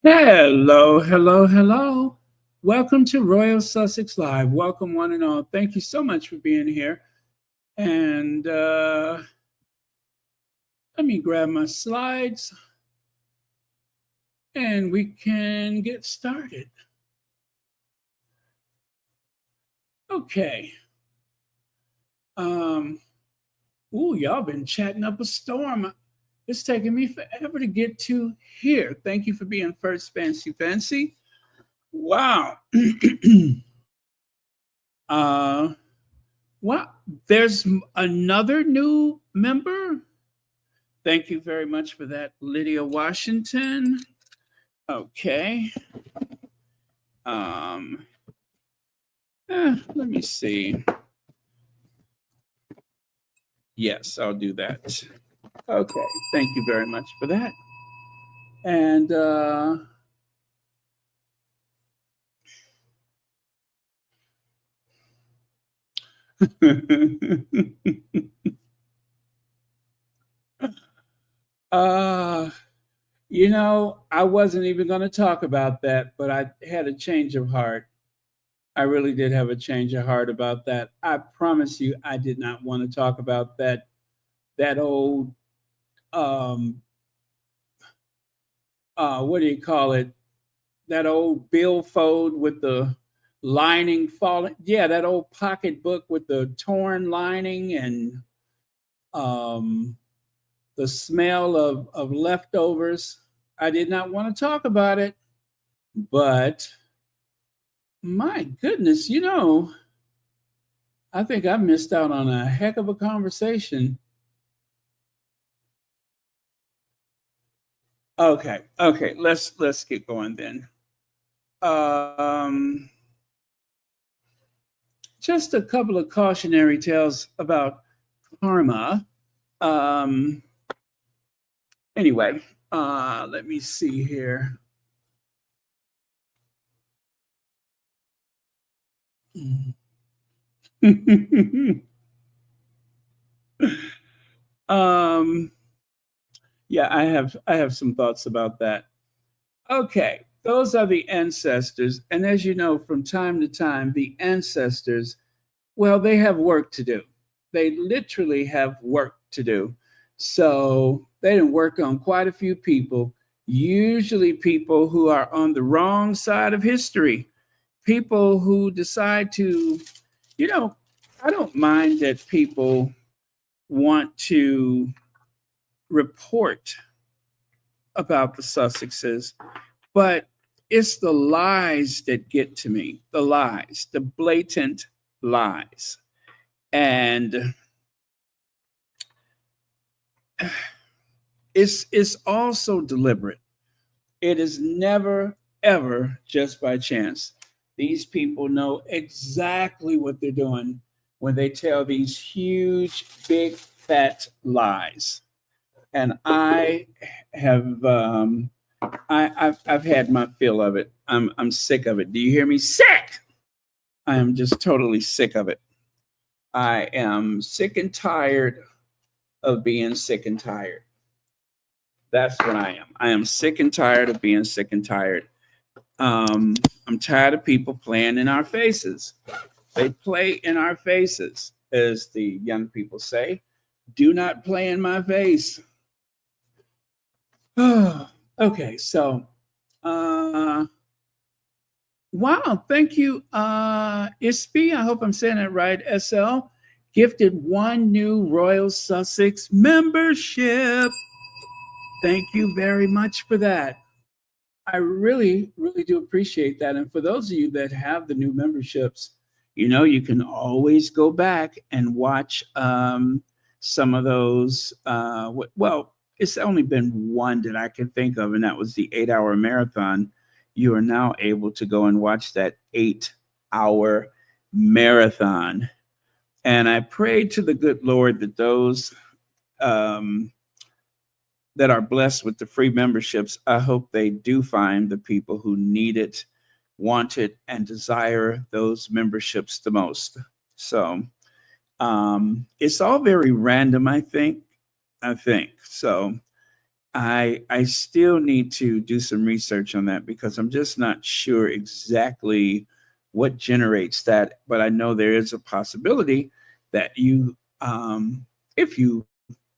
Hello, hello, hello. Welcome to Royal Sussex Live. Welcome, one and all. Thank you so much for being here. And let me grab my slides and we can get started. Okay. Y'all been chatting up a storm. It's taking me forever to get to here. Thank you for being first, Fancy. Wow. uh, Well, there's another new member. Thank you very much for that, Lydia Washington. Okay. Um, Let me see. Yes, I'll do that. Okay. Thank you very much for that. And uh I wasn't even going to talk about that, but I had a change of heart. I really did have a change of heart about that. I promise you, I did not want to talk about that old what do you call it? That old billfold with the lining falling. Yeah, that old pocketbook with the torn lining and um, the smell of leftovers. I did not want to talk about it, but my goodness, I think I missed out on a heck of a conversation. Okay, let's get going then. Um, just a couple of cautionary tales about karma. Um, anyway, let me see here. um, yeah, I have some thoughts about that. Okay, those are the ancestors, and as you know, from time to time, the ancestors, well, they have work to do. They literally have work to do. So they didn't work on quite a few people, usually people who are on the wrong side of history, people who decide to, you know, I don't mind that people want to report about the Sussexes, but it's the lies that get to me, the lies, the blatant lies. And it's also deliberate. It is never ever just by chance. These people know exactly what they're doing when they tell these huge, big, fat lies. And I have I've had my fill of it. I'm sick of it. Do you hear me? Sick. I am just totally sick of it. I am sick and tired of being sick and tired. That's what I am. I am sick and tired of being sick and tired. I'm tired of people playing in our faces. They play in our faces, as the young people say. Do not play in my face. Okay, so wow, thank you, Ispy. I hope I'm saying it right. SL gifted one new Royal Sussex membership. Thank you very much for that. I really, really do appreciate that. And for those of you that have the new memberships, you can always go back and watch some of those. Well, it's only been one that I can think of, and that was the 8-hour marathon. You are now able to go and watch that 8-hour marathon. And I prayed to the good Lord that those that are blessed with the free memberships, I hope they do find the people who need it, want it, and desire those memberships the most. So it's all very random, I think. So I still need to do some research on that because I'm just not sure exactly what generates that. But I know there is a possibility that if you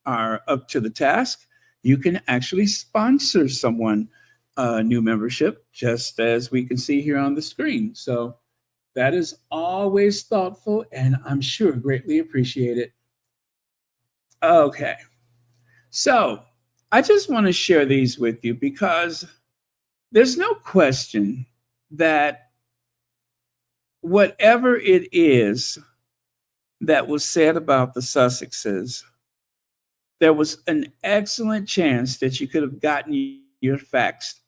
are up to the task, you can actually sponsor someone a new membership, just as we can see here on the screen. So that is always thoughtful and I'm sure greatly appreciated. Okay. So I just want to share these with you because there's no question that whatever it is that was said about the Sussexes, there was an excellent chance that you could have gotten your facts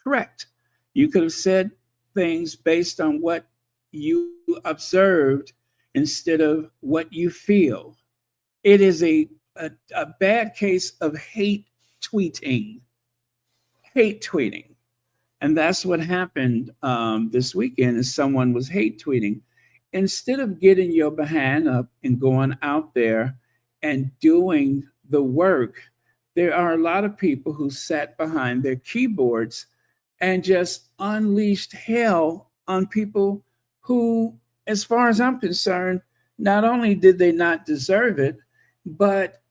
correct. You could have said things based on what you observed instead of what you feel. It is a bad case of tweeting, hate tweeting. And that's what happened this weekend is someone was hate tweeting. Instead of getting your behind up and going out there and doing the work, there are a lot of people who sat behind their keyboards and just unleashed hell on people who, as far as I'm concerned, not only did they not deserve it, but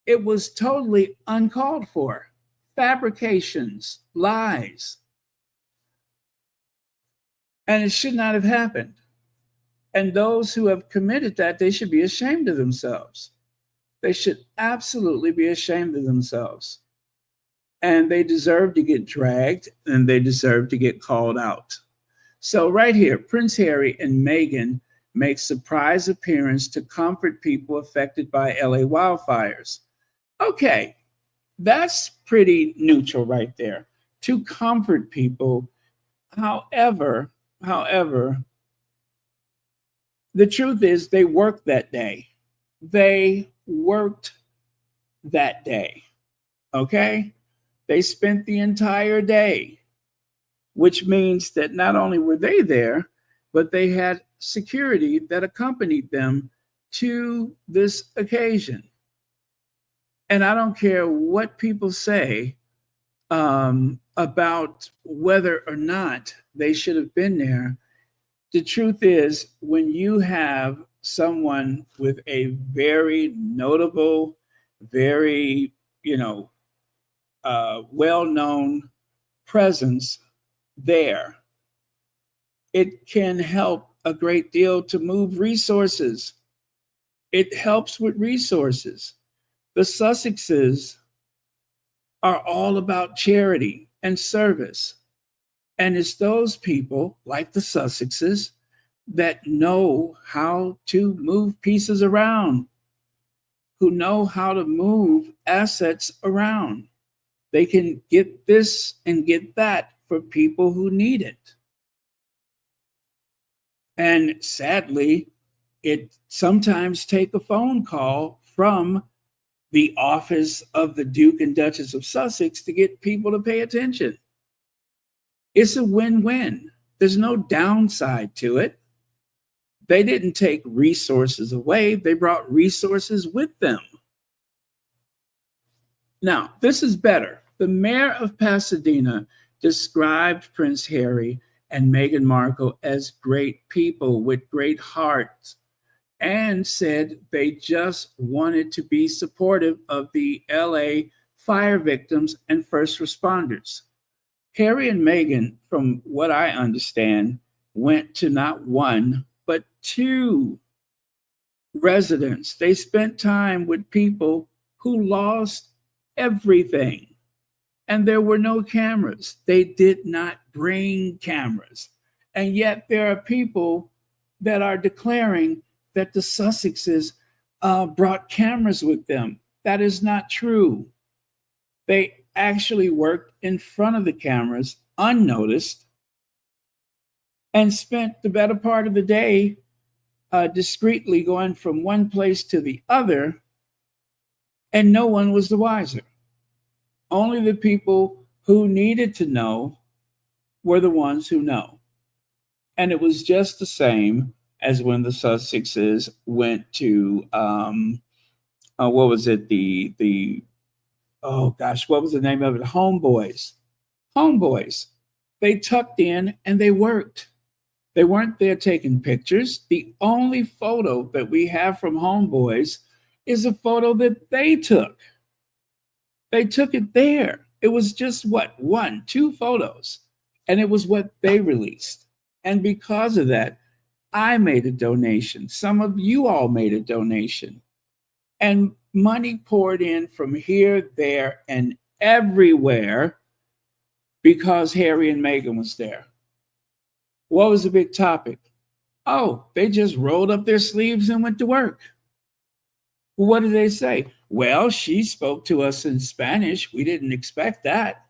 it was totally uncalled for. Fabrications, lies. And it should not have happened. And those who have committed that, they should be ashamed of themselves. They should absolutely be ashamed of themselves. And they deserve to get dragged and they deserve to get called out. So right here, Prince Harry and Meghan make surprise appearance to comfort people affected by LA wildfires. Okay, that's pretty neutral right there. To comfort people. However, the truth is they worked that day. They worked that day. Okay? They spent the entire day, which means that not only were they there, but they had security that accompanied them to this occasion. And I don't care what people say about whether or not they should have been there. The truth is, when you have someone with a very notable, very, well-known presence there, it can help a great deal to move resources. It helps with resources. The Sussexes are all about charity and service. And it's those people, like the Sussexes, that know how to move pieces around, who know how to move assets around. They can get this and get that for people who need it. And sadly, it sometimes takes a phone call from the office of the Duke and Duchess of Sussex to get people to pay attention. It's a win-win. There's no downside to it. They didn't take resources away. They brought resources with them. Now, this is better. The mayor of Pasadena described Prince Harry and Meghan Markle as great people with great hearts and said they just wanted to be supportive of the LA fire victims and first responders. Harry and Meghan, from what I understand, went to not one, but two residents. They spent time with people who lost everything. And there were no cameras. They did not bring cameras. And yet there are people that are declaring that the Sussexes brought cameras with them. That is not true. They actually worked in front of the cameras unnoticed and spent the better part of the day discreetly going from one place to the other, and no one was the wiser. Only the people who needed to know were the ones who know. And it was just the same as when the Sussexes went to what was it, the oh gosh, what was the name of it? Homeboys. Homeboys. They tucked in and they worked. They weren't there taking pictures. The only photo that we have from Homeboys is a photo that they took. They took it there. It was just what, one, two photos. And it was what they released. And because of that, I made a donation. Some of you all made a donation. And money poured in from here, there, and everywhere because Harry and Meghan was there. What was the big topic? Oh, they just rolled up their sleeves and went to work. Well, what did they say? Well, she spoke to us in Spanish. We didn't expect that.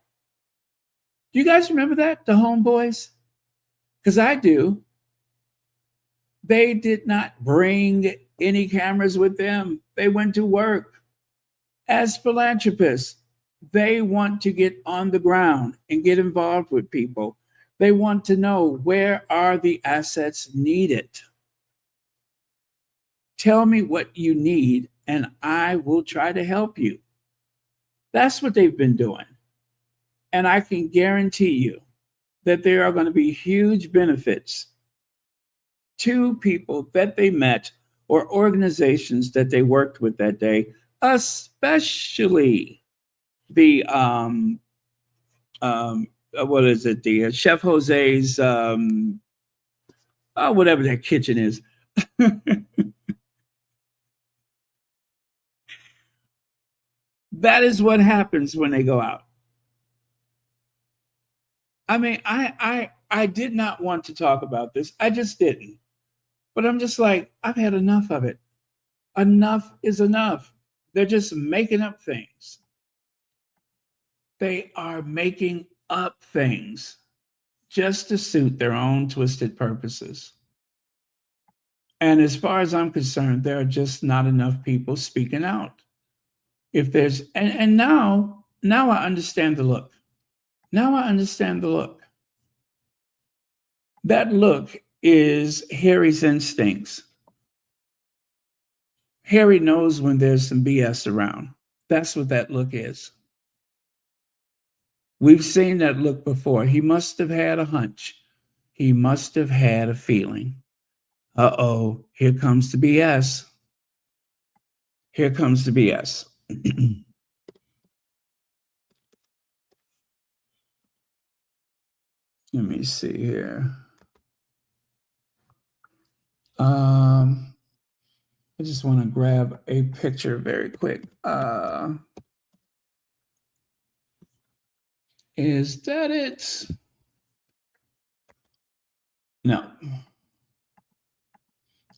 Do you guys remember that, the homeboys? Because I do. They did not bring any cameras with them. They went to work. As philanthropists, they want to get on the ground and get involved with people. They want to know, where are the assets needed? Tell me what you need and I will try to help you. That's what they've been doing. And I can guarantee you that there are going to be huge benefits to people that they met or organizations that they worked with that day, especially the what is it? The Chef Jose's whatever that kitchen is. That is what happens when they go out. I mean, I did not want to talk about this. I just didn't. But I'm just like, I've had enough of it. Enough is enough. They're just making up things. They are making up things just to suit their own twisted purposes. And as far as I'm concerned, there are just not enough people speaking out. If there's and now I understand the look. Now I understand the look. That look is Harry's instincts. Harry knows when there's some BS around. That's what that look is. We've seen that look before. He must have had a hunch. He must have had a feeling. Uh-oh, here comes the BS. Here comes the BS. Let me see here. I just want to grab a picture very quick. Is that it? No.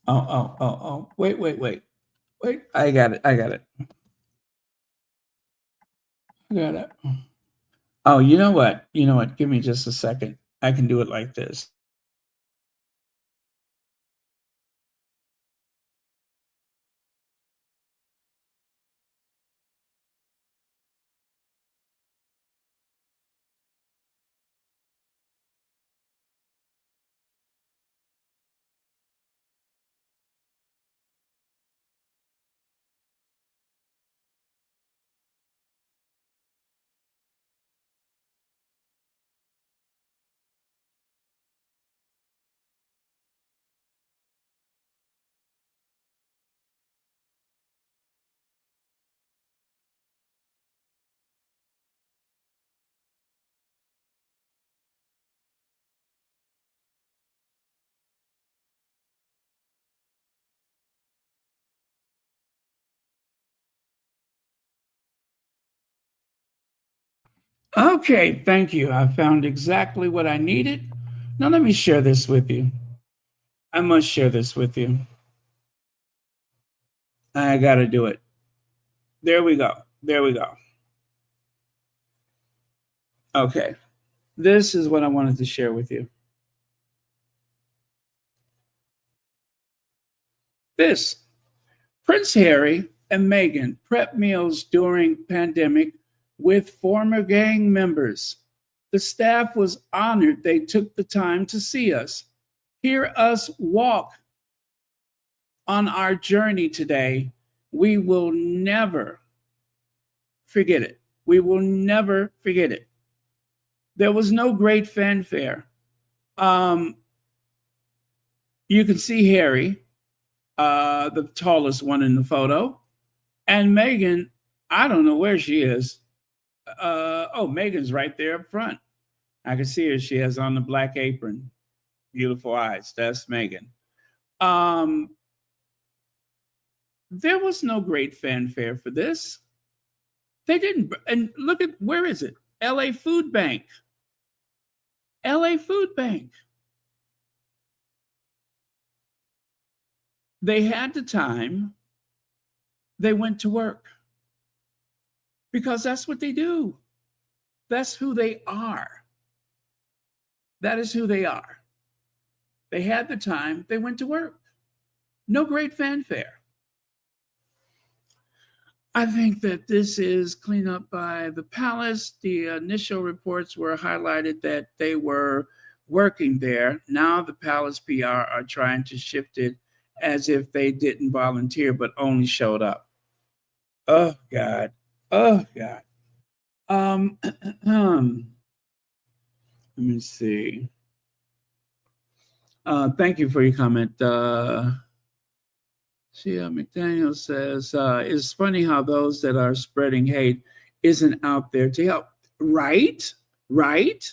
Oh. Wait. I got it. I got it. Oh, you know what? Give me just a second. I can do it like this. Okay, thank you. I found exactly what I needed. Now let me share this with you. I must share this with you. I got to do it. There we go. Okay. This is what I wanted to share with you. This Prince Harry and Meghan prep meals during pandemic with former gang members. The staff was honored they took the time to see us, hear us walk on our journey today. We will never forget it. We will never forget it. There was no great fanfare. Um, you can see Harry, the tallest one in the photo, and Meghan. I don't know where she is. Meghan's right there up front. I can see her. She has on the black apron, beautiful eyes. That's Meghan. Um, there was no great fanfare for this. They didn't. And look at, where is it? LA Food Bank. LA Food Bank. They had the time. They went to work because that's what they do. That's who they are. That is who they are. They had the time. They went to work. No great fanfare. I think that this is cleanup by the palace. The initial reports were highlighted that they were working there. Now the palace PR are trying to shift it as if they didn't volunteer but only showed up. Oh God. Oh God. Let me see. Thank you for your comment. McDaniel says, it's funny how those that are spreading hate isn't out there to help. Right? Right?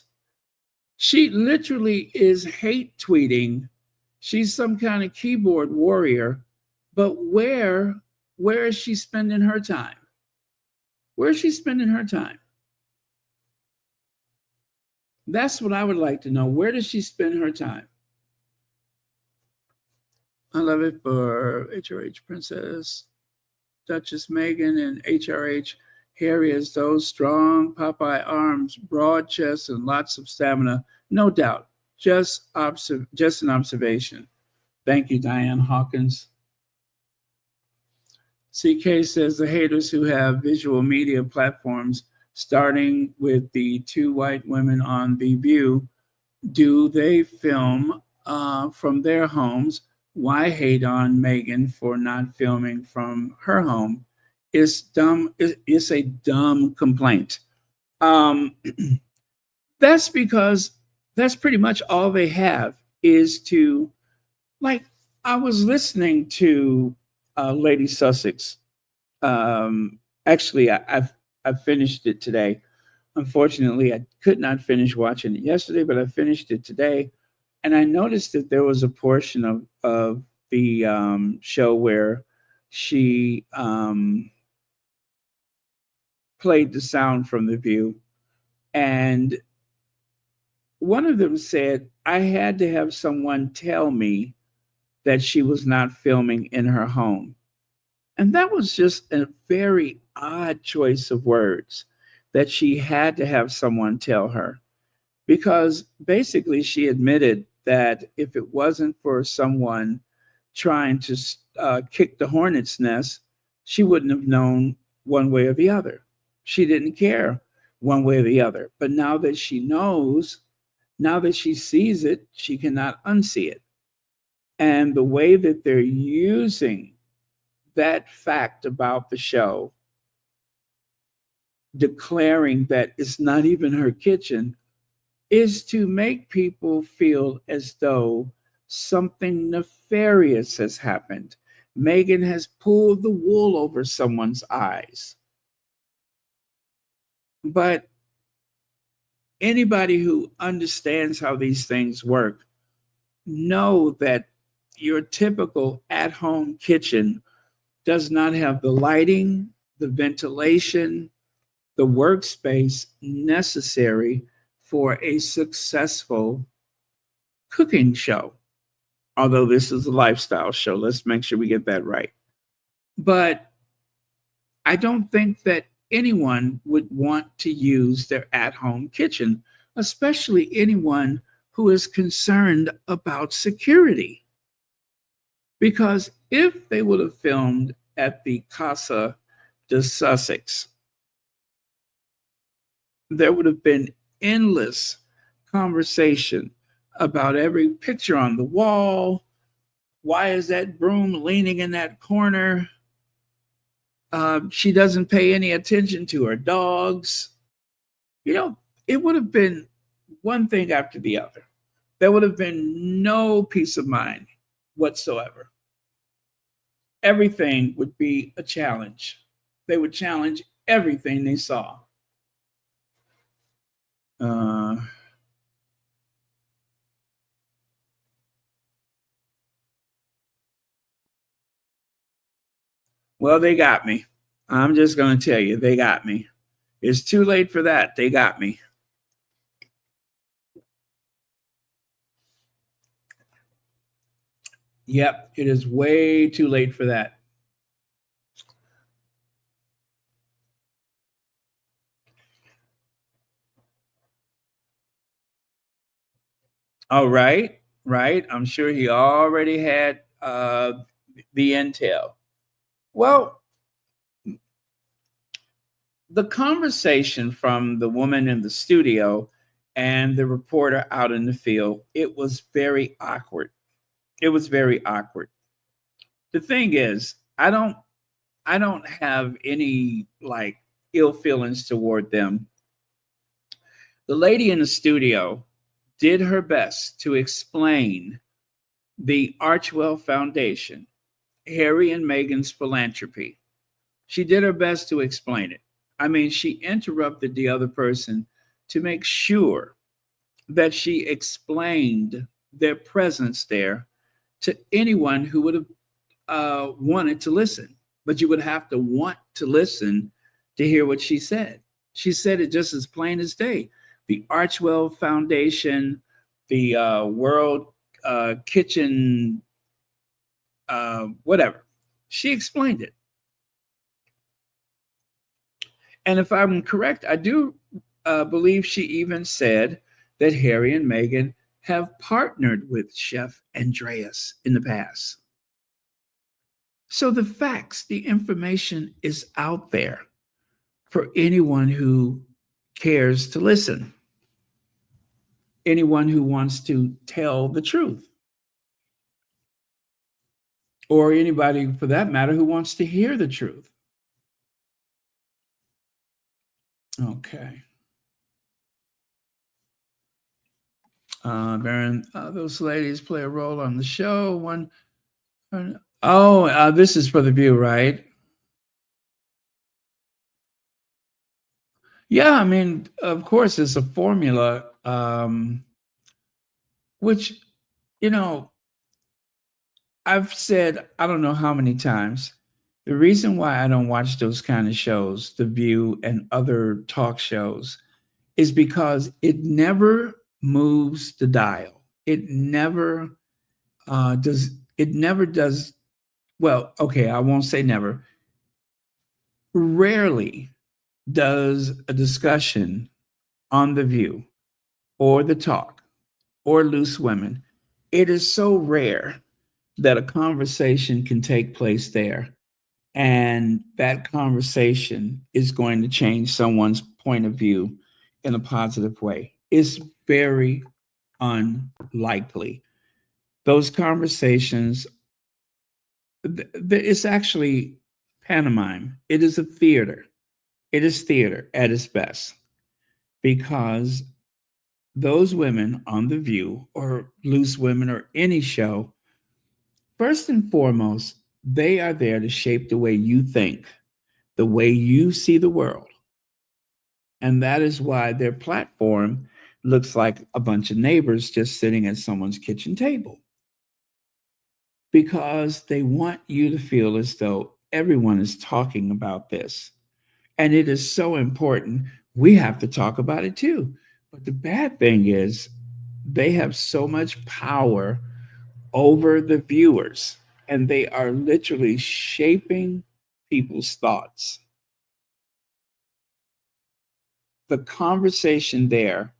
She literally is hate tweeting. She's some kind of keyboard warrior. But where is she spending her time? Where is she spending her time? That's what I would like to know. Where does she spend her time? I love it for HRH Princess, Duchess Meghan, and HRH Harry as those strong Popeye arms, broad chest, and lots of stamina. No doubt. Just an observation. Thank you, Diane Hawkins. CK says the haters who have visual media platforms, starting with the two white women on The View, do they film from their homes? Why hate on Meghan for not filming from her home? It's dumb. It's a dumb complaint. That's because that's pretty much all they have is to, like, I was listening to Lady Sussex. Actually, I finished it today. Unfortunately, I could not finish watching it yesterday, but I finished it today. And I noticed that there was a portion of the show where she played the sound from The View. And one of them said, I had to have someone tell me that she was not filming in her home. And that was just a very odd choice of words, that she had to have someone tell her. Because basically she admitted that if it wasn't for someone trying to kick the hornet's nest, she wouldn't have known one way or the other. She didn't care one way or the other. But now that she knows, now that she sees it, she cannot unsee it. And the way that they're using that fact about the show, declaring that it's not even her kitchen, is to make people feel as though something nefarious has happened. Meghan has pulled the wool over someone's eyes. But anybody who understands how these things work know that your typical at-home kitchen does not have the lighting, the ventilation, the workspace necessary for a successful cooking show. Although this is a lifestyle show, let's make sure we get that right. But I don't think that anyone would want to use their at-home kitchen, especially anyone who is concerned about security. Because if they would have filmed at the Casa de Sussex, there would have been endless conversation about every picture on the wall. Why is that broom leaning in that corner? She doesn't pay any attention to her dogs. You know, it would have been one thing after the other. There would have been no peace of mind whatsoever. Everything would be a challenge. They would challenge everything they saw. Uh, well, they got me. I'm just going to tell you, they got me. It's too late for that. They got me. Yep, it is way too late for that. Oh, right, right. I'm sure he already had the intel. Well, the conversation from the woman in the studio and the reporter out in the field, it was very awkward. It was very awkward. The thing is, I don't have any like ill feelings toward them. The lady in the studio did her best to explain the Archwell Foundation, Harry and Meghan's philanthropy. She did her best to explain it. I mean, she interrupted the other person to make sure that she explained their presence there to anyone who would have wanted to listen. But you would have to want to listen to hear what she said. She said it just as plain as day. The Archwell Foundation, the World Kitchen, whatever. She explained it. And if I'm correct, I do believe she even said that Harry and Meghan have partnered with Chef Andreas in the past. So the facts, the information is out there for anyone who cares to listen, anyone who wants to tell the truth, or anybody for that matter who wants to hear the truth. Okay. Baron, those ladies play a role on the show. This is for the view, right? Yeah, I mean, of course, it's a formula, which, you know, I've said, I don't know how many times, the reason why I don't watch those kind of shows, The View and other talk shows, is because it never moves the dial. It never does, well, okay, I won't say never. Rarely does a discussion on The View or The Talk or Loose Women, it is so rare that a conversation can take place there and that conversation is going to change someone's point of view in a positive way. It's very unlikely. Those conversations, it's actually pantomime. It is a theater. It is theater at its best because those women on The View or Loose Women or any show, first and foremost, they are there to shape the way you think, the way you see the world. And that is why their platform looks like a bunch of neighbors just sitting at someone's kitchen table because they want you to feel as though everyone is talking about this. And it is so important. We have to talk about it too. But the bad thing is, they have so much power over the viewers, and they are literally shaping people's thoughts. The conversation there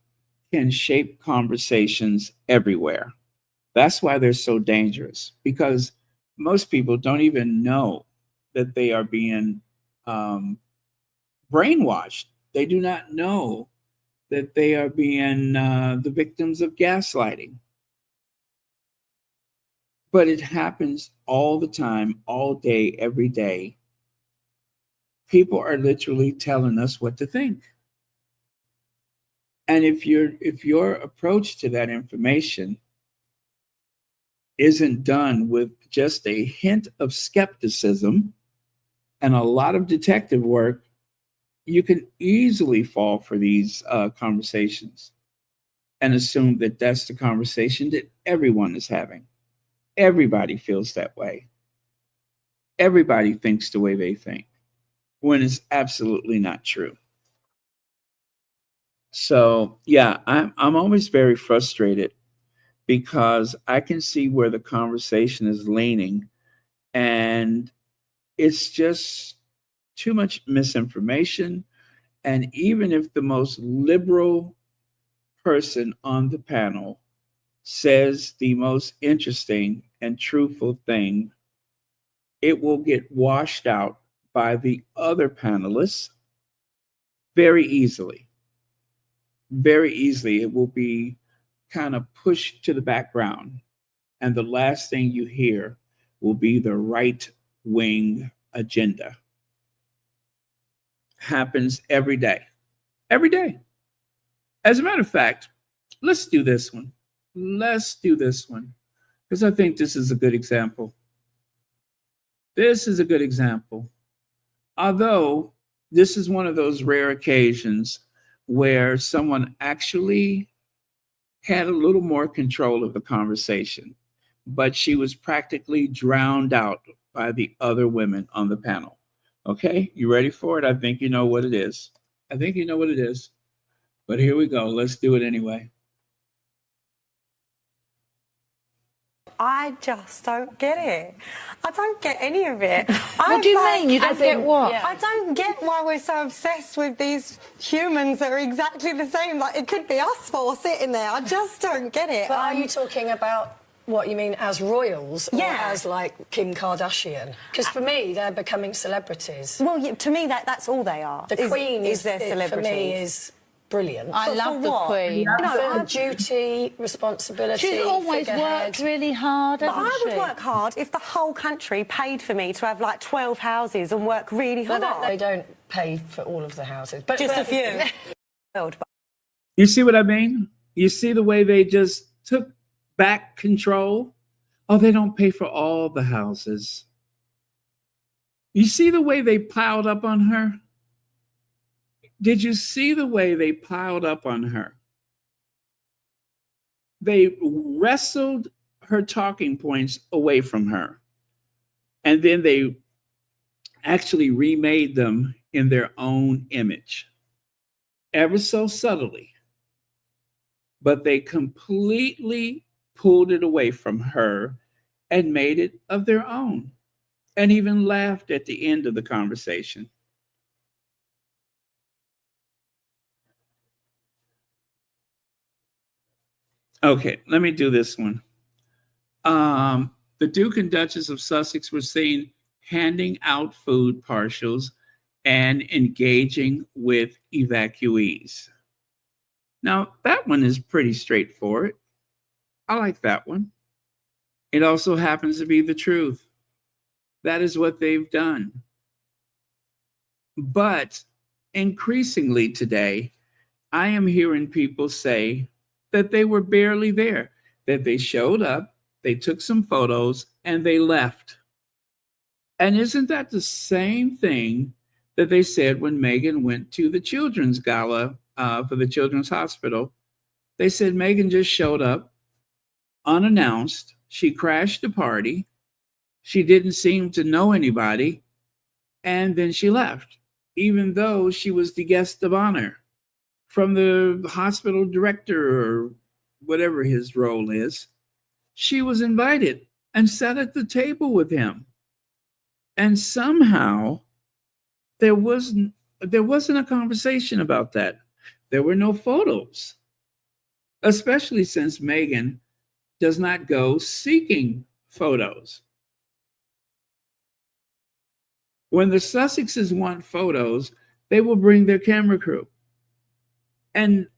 can shape conversations everywhere. That's why they're so dangerous because most people don't even know that they are being um, brainwashed. They do not know that they are being the victims of gaslighting. But it happens all the time, all day, every day. People are literally telling us what to think. And if your approach to that information isn't done with just a hint of skepticism and a lot of detective work, you can easily fall for these conversations and assume that that's the conversation that everyone is having. Everybody feels that way. Everybody thinks the way they think, when it's absolutely not true. So yeah, I'm always very frustrated because I can see where the conversation is leaning, and it's just too much misinformation. And even if the most liberal person on the panel says the most interesting and truthful thing, it will get washed out by the other panelists very easily. Very easily, it will be kind of pushed to the background. And the last thing you hear will be the right wing agenda. Happens every day. Every day. As a matter of fact, let's do this one. Let's do this one because I think this is a good example. This is a good example. Although this is one of those rare occasions where someone actually had a little more control of the conversation, but she was practically drowned out by the other women on the panel. Okay, you ready for it? I think you know what it is. I think you know what it is. But here we go. Let's do it anyway. I just don't get it. I don't get any of it. What do you mean? You don't get what? I don't get why we're so obsessed with these humans that are exactly the same. Like, it could be us four sitting there. I just don't get it. But are you talking about what you mean as royals or as, like, Kim Kardashian? Because for me, they're becoming celebrities. Well, to me, that's all they are. The Queen is their celebrities. For me, is brilliant. I love the Queen. No, duty, responsibility. She's always worked really hard, hasn't I would she? work hard if the whole country paid for me to have like 12 houses and work really hard. They don't pay for all of the houses. But just a few. You see what I mean? You see the way they just took back control? Oh, they don't pay for all the houses. You see the way they piled up on her? Did you see the way they piled up on her? They wrestled her talking points away from her. And then they actually remade them in their own image, ever so subtly. But they completely pulled it away from her and made it of their own, and even laughed at the end of the conversation. Okay, let me do this one. The Duke and Duchess of Sussex were seen handing out food partials and engaging with evacuees. Now, that one is pretty straightforward. I like that one. It also happens to be the truth. That is what they've done. But increasingly today, I am hearing people say that they were barely there, that they showed up, they took some photos, and they left. And isn't that the same thing that they said when Meghan went to the children's gala for the Children's Hospital? They said Meghan just showed up unannounced. She crashed the party. She didn't seem to know anybody. And then she left, even though she was the guest of honor from the hospital director or whatever his role is. She was invited and sat at the table with him. And somehow there wasn't a conversation about that. There were no photos, especially since Meghan does not go seeking photos. When the Sussexes want photos, they will bring their camera crew. And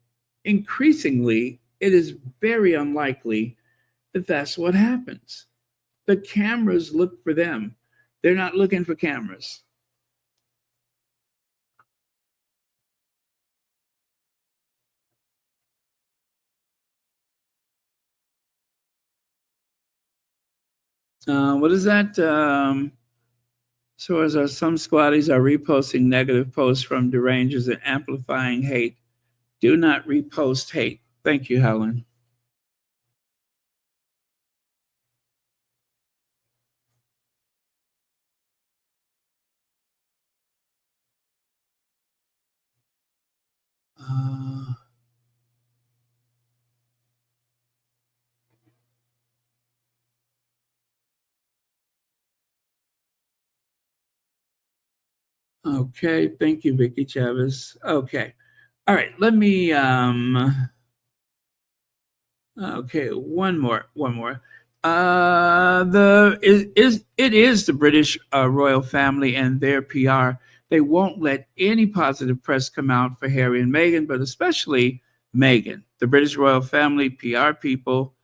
increasingly, it is very unlikely that that's what happens. The cameras look for them. They're not looking for cameras. What is that? So as some squatties are reposting negative posts from derangers and amplifying hate. Do not repost hate. Thank you, Helen. Okay, thank you, Vicky Chavez. Okay. All right, let me okay, one more. It is the British royal family and their PR. They won't let any positive press come out for Harry and Meghan, but especially Meghan. The British royal family PR people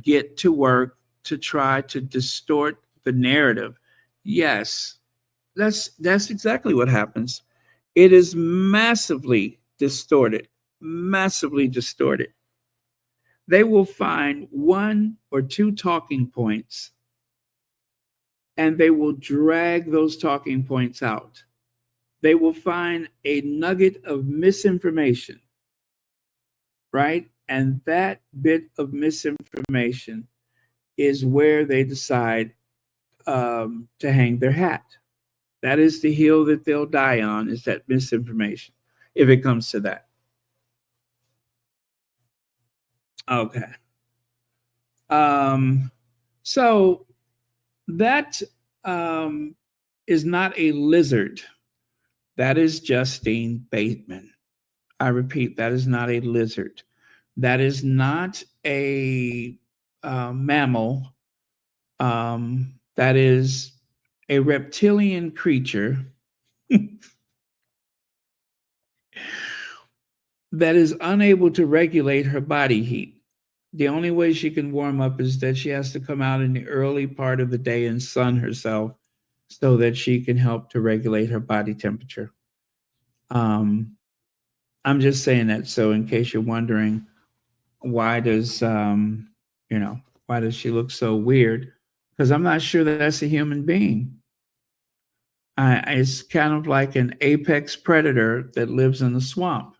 get to work to try to distort the narrative. Yes, that's exactly what happens. It is massively distorted, massively distorted. They will find one or two talking points and they will drag those talking points out. They will find a nugget of misinformation, right? And that bit of misinformation is where they decide to hang their hat. That is the hill that they'll die on, is that misinformation, if it comes to that. Okay. So that is not a lizard. That is Justine Bateman. I repeat, that is not a lizard. That is not a mammal. That is a reptilian creature that is unable to regulate her body heat. The only way she can warm up is that she has to come out in the early part of the day and sun herself so that she can help to regulate her body temperature. I'm just saying that so in case you're wondering, why does why does she look so weird? Because I'm not sure that that's a human being. It's kind of like an apex predator that lives in the swamp.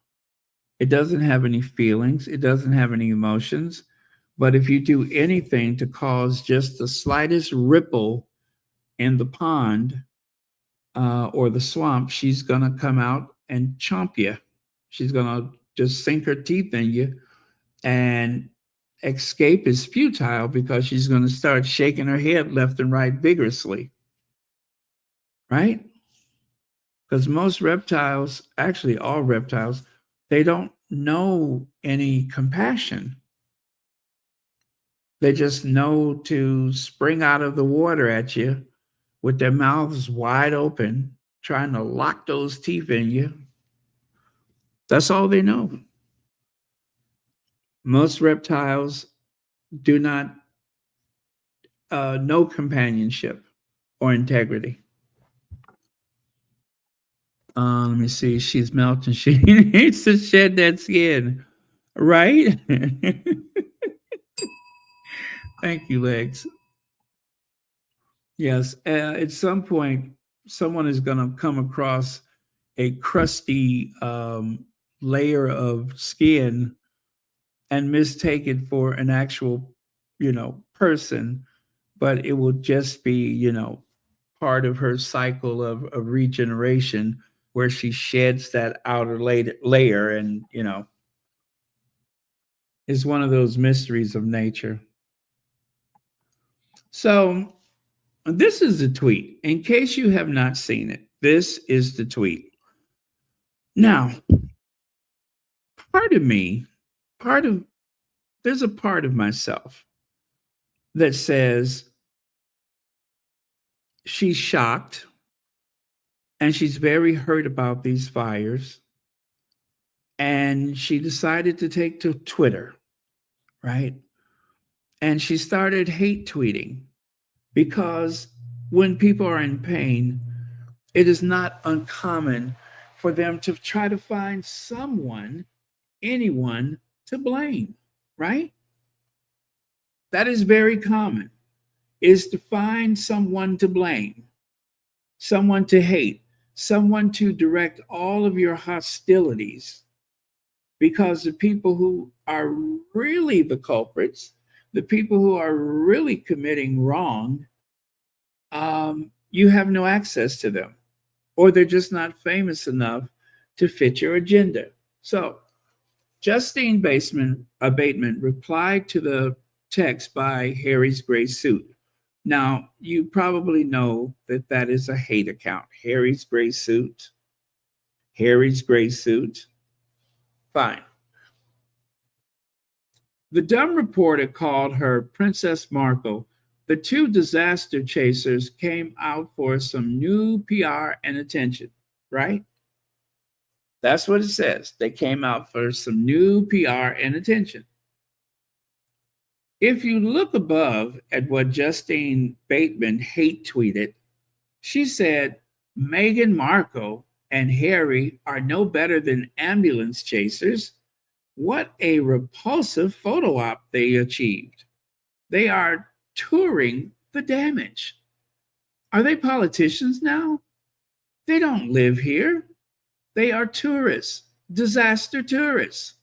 It doesn't have any feelings. It doesn't have any emotions. But if you do anything to cause just the slightest ripple in the pond or the swamp, she's going to come out and chomp you. She's going to just sink her teeth in you. And escape is futile because she's going to start shaking her head left and right vigorously. Right? Because most reptiles, actually all reptiles, they don't know any compassion. They just know to spring out of the water at you with their mouths wide open, trying to lock those teeth in you. That's all they know. Most reptiles do not know companionship or integrity. Let me see. She's melting. She needs to shed that skin, right? Thank you, Legs. Yes. At some point, someone is going to come across a crusty layer of skin and mistake it for an actual, person, but it will just be, part of her cycle of regeneration where she sheds that outer layer and, is one of those mysteries of nature. So this is the tweet. In case you have not seen it, this is the tweet. Now, there's a part of myself that says she's shocked and she's very hurt about these fires. And she decided to take to Twitter, right? And she started hate tweeting because when people are in pain, it is not uncommon for them to try to find anyone to blame, right? That is very common. is to find someone to blame, someone to hate, someone to direct all of your hostilities, because the people who are really the culprits, the people who are really committing wrong, you have no access to them, or they're just not famous enough to fit your agenda. So, Justine Bateman replied to the text by Harry's Gray Suit. Now, you probably know that that is a hate account. Harry's Gray Suit. Harry's Gray Suit. Fine. The dumb reporter called her Princess Markle. The two disaster chasers came out for some new PR and attention, right? That's what it says. They came out for some new PR and attention. If you look above at what Justine Bateman hate tweeted, she said Meghan Markle and Harry are no better than ambulance chasers. What a repulsive photo op they achieved. They are touring the damage. Are they politicians now? They don't live here. They are tourists, disaster tourists.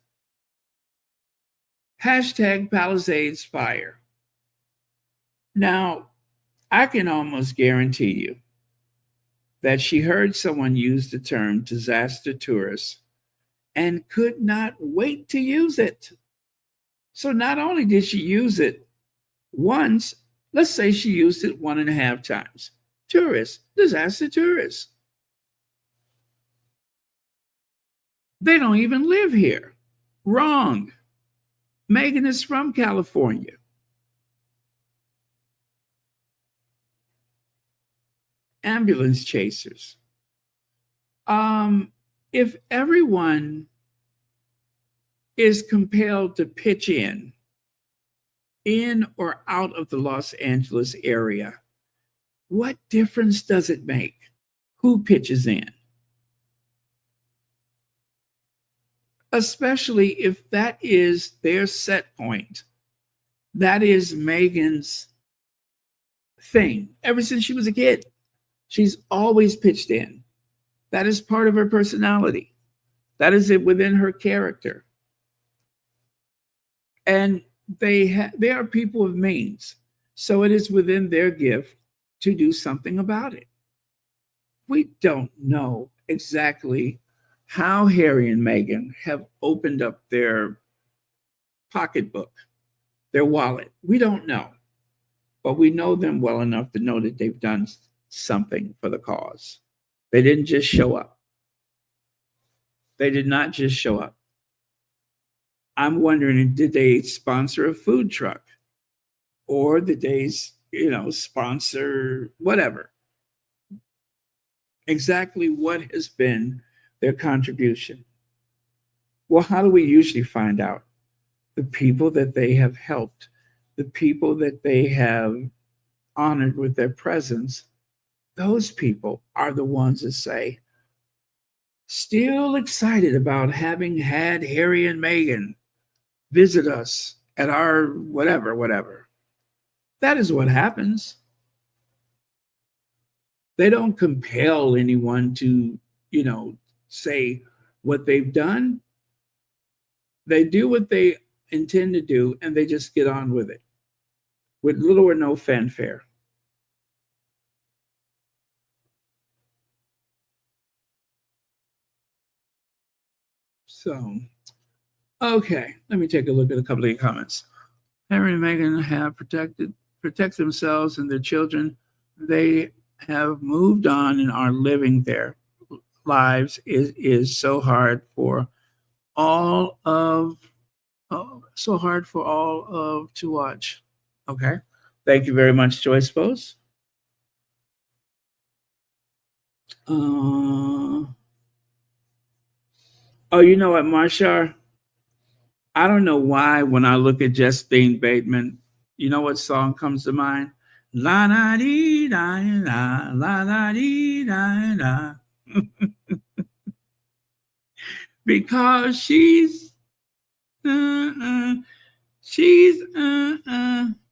Hashtag Palisades Fire. Now, I can almost guarantee you that she heard someone use the term disaster tourist and could not wait to use it. So not only did she use it once, let's say she used it 1.5 times. Tourists, disaster tourists. They don't even live here. Wrong. Meghan is from California. Ambulance chasers. If everyone is compelled to pitch in or out of the Los Angeles area, what difference does it make who pitches in? Especially if that is their set point. That is Meghan's thing. Ever since she was a kid, she's always pitched in. That is part of her personality. That is it within her character. And they are people of means. So it is within their gift to do something about it. We don't know exactly how Harry and Meghan have opened up their pocketbook, their wallet. We don't know. But we know them well enough to know that they've done something for the cause. They didn't just show up. They did not just show up. I'm wondering, did they sponsor a food truck? Or did they, sponsor whatever? Exactly what has been their contribution? Well, how do we usually find out? The people that they have helped, the people that they have honored with their presence, those people are the ones that say, still excited about having had Harry and Meghan visit us at our whatever. That is what happens. They don't compel anyone to, say what they've done. They do what they intend to do, and they just get on with it with little or no fanfare. So, okay, let me take a look at a couple of your comments. Harry and Meghan have protect themselves and their children. They have moved on and are living their lives. It is so hard for all of to watch. Okay, thank you very much, Joyce Bose. Oh, you know what, Marshall? I don't know why when I look at Justine Bateman, you know what song comes to mind? La da dee da da, la da dee da da. Because she's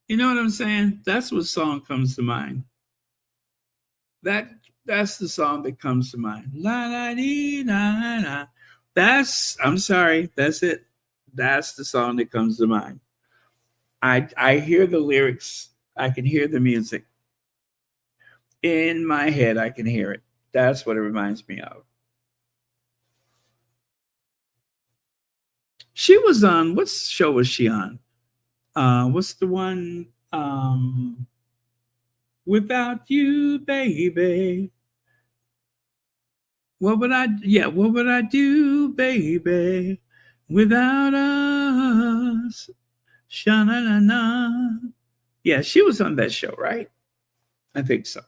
You know what I'm saying? That's what song comes to mind. That's the song that comes to mind. La la dee la la. I'm sorry, that's it. That's the song that comes to mind. I hear the lyrics, I can hear the music. In my head, I can hear it. That's what it reminds me of. She was on, what show was she on? What's the one? Without you, baby. What would I do, baby, without us? Sha-na-na-na. Yeah, she was on that show, right? I think so.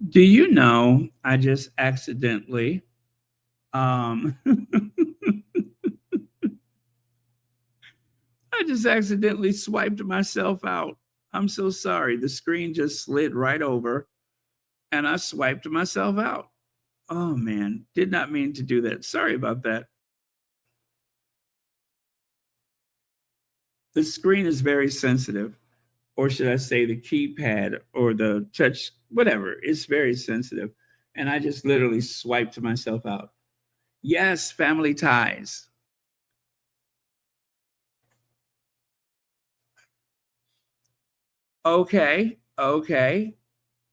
Do you know I just accidentally I just accidentally swiped myself out. I'm so sorry. The screen just slid right over and I swiped myself out. Oh man, did not mean to do that. Sorry about that. The screen is very sensitive, or should I say the keypad or the touch, whatever, it's very sensitive. And I just literally swiped myself out. Yes, family ties. Okay, okay.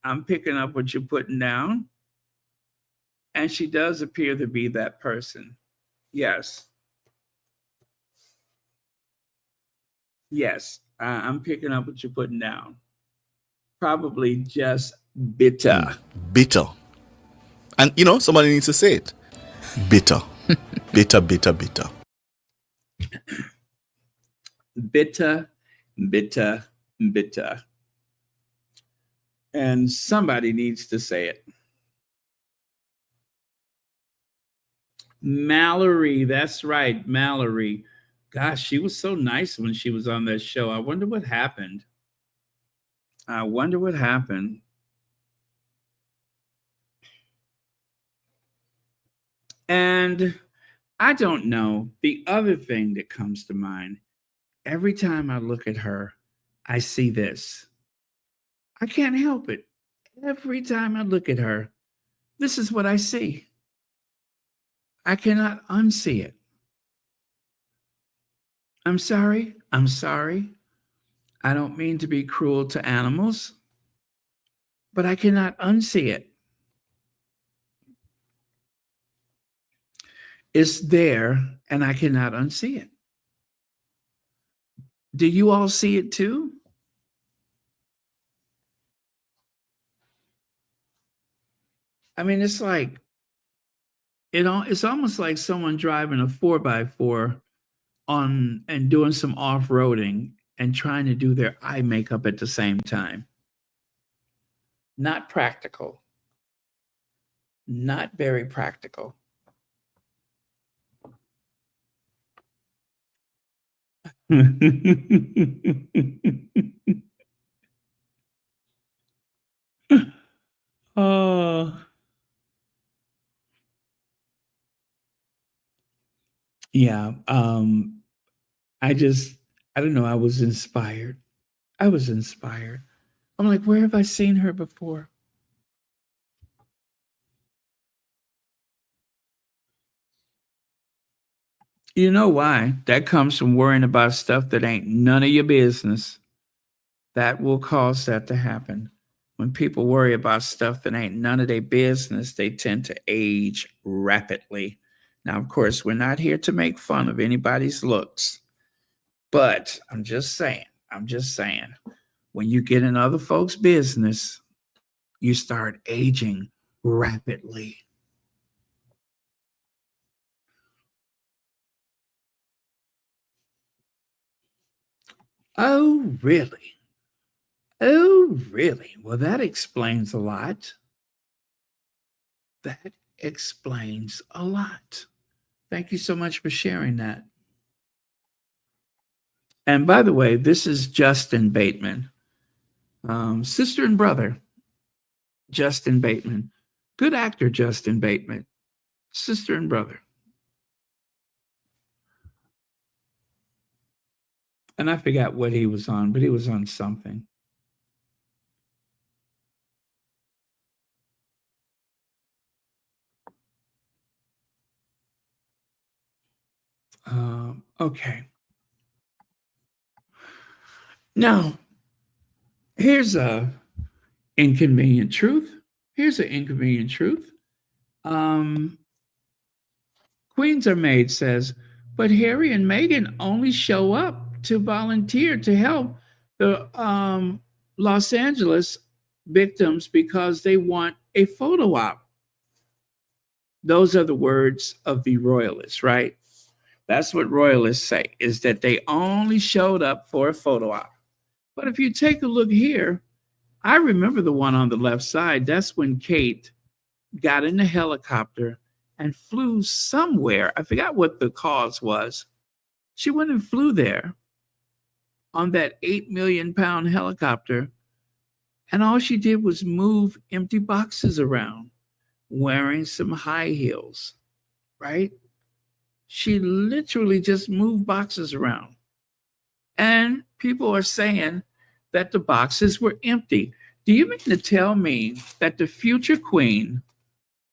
I'm picking up what you're putting down. And she does appear to be that person. Yes. Yes. I'm picking up what you're putting down. Probably just bitter. Bitter. And you know, somebody needs to say it. Bitter. Bitter, bitter, bitter. Bitter, bitter, bitter. And somebody needs to say it. Mallory, that's right, Mallory. Gosh, she was so nice when she was on that show. I wonder what happened. I wonder what happened. And I don't know. The other thing that comes to mind, every time I look at her, I see this. I can't help it. Every time I look at her, this is what I see. I cannot unsee it. I'm sorry. I'm sorry. I don't mean to be cruel to animals, but I cannot unsee it. It's there and I cannot unsee it. Do you all see it too? I mean, it's like, it's almost like someone driving a 4x4 on and doing some off-roading and trying to do their eye makeup at the same time. Not practical. Not very practical. Oh. Yeah. I don't know. I was inspired. I was inspired. I'm like, where have I seen her before? You know why? That comes from worrying about stuff that ain't none of your business. That will cause that to happen. When people worry about stuff that ain't none of their business, they tend to age rapidly. Now, of course, we're not here to make fun of anybody's looks, but I'm just saying, when you get in other folks' business, you start aging rapidly. Oh, really? Oh, really? Well, that explains a lot. That explains a lot. Thank you so much for sharing that. And by the way, this is Justin Bateman, sister and brother, Justin Bateman. Good actor, Justin Bateman, sister and brother. And I forgot what he was on, but he was on something. Okay. Now, here's a inconvenient truth. Here's an inconvenient truth. Queens Are Made says, but Harry and Meghan only show up to volunteer to help the Los Angeles victims because they want a photo op. Those are the words of the royalists, right? That's what royalists say, is that they only showed up for a photo op. But if you take a look here, I remember the one on the left side. That's when Kate got in the helicopter and flew somewhere. I forgot what the cause was. She went and flew there on that 8 million pound helicopter. And all she did was move empty boxes around, wearing some high heels, right? She literally just moved boxes around. And people are saying that the boxes were empty. Do you mean to tell me that the future queen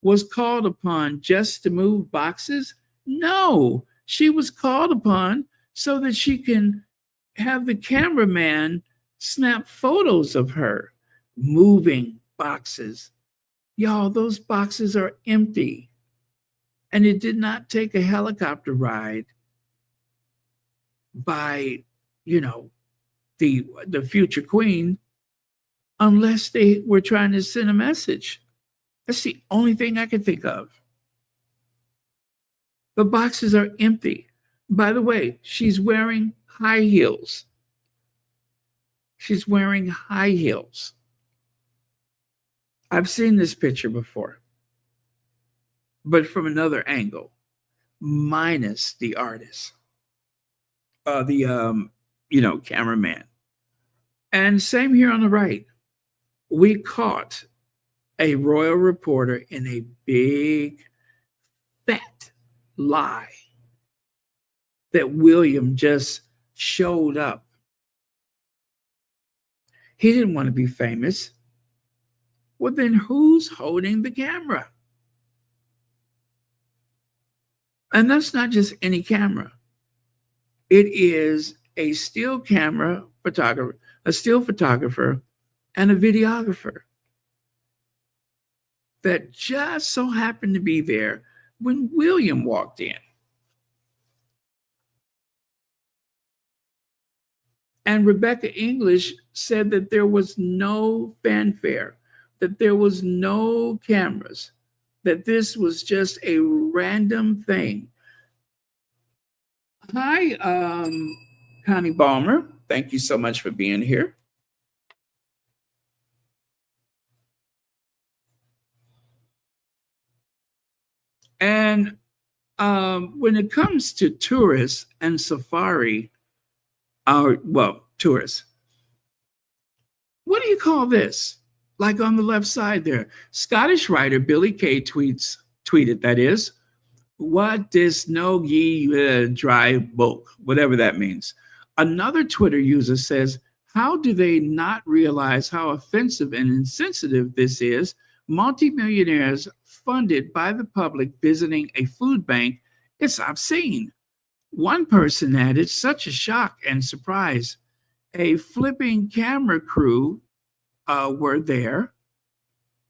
was called upon just to move boxes? No, she was called upon so that she can have the cameraman snap photos of her moving boxes. Y'all, those boxes are empty. And it did not take a helicopter ride by, the future queen unless they were trying to send a message. That's the only thing I can think of. The boxes are empty. By the way, she's wearing high heels. She's wearing high heels. I've seen this picture before, but from another angle, minus the artist, cameraman. And same here on the right. We caught a royal reporter in a big, fat lie that William just showed up. He didn't want to be famous. Well, then who's holding the camera? And that's not just any camera. It is a still photographer, and a videographer that just so happened to be there when William walked in. And Rebecca English said that there was no fanfare, that there was no cameras, that this was just a random thing. Hi, Connie Balmer. Thank you so much for being here. And when it comes to tourists and safari, tourists, what do you call this? Like on the left side there, Scottish writer Billy Kay tweeted, that is, what does no ye drive book, whatever that means. Another Twitter user says, how do they not realize how offensive and insensitive this is? Multimillionaires funded by the public visiting a food bank, it's obscene. One person added, such a shock and surprise. A flipping camera crew were there.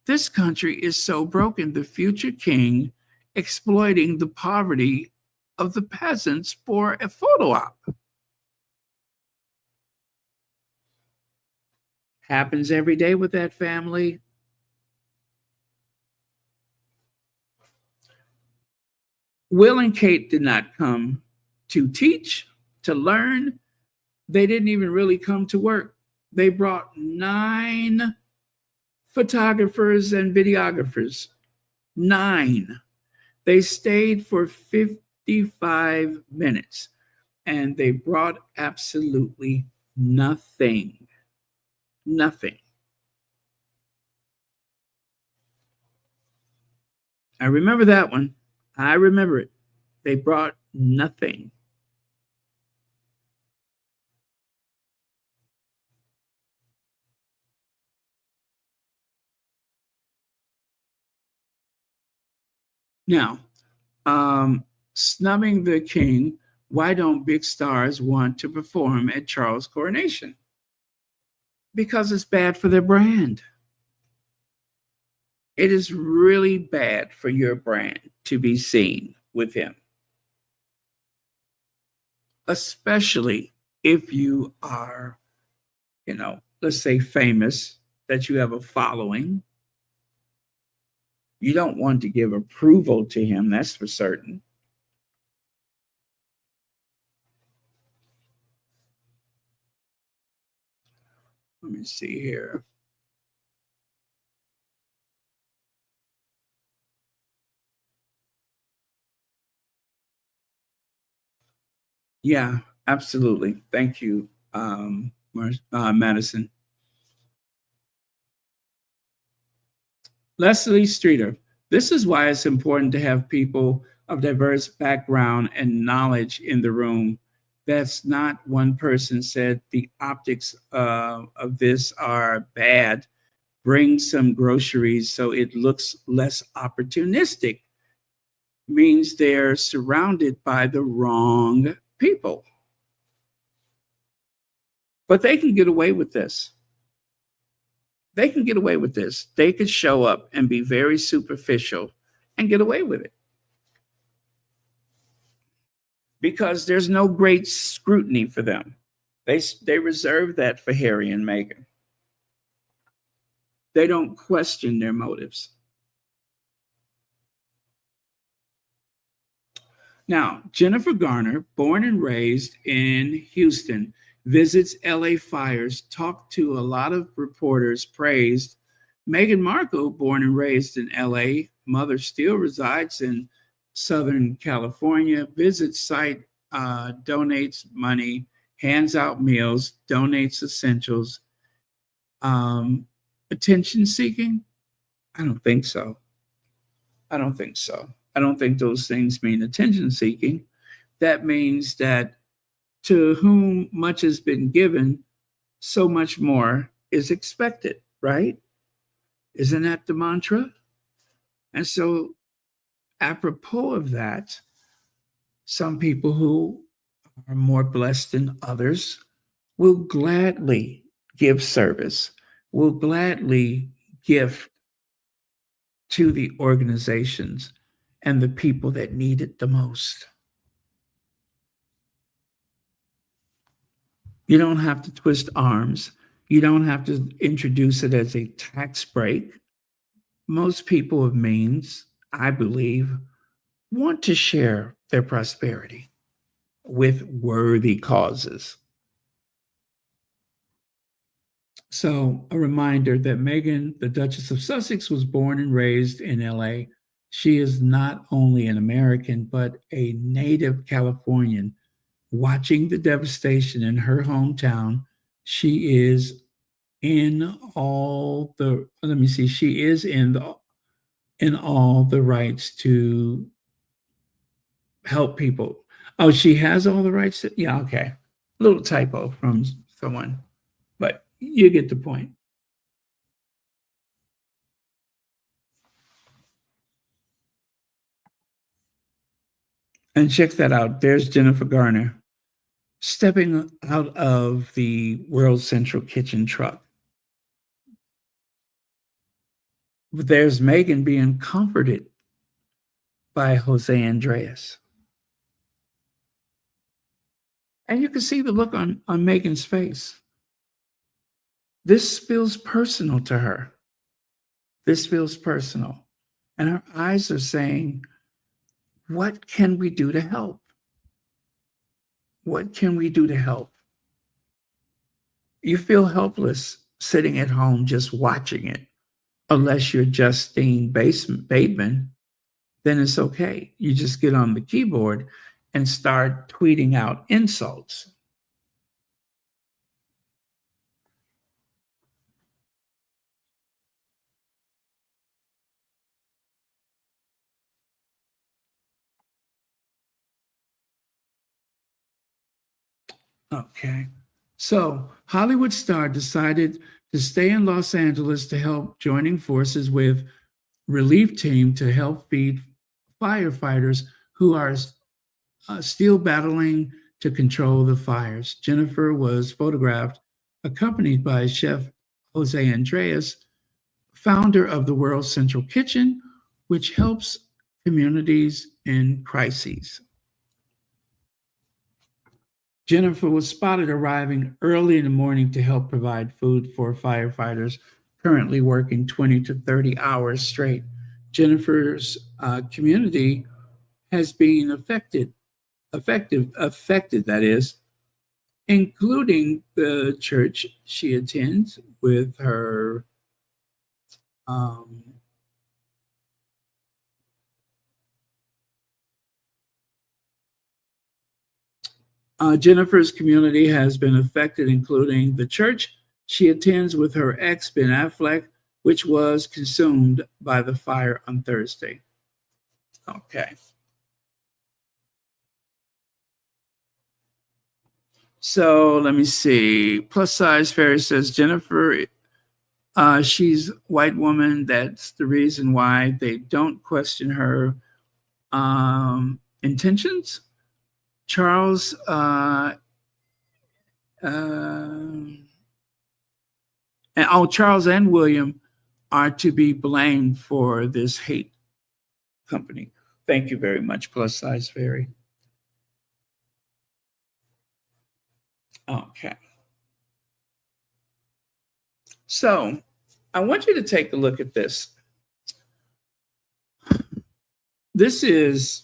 This country is so broken, the future king exploiting the poverty of the peasants for a photo op. Happens every day with that family. Will and Kate did not come to teach, to learn. They didn't even really come to work. They brought 9 photographers and videographers. 9. They stayed for 55 minutes. and they brought absolutely nothing. Nothing. I remember that one. I remember it. They brought nothing. Now, snubbing the king, why don't big stars want to perform at Charles' coronation? Because it's bad for their brand. It is really bad for your brand to be seen with him, especially if you are, let's say famous, that you have a following. You don't want to give approval to him, that's for certain. Let me see here. Yeah, absolutely. Thank you, Madison. Leslie Streeter. This is why it's important to have people of diverse background and knowledge in the room. That's not one person said the optics of this are bad. Bring some groceries so it looks less opportunistic. Means they're surrounded by the wrong people. But they can get away with this. They can get away with this. They could show up and be very superficial and get away with it. Because there's no great scrutiny for them. They reserve that for Harry and Meghan. They don't question their motives. Now, Jennifer Garner, born and raised in Houston, visits LA fires, talked to a lot of reporters, praised. Meghan Markle, born and raised in LA, mother still resides in Southern California, visits site, donates money, hands out meals, donates essentials. Attention seeking? I don't think so. I don't think so. I don't think those things mean attention seeking. That means that to whom much has been given, so much more is expected, right? Isn't that the mantra? And so, apropos of that, some people who are more blessed than others will gladly give service, will gladly give to the organizations and the people that need it the most. You don't have to twist arms. You don't have to introduce it as a tax break. Most people of means, I believe, want to share their prosperity with worthy causes. So, a reminder that Meghan, the Duchess of Sussex, was born and raised in LA. She is not only an American, but a native Californian. Watching the devastation in her hometown, she is in all the, she is in all the rights to help people. Oh, she has all the rights to, yeah, okay. A little typo from someone, but you get the point. And check that out. There's Jennifer Garner stepping out of the World Central Kitchen truck. There's Meghan being comforted by Jose Andreas. And you can see the look on Meghan's face. This feels personal to her. This feels personal. And her eyes are saying, what can we do to help? What can we do to help? You feel helpless sitting at home just watching it. Unless you're Justine Bateman, then it's okay. You just get on the keyboard and start tweeting out insults. Okay. So, Hollywood star decided to stay in Los Angeles to help, joining forces with relief team to help feed firefighters who are still battling to control the fires. Jennifer was photographed accompanied by Chef Jose Andres, founder of the World Central Kitchen, which helps communities in crises. Jennifer was spotted arriving early in the morning to help provide food for firefighters currently working 20 to 30 hours straight. Jennifer's community has been affected, that is, including the church she attends with her Jennifer's community has been affected, including the church she attends with her ex, Ben Affleck, which was consumed by the fire on Thursday. Okay. So let me see. Plus size fairy says Jennifer, she's a white woman. That's the reason why they don't question her intentions. Charles Charles and William are to be blamed for this hate company. Thank you very much, Plus Size Fairy. Okay. So I want you to take a look at this. This is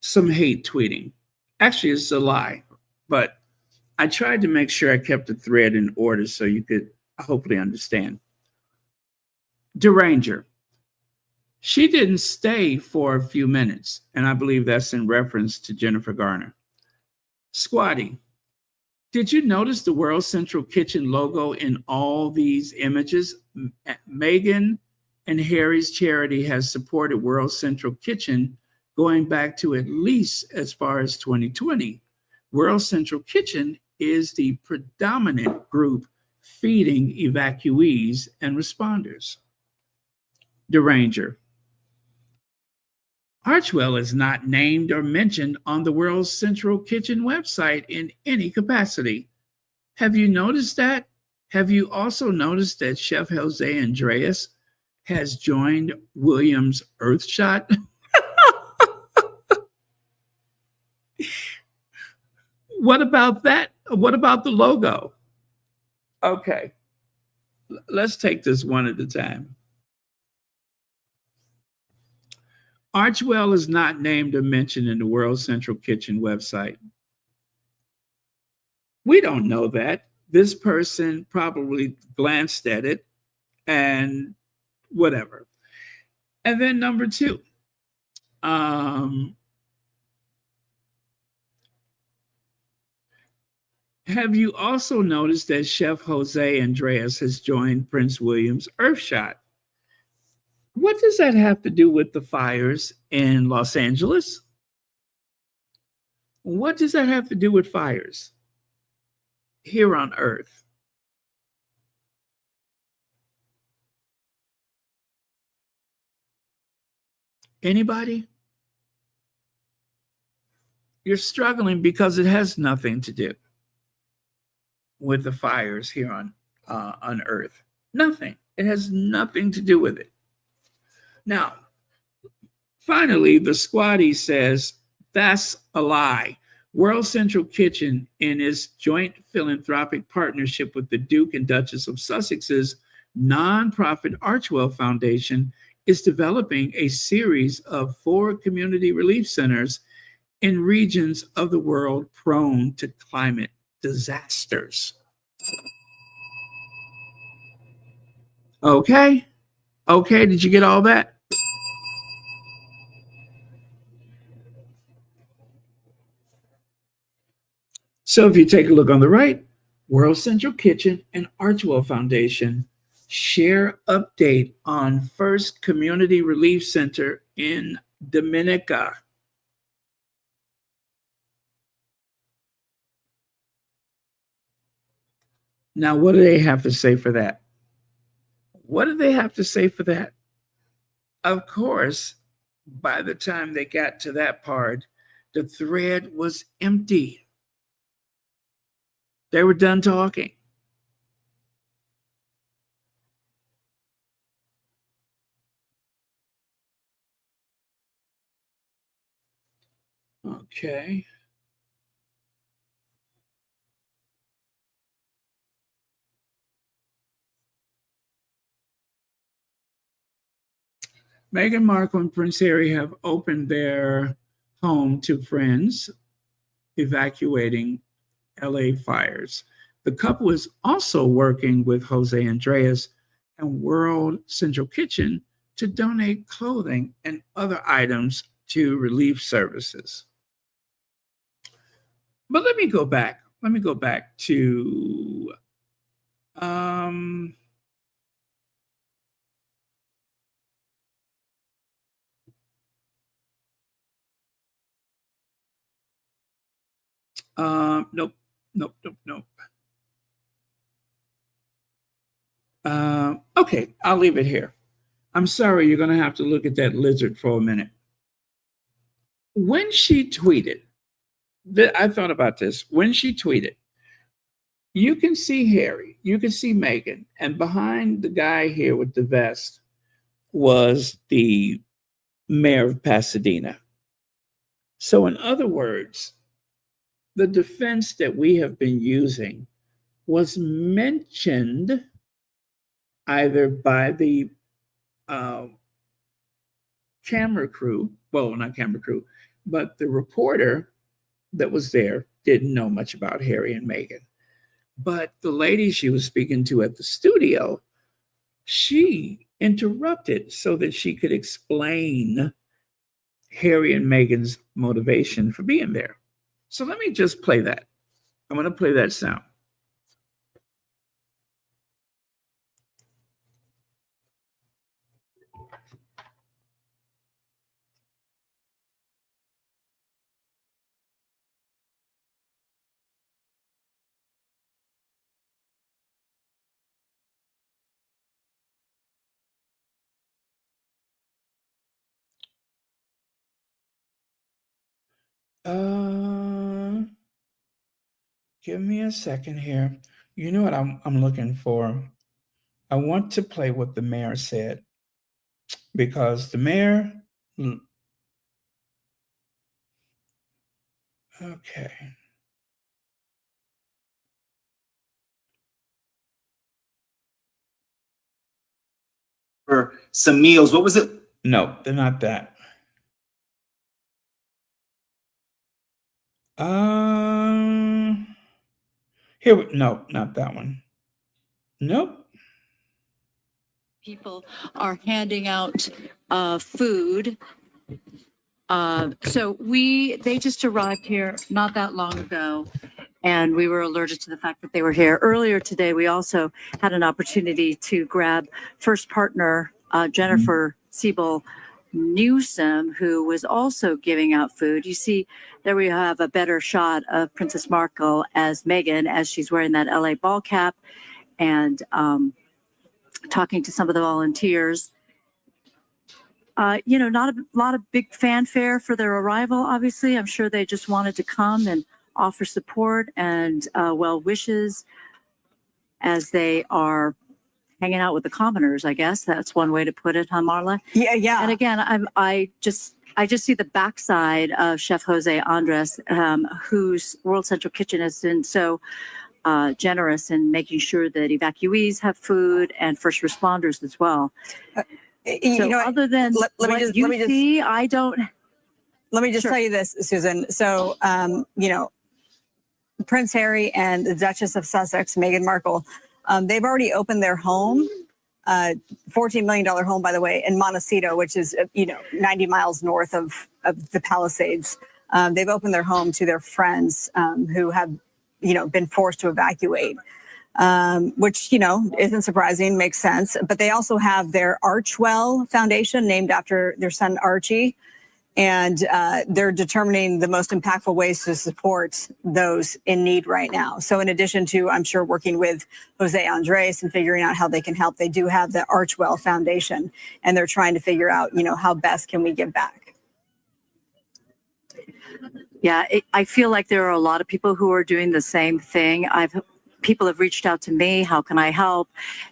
some hate tweeting. Actually, it's a lie, but I tried to make sure I kept the thread in order so you could hopefully understand. Deranger. She didn't stay for a few minutes, and I believe that's in reference to Jennifer Garner. Squatty. Did you notice the World Central Kitchen logo in all these images? Meghan and Harry's charity has supported World Central Kitchen going back to at least as far as 2020. World Central Kitchen is the predominant group feeding evacuees and responders. Deranger. Archwell is not named or mentioned on the World Central Kitchen website in any capacity. Have you noticed that? Have you also noticed that Chef Jose Andres has joined Williams Earthshot? What about that? What about the logo? Okay, let's take this one at a time. Archwell is not named or mentioned in the World Central Kitchen website. We don't know that. This person probably glanced at it and whatever. And then number two, have you also noticed that Chef Jose Andres has joined Prince William's Earthshot? What does that have to do with the fires in Los Angeles? What does that have to do with fires here on Earth? Anybody? You're struggling because it has nothing to do with the fires here on Earth. Nothing. It has nothing to do with it. Now, finally, the squatty says that's a lie. World Central Kitchen, in its joint philanthropic partnership with the Duke and Duchess of Sussex's nonprofit Archwell Foundation, is developing a series of 4 community relief centers in regions of the world prone to climate disasters. Okay? Okay, did you get all that? So if you take a look on the right, World Central Kitchen and Archwell Foundation share update on First Community Relief Center in Dominica. Now, what do they have to say for that? What do they have to say for that? Of course, by the time they got to that part, the thread was empty. They were done talking. Okay. Meghan Markle and Prince Harry have opened their home to friends evacuating LA fires. The couple is also working with Jose Andres and World Central Kitchen to donate clothing and other items to relief services. But let me go back. Let me go back to nope. Okay, I'll leave it here. I'm sorry, you're going to have to look at that lizard for a minute. When she tweeted, I thought about this. When she tweeted, you can see Harry, you can see Meghan, and behind the guy here with the vest was the mayor of Pasadena. So, in other words, the defense that we have been using was mentioned either by the camera crew, well, not camera crew, but the reporter that was there didn't know much about Harry and Meghan. But the lady she was speaking to at the studio, she interrupted so that she could explain Harry and Meghan's motivation for being there. So let me just play that. I'm going to play that sound. Give me a second here. You know what I'm looking for? I want to play what the mayor said, because the mayor, okay. For some meals, what was it? No, they're not that. Here, no, not that one. Nope. People are handing out food. So they just arrived here not that long ago, and we were alerted to the fact that they were here. Earlier today, we also had an opportunity to grab first partner Jennifer Siebel Newsom, who was also giving out food. You see, there we have a better shot of Princess Markle as Meghan, as she's wearing that LA ball cap and talking to some of the volunteers. Not a lot of big fanfare for their arrival, obviously. I'm sure they just wanted to come and offer support and well wishes as they are hanging out with the commoners, I guess. That's one way to put it, huh, Marla? Yeah. And again, I just see the backside of Chef Jose Andres, whose World Central Kitchen has been so generous in making sure that evacuees have food and first responders as well. Other than let me just tell you this, Susan. So, Prince Harry and the Duchess of Sussex, Meghan Markle, they've already opened their home, $14 million home, by the way, in Montecito, which is, 90 miles north of the Palisades. They've opened their home to their friends who have been forced to evacuate, which, isn't surprising, makes sense. But they also have their Archwell Foundation, named after their son, Archie. And they're determining the most impactful ways to support those in need right now. So in addition to, I'm sure, working with Jose Andres and figuring out how they can help, they do have the Archwell Foundation, and they're trying to figure out, how best can we give back. Yeah, I feel like there are a lot of people who are doing the same thing. People have reached out to me, how can I help?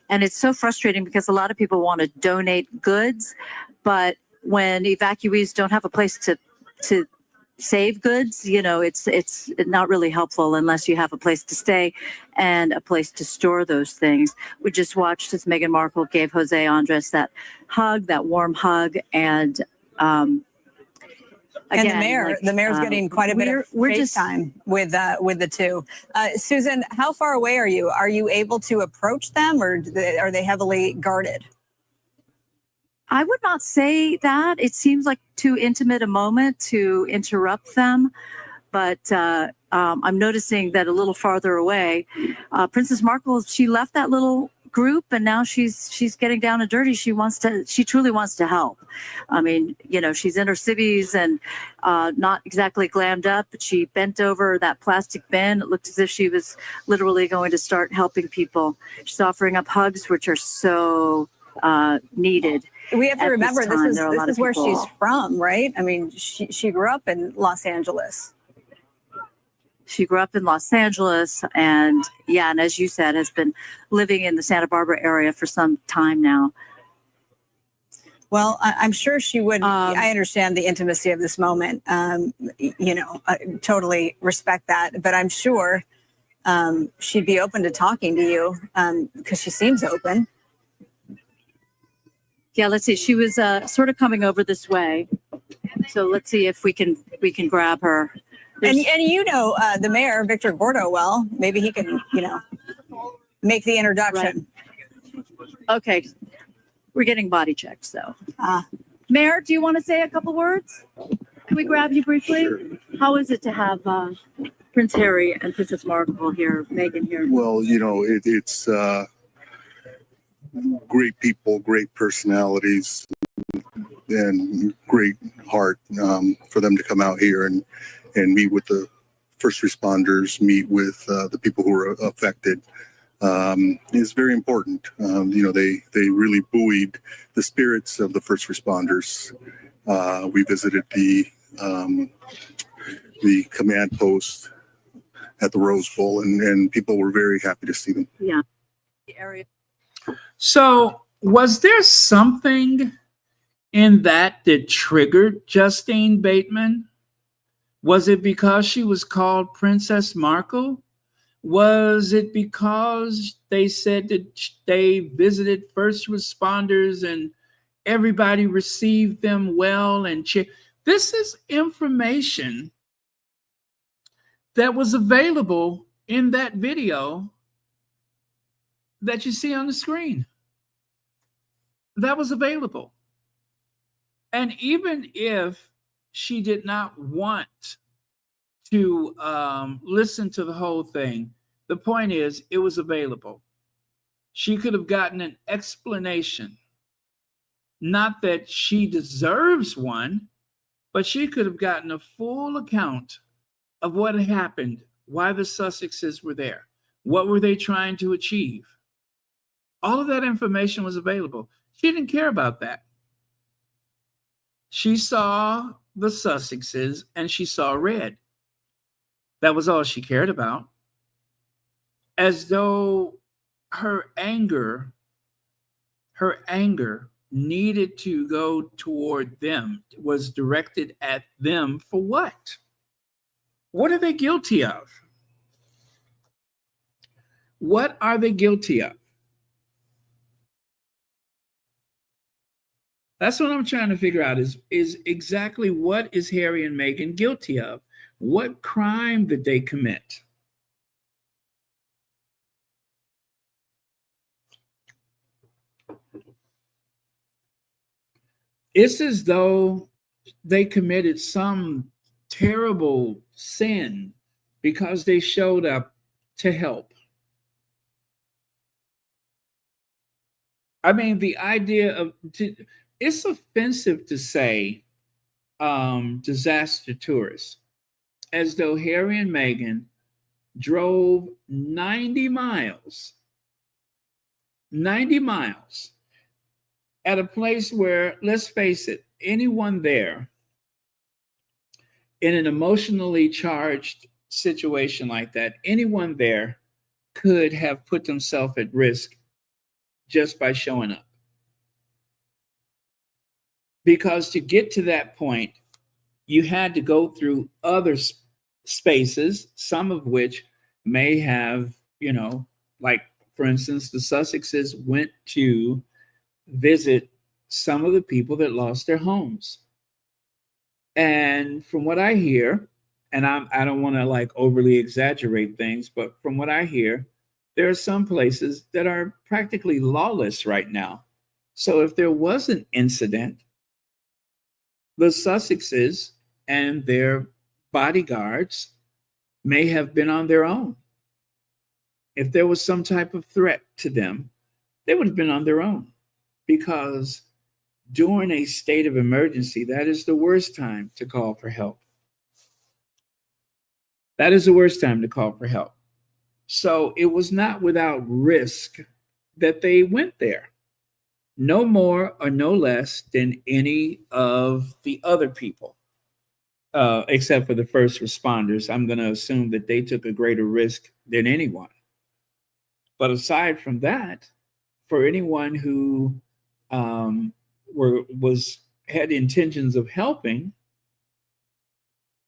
And it's so frustrating because a lot of people want to donate goods, but when evacuees don't have a place to save goods, it's not really helpful unless you have a place to stay and a place to store those things. We just watched as Meghan Markle gave Jose Andres that hug, that warm hug, and again, the mayor's getting quite a bit of FaceTime with the two. Susan, how far away are you? Are you able to approach them, or are they heavily guarded? I would not say that. It seems like too intimate a moment to interrupt them. But I'm noticing that a little farther away, Princess Markle, she left that little group and now she's getting down and dirty. She truly wants to help. I mean, she's in her civvies and not exactly glammed up, but she bent over that plastic bin. It looked as if she was literally going to start helping people. She's offering up hugs, which are so needed. We have to remember this is where she's from, right? I mean, she grew up in Los Angeles. She grew up in Los Angeles and as you said, has been living in the Santa Barbara area for some time now. Well, I'm sure she would. I understand the intimacy of this moment. I totally respect that. But I'm sure she'd be open to talking to you because she seems open. Yeah, let's see. She was sort of coming over this way. So let's see if we can grab her. And the mayor, Victor Gordo, well, maybe he can, make the introduction. Right. Okay. We're getting body checked, so. Mayor, do you want to say a couple words? Can we grab you briefly? Sure. How is it to have Prince Harry and Princess Markle here, Meghan here? Well, it's great people, great personalities, and great heart for them to come out here and meet with the first responders, meet with the people who are affected. Is very important. They really buoyed the spirits of the first responders. We visited the command post at the Rose Bowl, and people were very happy to see them. Yeah. The area. So was there something in that triggered Justine Bateman? Was it because she was called Princess Markle? Was it because they said that they visited first responders and everybody received them well? This is information that was available in that video that you see on the screen. That was available. And even if she did not want to listen to the whole thing, the point is it was available. She could have gotten an explanation. Not that she deserves one, but she could have gotten a full account of what had happened, why the Sussexes were there, what were they trying to achieve. All of that information was available. She didn't care about that. She saw the Sussexes and she saw red. That was all she cared about. As though her anger needed to go toward them, was directed at them for what? What are they guilty of? What are they guilty of? That's what I'm trying to figure out is exactly what is Harry and Meghan guilty of? What crime did they commit? It's as though they committed some terrible sin because they showed up to help. I mean, the idea of it's offensive to say disaster tourists, as though Harry and Meghan drove 90 miles at a place where, let's face it, anyone there in an emotionally charged situation like that, anyone there could have put themselves at risk just by showing up. Because to get to that point, you had to go through other spaces, some of which may have, like, for instance, the Sussexes went to visit some of the people that lost their homes. And from what I hear, and I don't want to like overly exaggerate things, but from what I hear, there are some places that are practically lawless right now. So if there was an incident, the Sussexes and their bodyguards may have been on their own. If there was some type of threat to them, they would have been on their own, because during a state of emergency, that is the worst time to call for help. That is the worst time to call for help. So it was not without risk that they went there. No more or no less than any of the other people, except for the first responders. I'm going to assume that they took a greater risk than anyone. But aside from that, for anyone who had intentions of helping,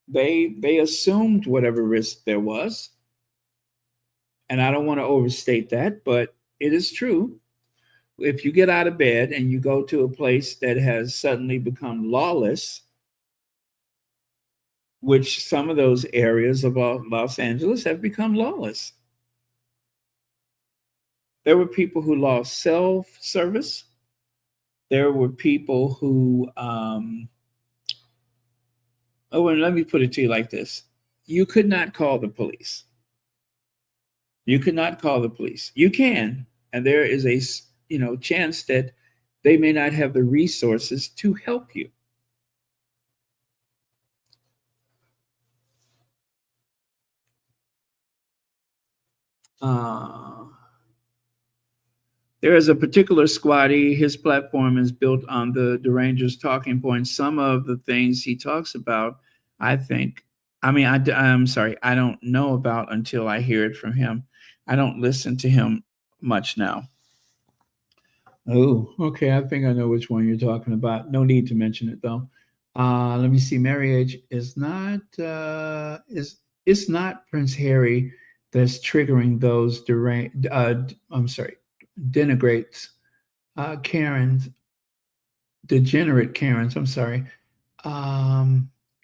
they assumed whatever risk there was. And I don't want to overstate that, but it is true. If you get out of bed and you go to a place that has suddenly become lawless, which some of those areas of Los Angeles have become lawless. There were people who lost cell service. There were people who, and let me put it to you like this. You could not call the police. You could not call the police. You can, and there is a chance that they may not have the resources to help you. There is a particular squatty. His platform is built on the Ranger's talking points. Some of the things he talks about, I'm sorry, I don't know about until I hear it from him. I don't listen to him much now. Oh, okay. I think I know which one you're talking about. No need to mention it though. Let me see. Marriage is not it's not Prince Harry that's triggering those denigrates Karens, degenerate Karens. I'm sorry.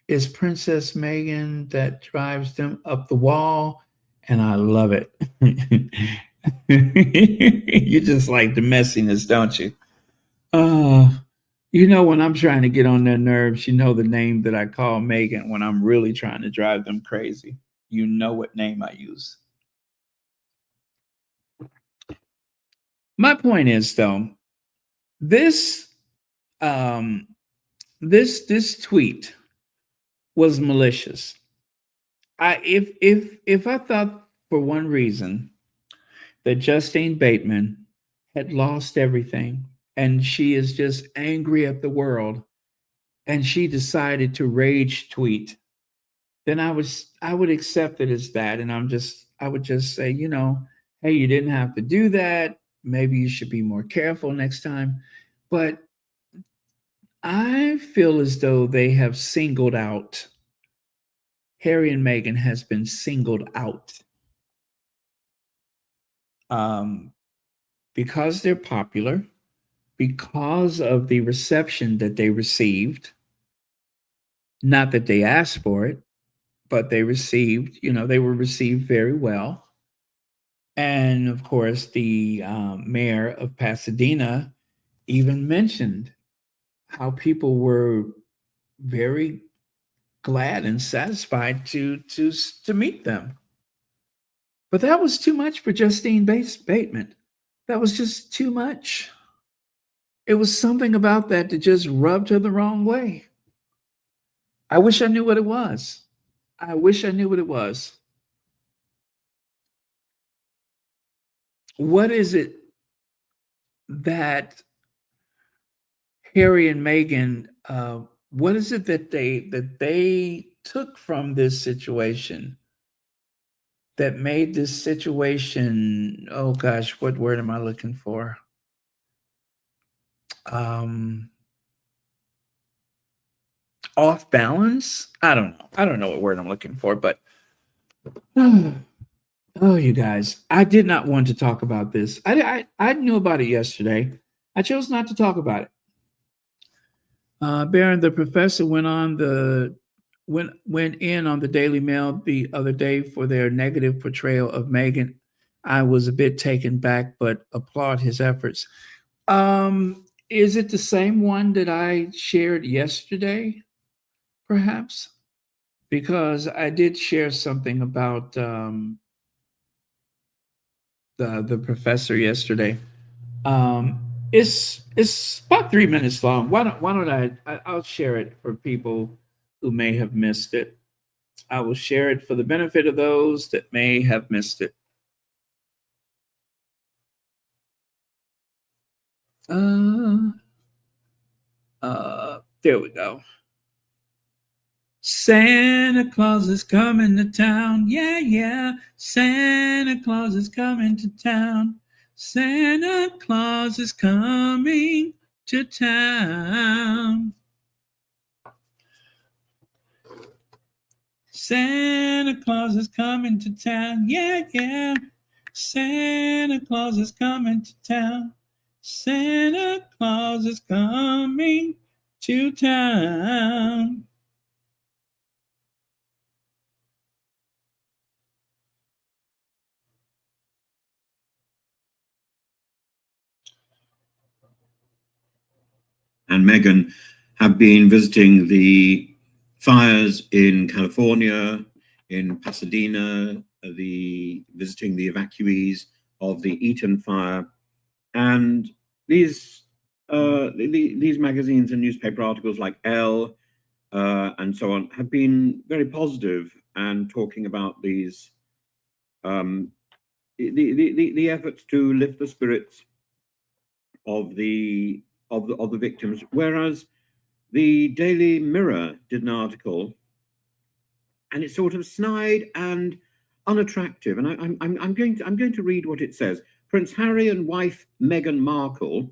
Is Princess Meghan that drives them up the wall, and I love it. You just like the messiness, don't you? When I'm trying to get on their nerves, the name that I call Meghan when I'm really trying to drive them crazy. You know what name I use. My point is, though, this tweet was malicious. If I thought for one reason that Justine Bateman had lost everything and she is just angry at the world and she decided to rage tweet, then I would accept it as that, and I would just say, hey, you didn't have to do that. Maybe you should be more careful next time. But I feel as though they have singled out, Harry and Meghan has been singled out because they're popular, because of the reception that they received. Not that they asked for it, but they received, they were received very well. And of course, the mayor of Pasadena even mentioned how people were very glad and satisfied to meet them. But that was too much for Justine Bateman. That was just too much. It was something about that that just rubbed her the wrong way. I wish I knew what it was. I wish I knew what it was. What is it that Harry and Meghan, what is it that they took from this situation that made this situation, oh gosh, what word am I looking for? Off balance? I don't know. I don't know what word I'm looking for, but oh, you guys, I did not want to talk about this. I knew about it yesterday. I chose not to talk about it. Baron, the professor went in on the Daily Mail the other day for their negative portrayal of Meghan. I was a bit taken back, but applaud his efforts. Is it the same one that I shared yesterday? Perhaps, because I did share something about the professor yesterday. It's about 3 minutes long. Why don't I'll share it for people who may have missed it. I will share it for the benefit of those that may have missed it. There we go. Santa Claus is coming to town. Yeah, yeah. Santa Claus is coming to town. Santa Claus is coming to town. Santa Claus is coming to town. Yeah, yeah. Santa Claus is coming to town. Santa Claus is coming to town. And Meghan have been visiting the fires in California, in Pasadena, visiting the evacuees of the Eaton fire, and these magazines and newspaper articles like Elle and so on have been very positive and talking about these the efforts to lift the spirits of the victims, whereas the Daily Mirror did an article, and it's sort of snide and unattractive. And I'm going to read what it says. Prince Harry and wife Meghan Markle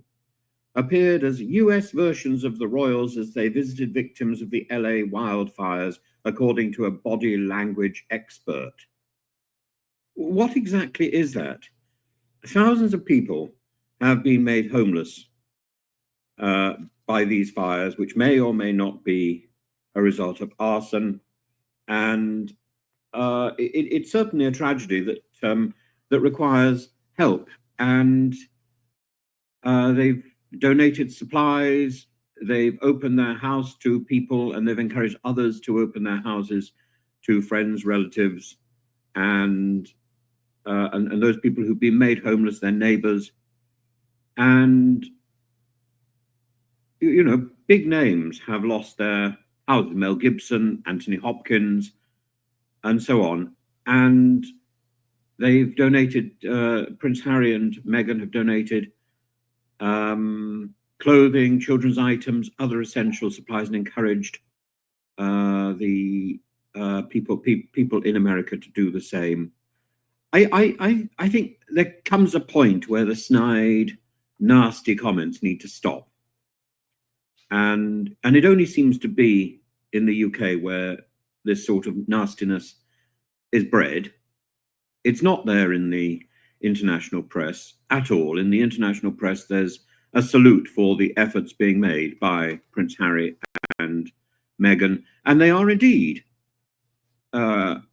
appeared as US versions of the royals as they visited victims of the LA wildfires, according to a body language expert. What exactly is that? Thousands of people have been made homeless by these fires, which may or may not be a result of arson. And it's certainly a tragedy that requires help. And they've donated supplies, they've opened their house to people, and they've encouraged others to open their houses to friends, relatives, and those people who've been made homeless, their neighbors. And you know, big names have lost their houses, Mel Gibson, Anthony Hopkins, and so on. And they've donated, Prince Harry and Meghan have donated clothing, children's items, other essential supplies, and encouraged the people in America to do the same. I think there comes a point where the snide, nasty comments need to stop. And it only seems to be in the UK where this sort of nastiness is bred. It's not there in the international press at all. In the international press, there's a salute for the efforts being made by Prince Harry and Meghan, and they are indeed the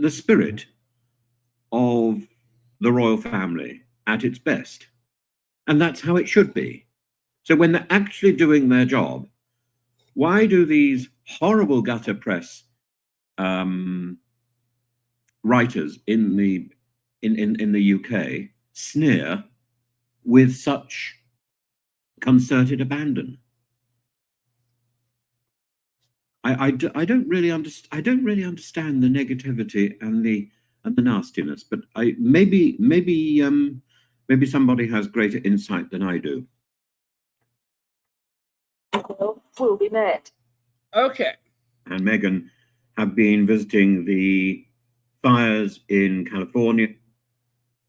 spirit of the royal family at its best. And that's how it should be. So when they're actually doing their job, why do these horrible gutter press writers in the UK sneer with such concerted abandon. I don't really understand the negativity and the nastiness, but maybe somebody has greater insight than I do. Will be met. Okay. And Meghan have been visiting the fires in California.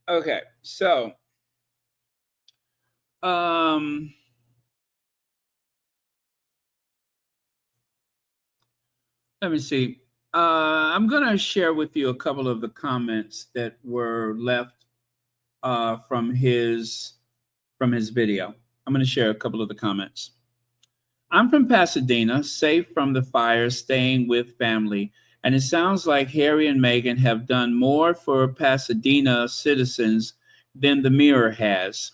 Okay, so let me see. I'm going to share with you a couple of the comments that were left from his video. I'm going to share a couple of the comments. I'm from Pasadena, safe from the fire, staying with family. And it sounds like Harry and Meghan have done more for Pasadena citizens than the Mirror has.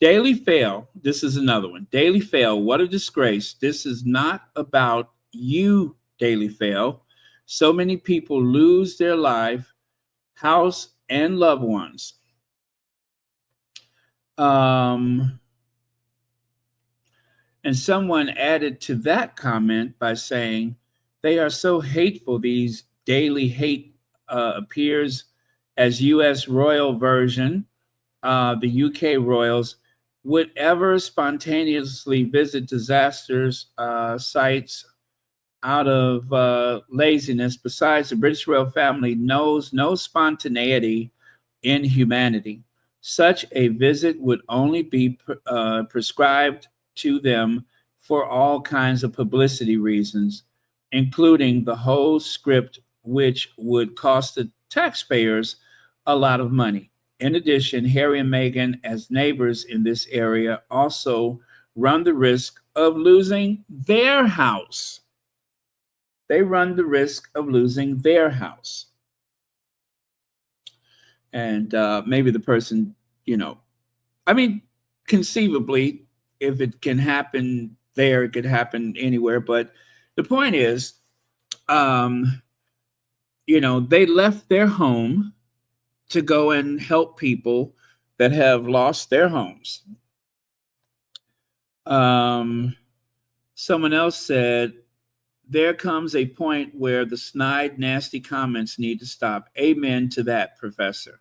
Daily Fail, this is another one. Daily Fail, what a disgrace. This is not about you, Daily Fail. So many people lose their life, house, and loved ones. And someone added to that comment by saying, they are so hateful. These daily hate appears as U.S. royal version. The UK royals would ever spontaneously visit disasters sites out of laziness. Besides, the British royal family knows no spontaneity in humanity. Such a visit would only be prescribed to them for all kinds of publicity reasons, including the whole script, which would cost the taxpayers a lot of money. In addition, Harry and Meghan, as neighbors in this area, also run the risk of losing their house. They run the risk of losing their house. And maybe the person, conceivably, if it can happen there, it could happen anywhere. But the point is, they left their home to go and help people that have lost their homes. Someone else said, there comes a point where the snide, nasty comments need to stop. Amen to that, Professor.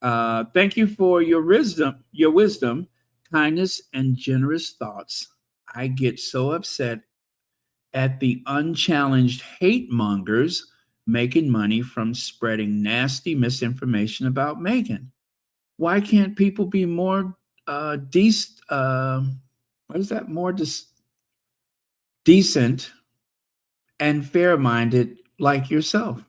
Thank you for your wisdom, kindness, and generous thoughts. I get so upset at the unchallenged hate mongers making money from spreading nasty misinformation about Meghan. Why can't people be more decent and fair-minded like yourself?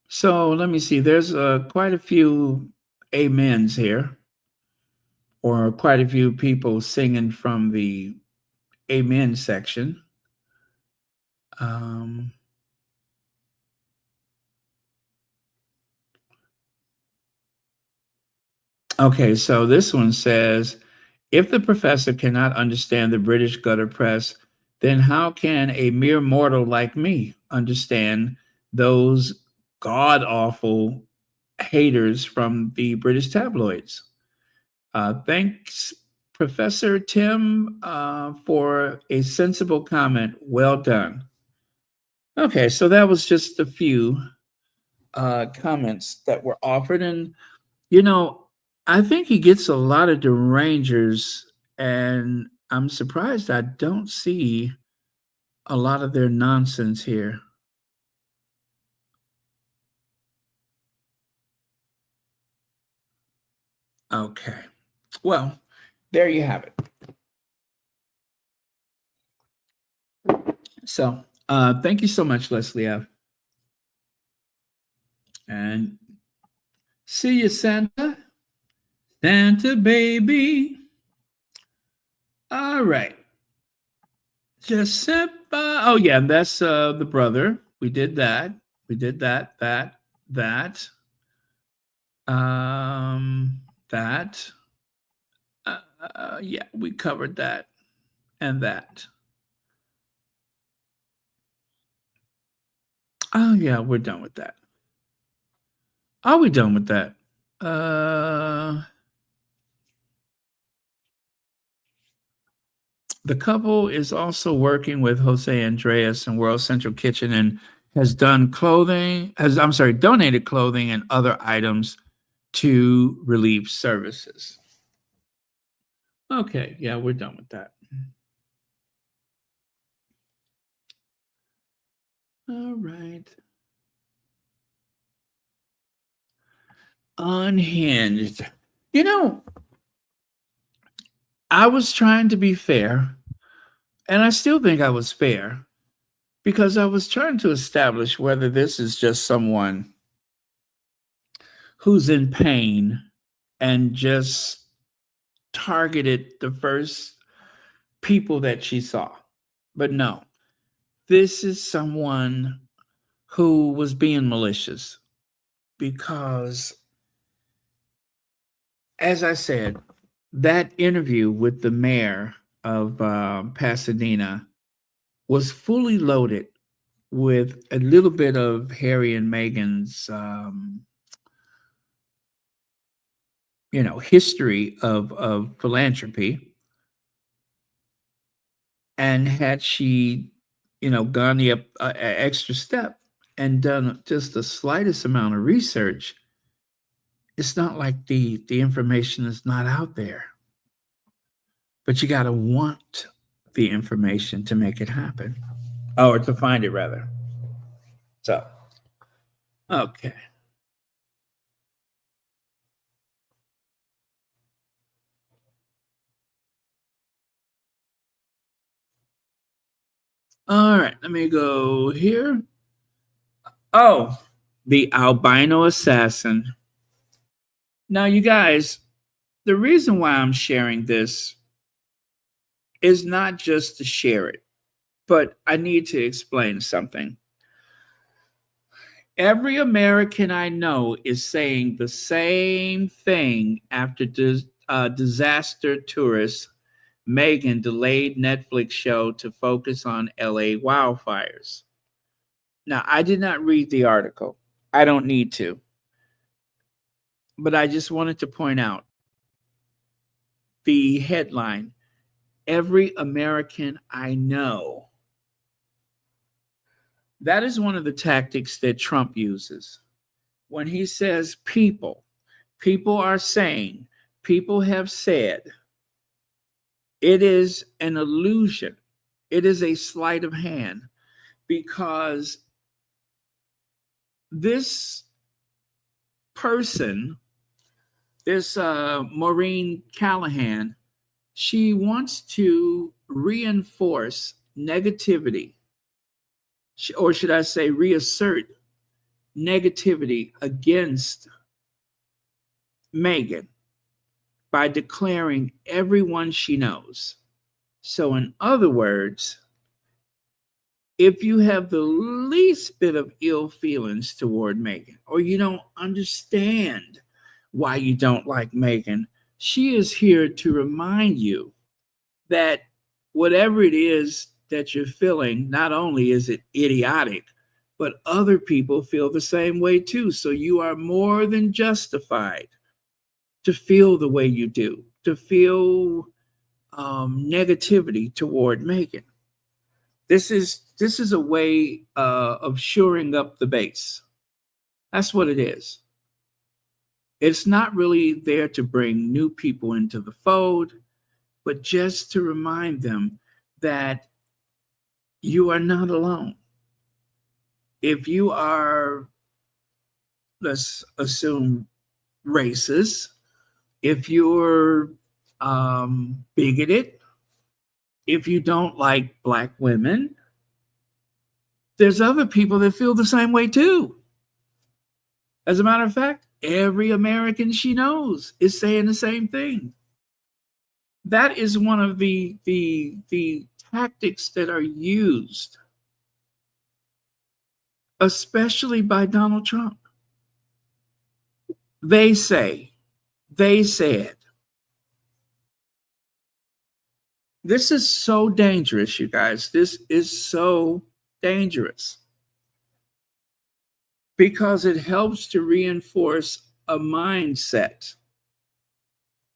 So let me see. There's quite a few amens here, or quite a few people singing from the amen section. Okay, so this one says, if the professor cannot understand the British gutter press, then how can a mere mortal like me understand those god-awful haters from the British tabloids? Thanks, Professor Tim, for a sensible comment. Well done. Okay, so that was just a few comments that were offered. And, I think he gets a lot of derangers, and I'm surprised I don't see a lot of their nonsense here. Okay. Well, there you have it. So, thank you so much, Leslie F. And see you, Santa. Santa baby. All right. Giuseppe. Oh, yeah, that's the brother. We did that. Yeah, we covered that and that. Oh, yeah, we're done with that. Are we done with that? The couple is also working with Jose Andreas and World Central Kitchen and has donated clothing and other items to relief services. Okay, yeah, we're done with that. All right. Unhinged. You know, I was trying to be fair, and I still think I was fair because I was trying to establish whether this is just someone who's in pain and just targeted the first people that she saw. But no, this is someone who was being malicious because, as I said, that interview with the mayor of Pasadena was fully loaded with a little bit of Harry and Meghan's, history of philanthropy. And had she, gone the extra step and done just the slightest amount of research, it's not like the information is not out there. But you got to want the information to make it happen, or to find it rather. So, okay. All right, let me go here. Oh, the albino assassin. Now, you guys, the reason why I'm sharing this is not just to share it, but I need to explain something. Every American I know is saying the same thing after disaster tourist Meghan delayed Netflix show to focus on LA wildfires. Now, I did not read the article. I don't need to. But I just wanted to point out the headline, every American I know. That is one of the tactics that Trump uses. When he says people are saying, people have said, it is an illusion. It is a sleight of hand because this person, this Maureen Callahan, she wants to reinforce negativity, or should I say reassert negativity against Meghan by declaring everyone she knows. So in other words, if you have the least bit of ill feelings toward Meghan, or you don't understand why you don't like Meghan, she is here to remind you that whatever it is that you're feeling, not only is it idiotic, but other people feel the same way too. So you are more than justified to feel the way you do, to feel negativity toward Meghan. This is a way of shoring up the base. That's what it is. It's not really there to bring new people into the fold, but just to remind them that you are not alone. If you are, let's assume, racist, if you're bigoted, if you don't like Black women, there's other people that feel the same way too. As a matter of fact, every American she knows is saying the same thing. That is one of the tactics that are used, especially by Donald Trump. They say, they said. This is so dangerous, you guys. This is so dangerous. because it helps to reinforce a mindset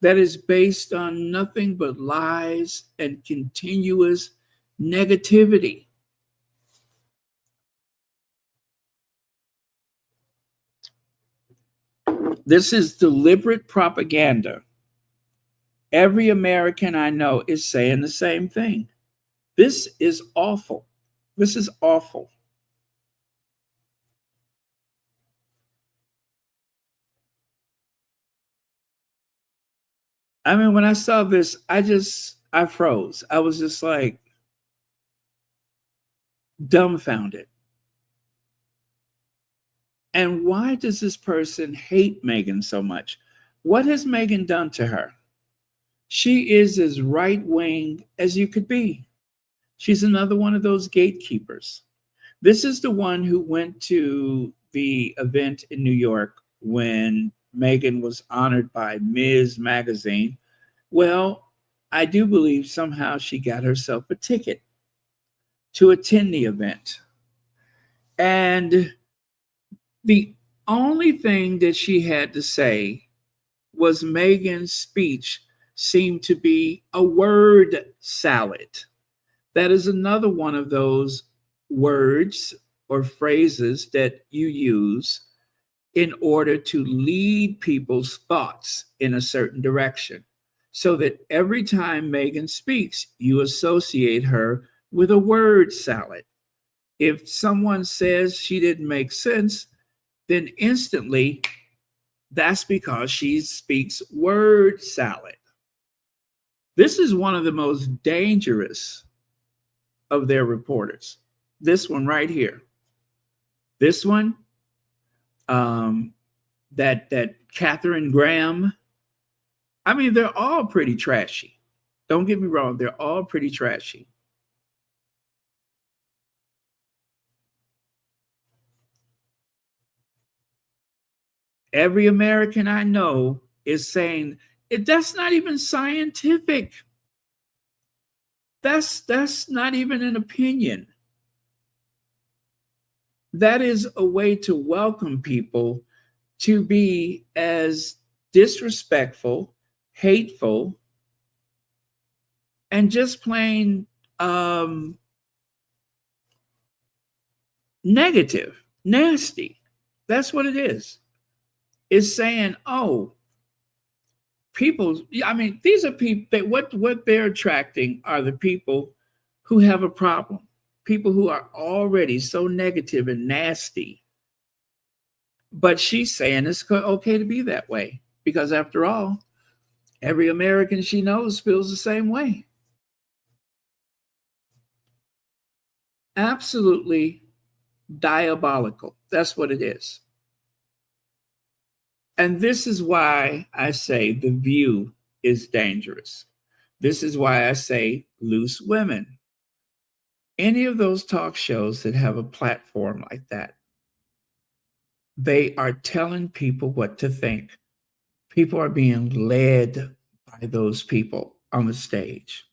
that is based on nothing but lies and continuous negativity. This is deliberate propaganda. Every American I know is saying the same thing. This is awful. This is awful. I mean, when I saw this, I froze. I was just like dumbfounded. And why does this person hate Meghan so much? What has Meghan done to her? She is as right-wing as you could be. She's another one of those gatekeepers. This is the one who went to the event in New York when Meghan was honored by Ms. Magazine. Well, I do believe somehow she got herself a ticket to attend the event. And the only thing that she had to say was Meghan's speech seemed to be a word salad. That is another one of those words or phrases that you use in order to lead people's thoughts in a certain direction, so that every time Meghan speaks, you associate her with a word salad. If someone says she didn't make sense, then instantly that's because she speaks word salad. This is one of the most dangerous of their reporters. This one right here. This one, that Catherine Graham. I mean, they're all pretty trashy. Don't get me wrong, they're all pretty trashy. Every American I know is saying that's not even scientific. That's not even an opinion. That is a way to welcome people to be as disrespectful, hateful, and just plain negative, nasty. That's what it is. It's saying, oh, people, I mean, these are people that what they're attracting are the people who have a problem, people who are already so negative and nasty. But she's saying it's okay to be that way because, after all, every American she knows feels the same way. Absolutely diabolical. That's what it is. And this is why I say The View is dangerous. This is why I say Loose Women. Any of those talk shows that have a platform like that, they are telling people what to think. People are being led by those people on the stage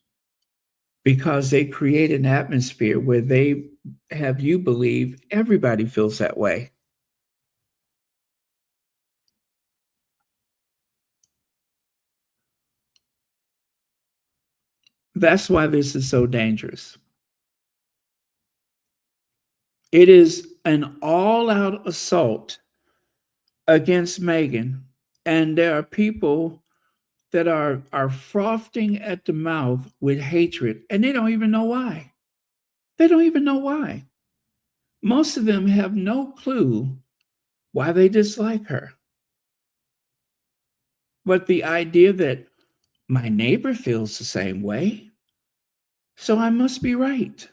because they create an atmosphere where they have you believe everybody feels that way. That's why this is so dangerous. It is an all-out assault against Meghan, and there are people that are frothing at the mouth with hatred, and they don't even know why. They don't even know why. Most of them have no clue why they dislike her. But the idea that my neighbor feels the same way, so I must be right.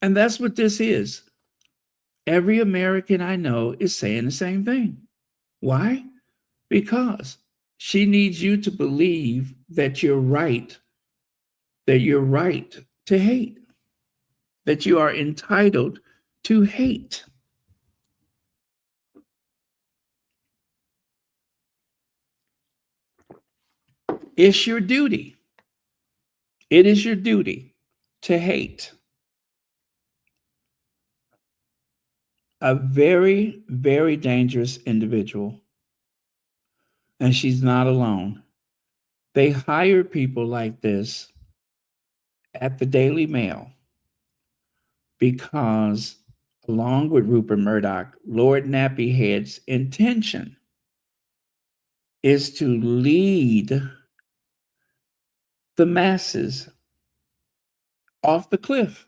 And that's what this is. Every American I know is saying the same thing. Why? Because she needs you to believe that you're right to hate, that you are entitled to hate. It's your duty. It is your duty to hate. a very, very dangerous individual. And she's not alone. They hire people like this at the Daily Mail because, along with Rupert Murdoch, Lord Nappyhead's intention is to lead the masses off the cliff.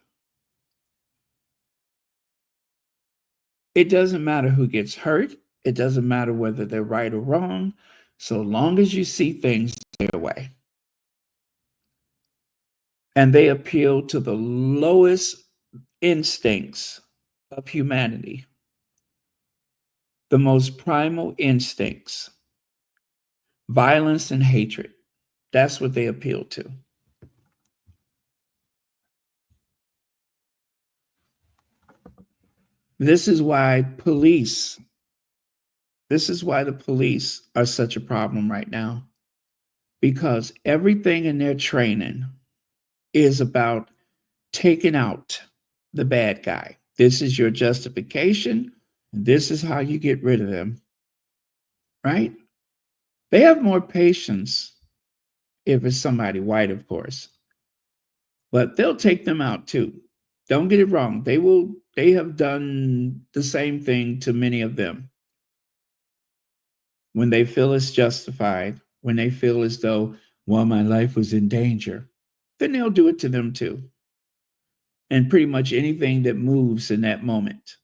It doesn't matter who gets hurt. It doesn't matter whether they're right or wrong, so long as you see things their way. And they appeal to the lowest instincts of humanity, the most primal instincts, violence and hatred. That's what they appeal to. This is why the police are such a problem right now, because everything in their training is about taking out the bad guy. This is your justification. This is how you get rid of them, right? They have more patience if it's somebody white, of course, but they'll take them out too. Don't get it wrong. They have done the same thing to many of them. When they feel it's justified, when they feel as though, well, my life was in danger, then they'll do it to them too. And pretty much anything that moves in that moment.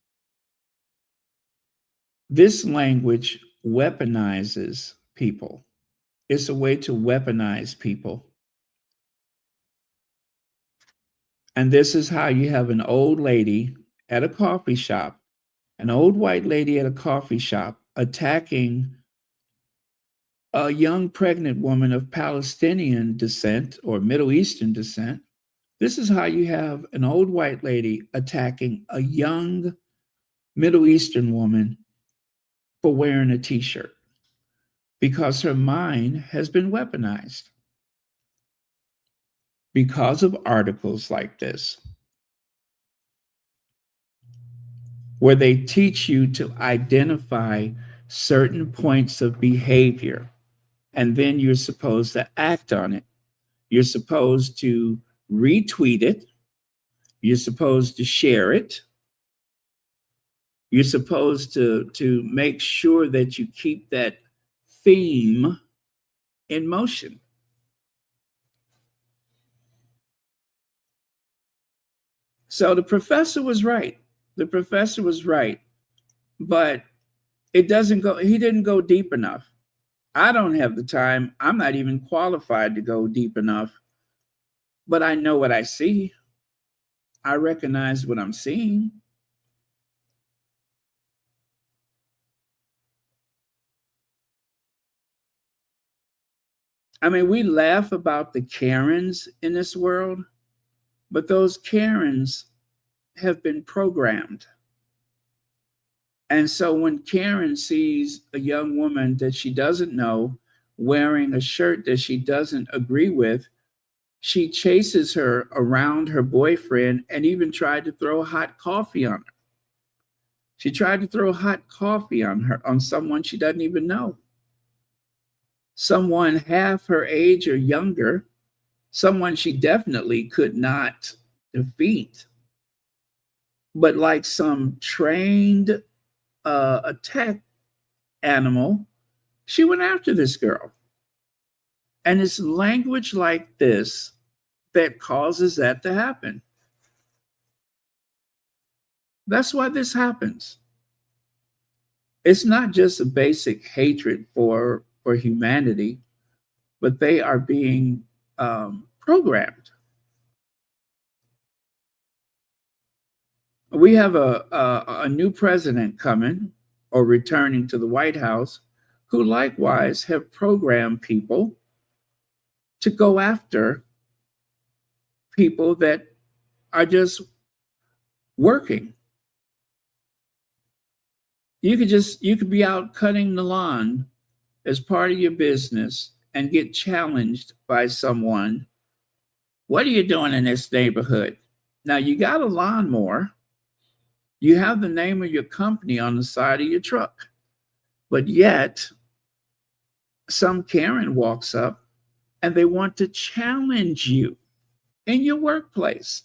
This language weaponizes people. It's a way to weaponize people. And this is how you have an old lady at a coffee shop, an old white lady at a coffee shop attacking a young pregnant woman of Palestinian descent or Middle Eastern descent. This is how you have an old white lady attacking a young Middle Eastern woman for wearing a t-shirt, because her mind has been weaponized because of articles like this, where they teach you to identify certain points of behavior, and then you're supposed to act on it. You're supposed to retweet it. You're supposed to share it. You're supposed to make sure that you keep that theme in motion. So the professor was right. The professor was right, but he didn't go deep enough. I don't have the time. I'm not even qualified to go deep enough, but I know what I see. I recognize what I'm seeing. I mean, we laugh about the Karens in this world, but those Karens have been programmed. And so when Karen sees a young woman that she doesn't know wearing a shirt that she doesn't agree with, she chases her around her boyfriend and even tried to throw hot coffee on her. She tried to throw hot coffee on someone she doesn't even know. Someone half her age or younger, someone she definitely could not defeat. But like some trained attack animal, she went after this girl. And it's language like this that causes that to happen. That's why this happens. It's not just a basic hatred for humanity, but they are being programmed. We have a new president coming or returning to the White House who likewise have programmed people to go after people that are just working. You could be out cutting the lawn as part of your business and get challenged by someone. What are you doing in this neighborhood? Now you got a lawnmower, You have the name of your company on the side of your truck. But yet, some Karen walks up and they want to challenge you in your workplace.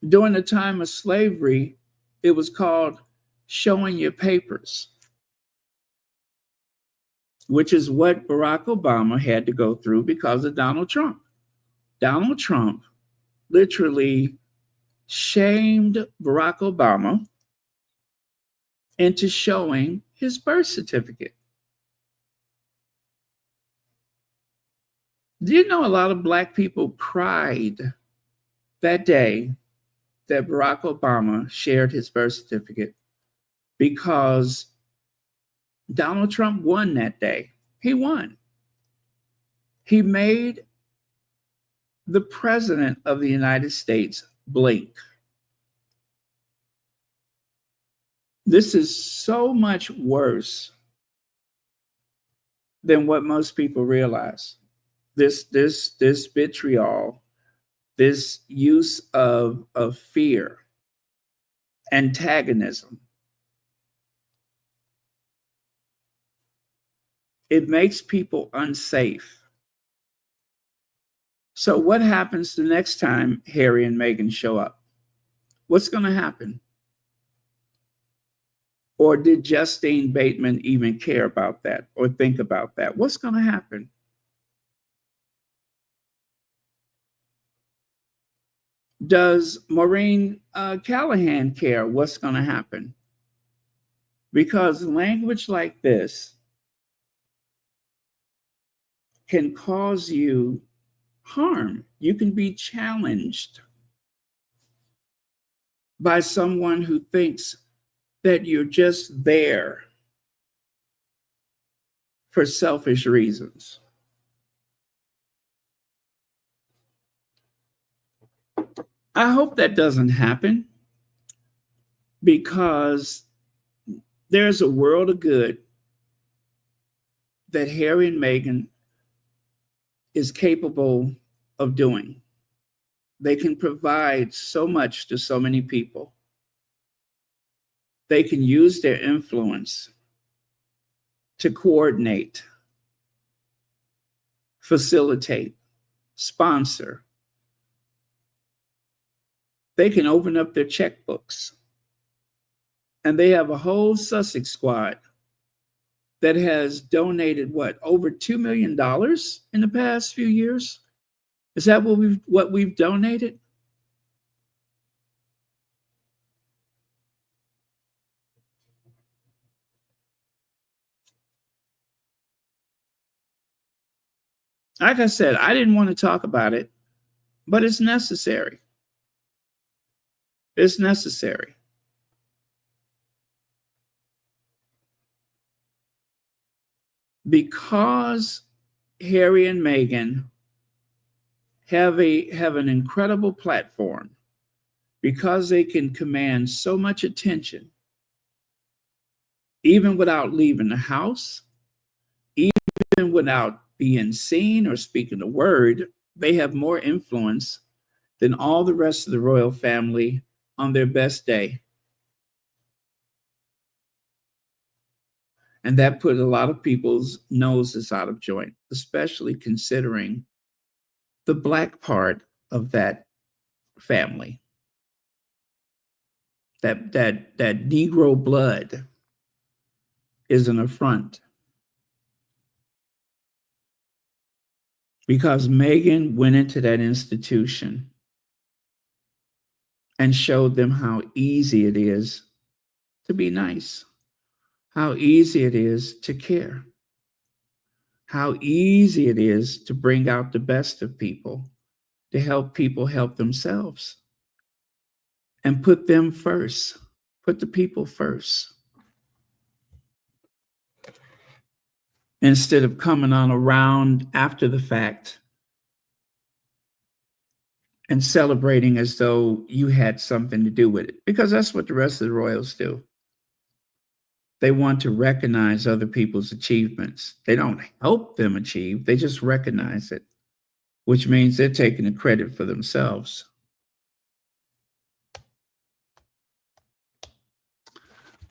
During the time of slavery, it was called showing your papers, which is what Barack Obama had to go through because of Donald Trump. Donald Trump literally shamed Barack Obama into showing his birth certificate. Do you know a lot of Black people cried that day that Barack Obama shared his birth certificate because Donald Trump won that day? He won. He made the president of the United States blink. This is so much worse than what most people realize. This vitriol, this use of fear, antagonism. It makes people unsafe. So what happens the next time Harry and Meghan show up? What's going to happen? Or did Justine Bateman even care about that or think about that? What's going to happen? Does Maureen Callahan care what's going to happen? Because language like this can cause you harm. You can be challenged by someone who thinks that you're just there for selfish reasons. I hope that doesn't happen, because there's a world of good that Harry and Meghan is capable of doing. They can provide so much to so many people. They can use their influence to coordinate, facilitate, sponsor. They can open up their checkbooks. And they have a whole Sussex squad that has donated, over $2 million in the past few years? Is that what we've donated? Like I said, I didn't want to talk about it, but it's necessary. It's necessary. Because Harry and Meghan have an incredible platform, because they can command so much attention, even without leaving the house, even without being seen or speaking a word, they have more influence than all the rest of the royal family on their best day. And that put a lot of people's noses out of joint, especially considering the Black part of that family. That Negro blood is an affront. Because Meghan went into that institution and showed them how easy it is to be nice, how easy it is to care, how easy it is to bring out the best of people, to help people help themselves, and put them first, put the people first. Instead of coming on around after the fact and celebrating as though you had something to do with it, because that's what the rest of the royals do. They want to recognize other people's achievements. They don't help them achieve, they just recognize it, which means they're taking the credit for themselves.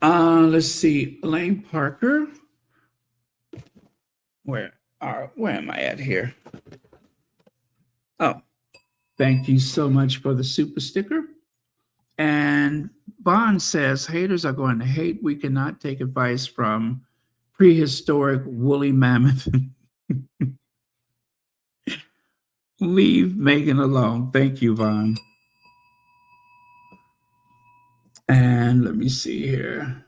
Let's see, Elaine Parker. Where am I at here? Oh, thank you so much for the super sticker. And Bond says, haters are going to hate. We cannot take advice from prehistoric woolly mammoth. Leave Megan alone. Thank you, Vaughn. And let me see here.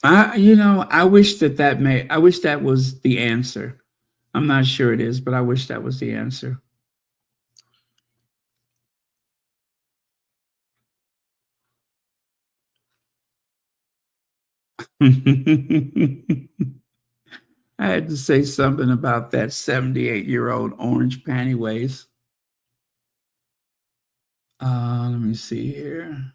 I wish that was the answer. I'm not sure it is, but I wish that was the answer. I had to say something about that 78-year-old orange panty waist. Let me see here.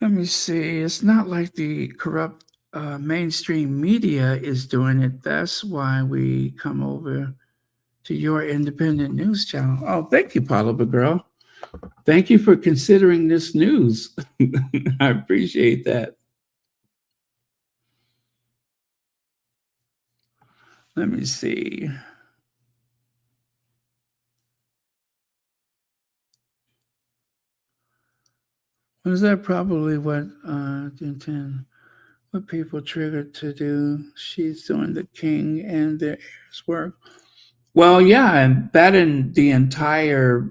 Let me see. It's not like the corrupt mainstream media is doing it. That's why we come over to your independent news channel. Oh, thank you, Paula girl. Thank you for considering this news. I appreciate that. Let me see. Was that probably what people triggered to do? She's doing the king and the heir's work. Well, yeah, and that in the entire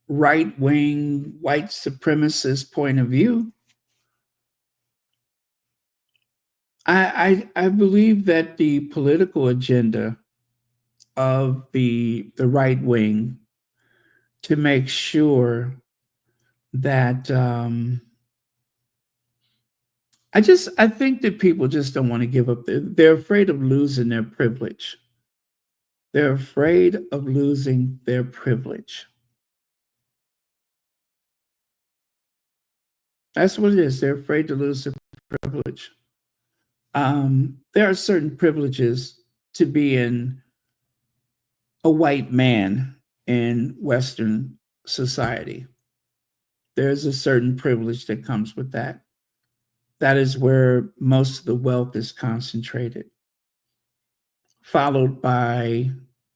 right-wing white supremacist point of view. I believe that the political agenda of the right wing to make sure that I think that people just don't want to give up. They're afraid of losing their privilege. They're afraid of losing their privilege. That's what it is. They're afraid to lose their privilege. There are certain privileges to being a white man in Western society. There's a certain privilege that comes with that. That is where most of the wealth is concentrated, followed by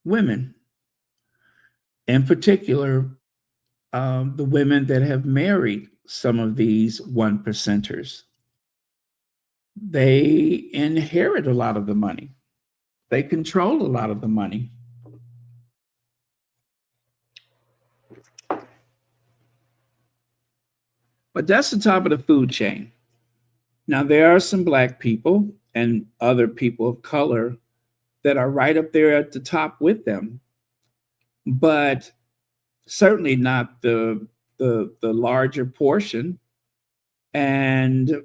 women. In particular, the women that have married some of these one percenters. They inherit a lot of the money. They control a lot of the money. But that's the top of the food chain. Now, there are some Black people and other people of color that are right up there at the top with them, but certainly not the larger portion. And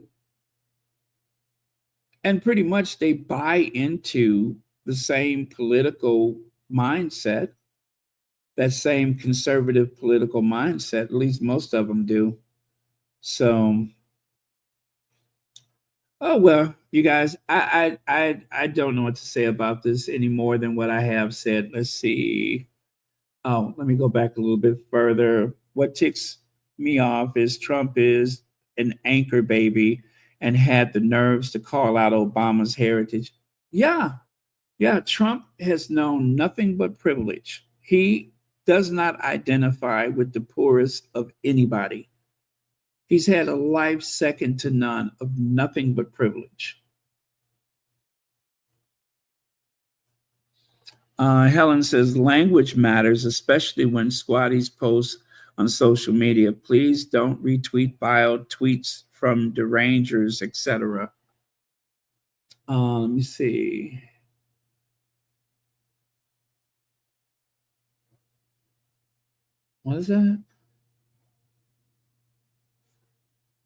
pretty much they buy into the same political mindset, that same conservative political mindset. At least most of them do. So, oh well, you guys, I don't know what to say about this any more than what I have said. Let's see. Oh, let me go back a little bit further. What ticks me off is Trump is an anchor baby and had the nerves to call out Obama's heritage. Yeah, Trump has known nothing but privilege. He does not identify with the poorest of anybody. He's had a life second to none of nothing but privilege. Helen says, language matters, especially when squatties post on social media. Please don't retweet filed tweets from derangers, etc. Let me see. What is that?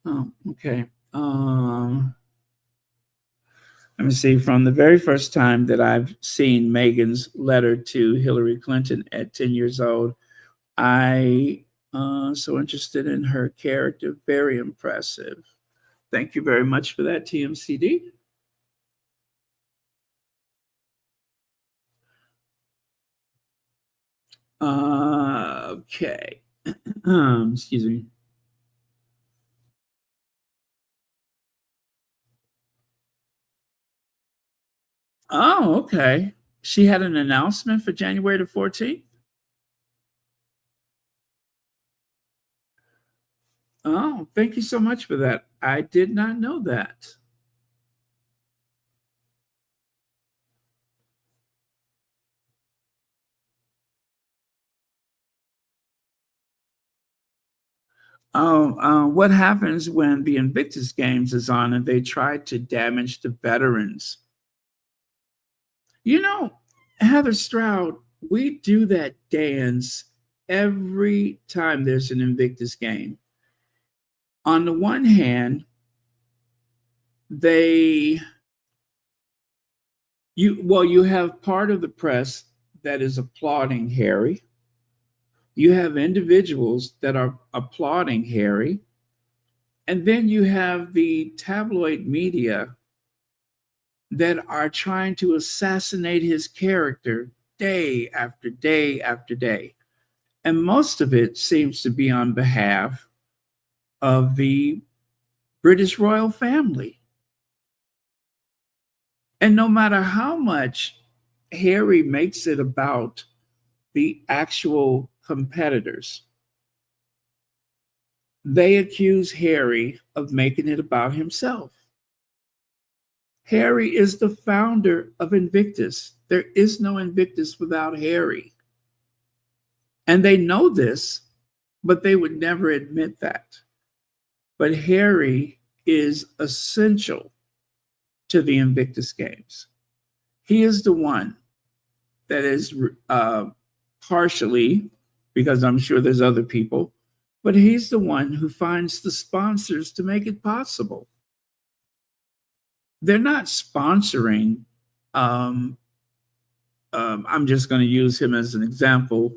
Oh, okay. Let me see. From the very first time that I've seen Meghan's letter to Hillary Clinton at 10 years old, I So interested in her character. Very impressive. Thank you very much for that, TMCD. Okay. Excuse me. Oh, okay. She had an announcement for January the 14th. Oh, thank you so much for that. I did not know that. What happens when the Invictus Games is on and they try to damage the veterans? You know, Heather Stroud, we do that dance every time there's an Invictus game. On the one hand, you have part of the press that is applauding Harry. You have individuals that are applauding Harry. And then you have the tabloid media that are trying to assassinate his character day after day after day. And most of it seems to be on behalf of the British royal family. And no matter how much Harry makes it about the actual competitors, they accuse Harry of making it about himself. Harry is the founder of Invictus. There is no Invictus without Harry. And they know this, but they would never admit that. But Harry is essential to the Invictus Games. He is the one that is partially, because I'm sure there's other people, but he's the one who finds the sponsors to make it possible. They're not sponsoring. I'm just going to use him as an example.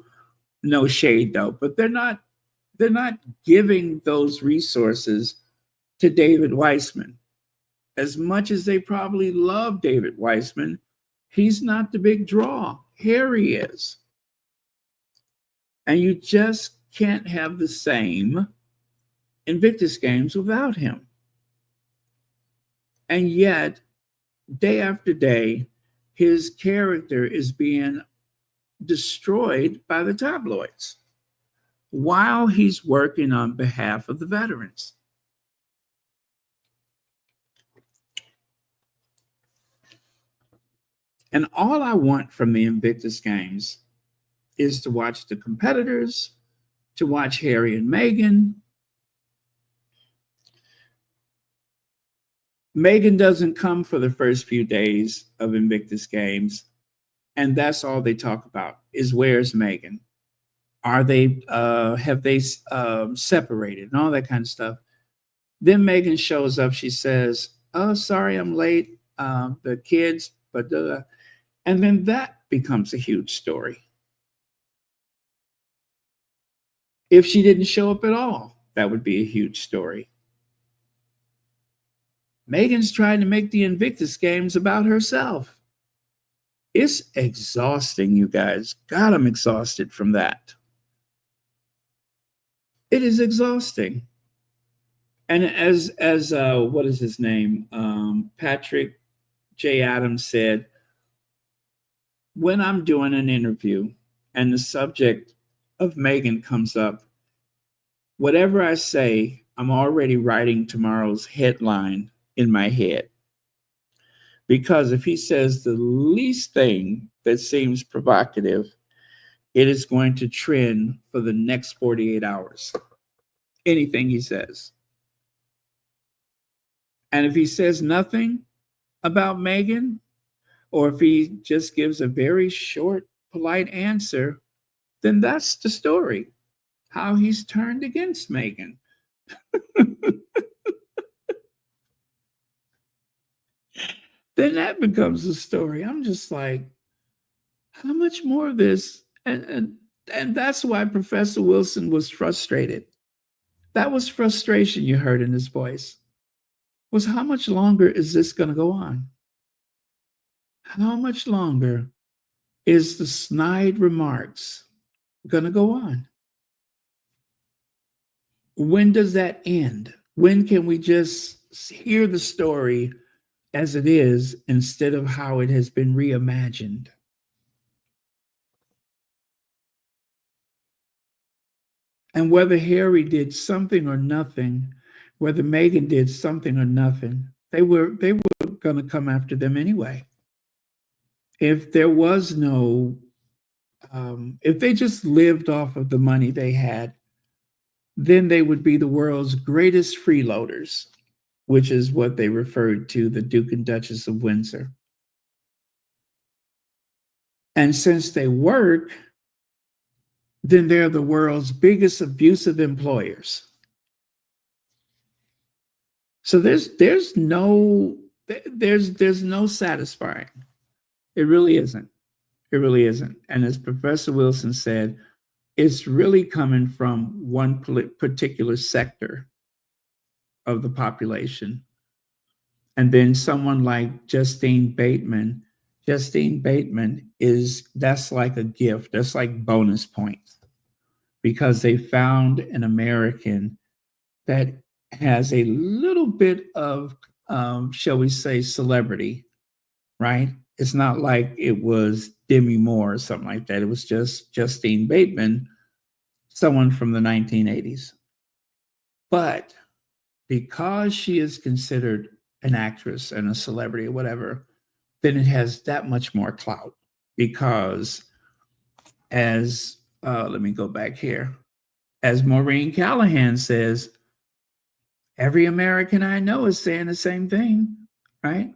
No shade though, but they're not giving those resources to David Weissman. As much as they probably love David Weissman, he's not the big draw. Harry is. And you just can't have the same Invictus Games without him. And yet, day after day, his character is being destroyed by the tabloids while he's working on behalf of the veterans. And all I want from the Invictus Games is to watch the competitors, to watch Harry and Meghan. Meghan doesn't come for the first few days of Invictus Games, and that's all they talk about is where's Meghan? Are they have they separated and all that kind of stuff. Then Meghan shows up. She says, "Oh, sorry, I'm late. The kids," but and then that becomes a huge story. If she didn't show up at all, that would be a huge story. Meghan's trying to make the Invictus Games about herself. It's exhausting, you guys. God, I'm exhausted from that. It is exhausting. And as what is his name? Patrick J. Adams said, when I'm doing an interview and the subject of Meghan comes up, whatever I say, I'm already writing tomorrow's headline in my head. Because if he says the least thing that seems provocative, it is going to trend for the next 48 hours. Anything he says. And if he says nothing about Meghan, or if he just gives a very short, polite answer, then that's the story. How he's turned against Meghan. Then that becomes the story. I'm just like, how much more of this? And And that's why Professor Wilson was frustrated. That was frustration you heard in his voice. Was how much longer is this going to go on? How much longer is the snide remarks going to go on? When does that end? When can we just hear the story as it is instead of how it has been reimagined? And whether Harry did something or nothing, whether Meghan did something or nothing, they were going to come after them anyway. If there was no, if they just lived off of the money they had, then they would be the world's greatest freeloaders, which is what they referred to the Duke and Duchess of Windsor. And since they work, then they're the world's biggest abusive employers. So there's no satisfying. It really isn't. It really isn't. And as Professor Wilson said, it's really coming from one particular sector of the population. And then someone like Justine Bateman that's like a gift. That's like bonus points because they found an American that has a little bit of, shall we say, celebrity, right? It's not like it was Demi Moore or something like that. It was just Justine Bateman, someone from the 1980s. But because she is considered an actress and a celebrity or whatever, then it has that much more clout because as, let me go back here. As Maureen Callahan says, every American I know is saying the same thing, right?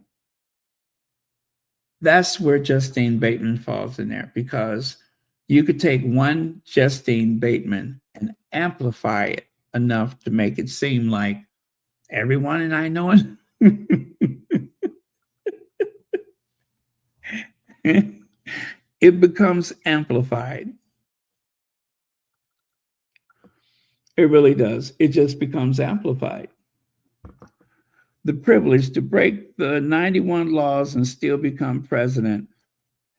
That's where Justine Bateman falls in there because you could take one Justine Bateman and amplify it enough to make it seem like everyone and I know it. It becomes amplified. It really does. It just becomes amplified. The privilege to break the 91 laws and still become president,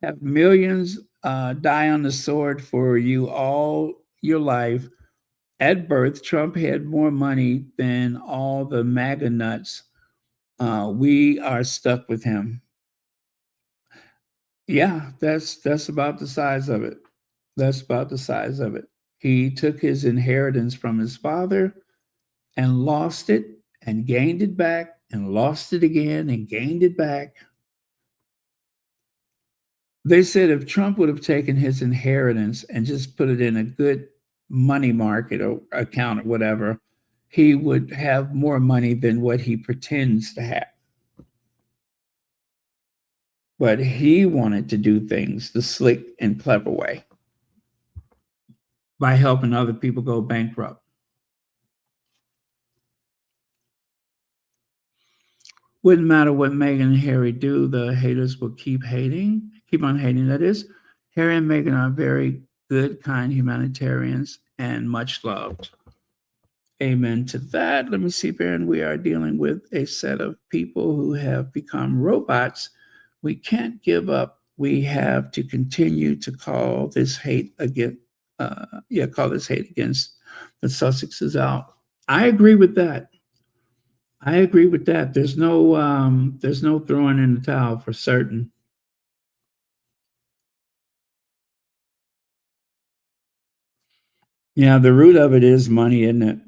have millions die on the sword for you all your life. At birth, Trump had more money than all the MAGA nuts. We are stuck with him. Yeah, that's about the size of it. That's about the size of it. He took his inheritance from his father and lost it and gained it back and lost it again and gained it back. They said if Trump would have taken his inheritance and just put it in a good money market or account or whatever, he would have more money than what he pretends to have. But he wanted to do things the slick and clever way by helping other people go bankrupt. Wouldn't matter what Meghan and Harry do, the haters will keep on hating. That is, Harry and Meghan are very good, kind humanitarians and much loved. Amen to that. Let me see, Baron. We are dealing with a set of people who have become robots. We can't give up. We have to continue to call this hate against the Sussexes out. I agree with that. There's no throwing in the towel for certain. Yeah, the root of it is money, isn't it?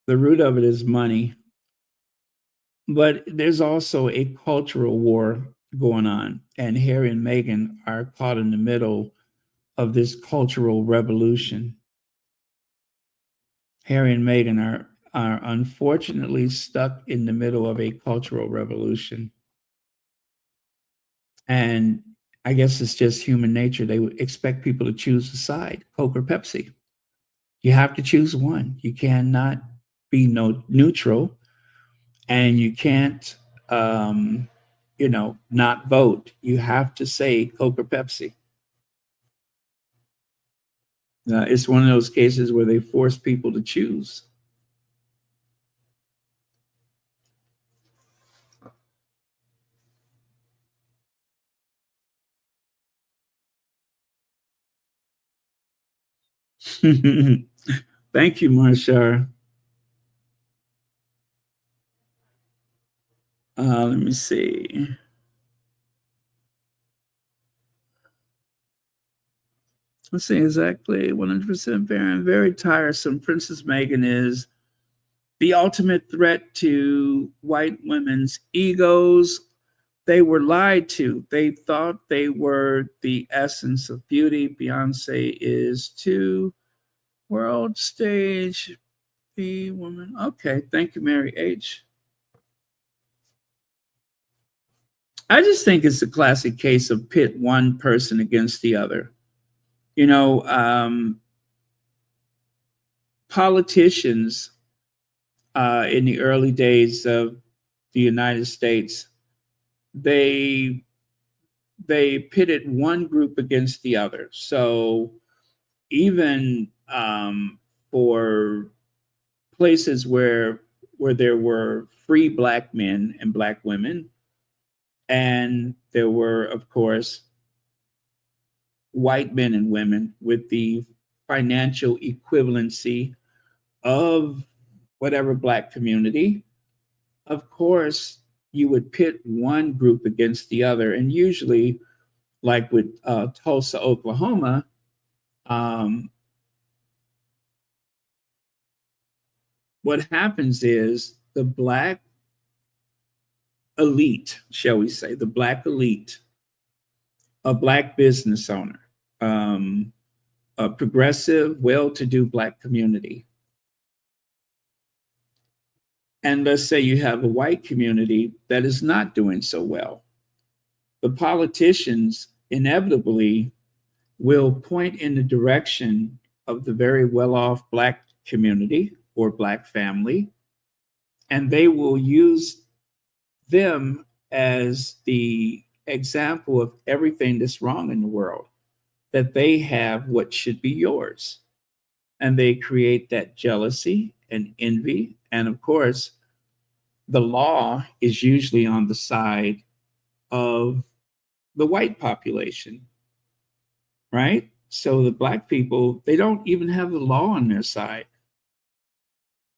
The root of it is money. But there's also a cultural war going on, and Harry and Meghan are caught in the middle of this cultural revolution. Harry and Meghan are unfortunately stuck in the middle of a cultural revolution. And I guess it's just human nature. They would expect people to choose a side, Coke or Pepsi. You have to choose one. You cannot be neutral, and you can't, not vote. You have to say Coke or Pepsi. It's one of those cases where they force people to choose. Thank you, Marshar. Let me see. Let's see, exactly 100% fair and very tiresome. Princess Meghan is the ultimate threat to white women's egos. They were lied to. They thought they were the essence of beauty. Beyonce is too. World stage, the woman. Okay, thank you, Mary H. I just think it's a classic case of pit one person against the other. You know, politicians in the early days of the United States, they pitted one group against the other. So even for places where there were free Black men and Black women, and there were, of course, white men and women with the financial equivalency of whatever Black community, of course, you would pit one group against the other. And usually, like with Tulsa, Oklahoma, what happens is the Black elite, shall we say, the Black elite, a Black business owner, a progressive, well-to-do Black community. And let's say you have a white community that is not doing so well. The politicians inevitably will point in the direction of the very well-off Black community or Black family, and they will use them as the example of everything that's wrong in the world, that they have what should be yours. And they create that jealousy and envy. And of course, the law is usually on the side of the white population, right? So the Black people, they don't even have the law on their side.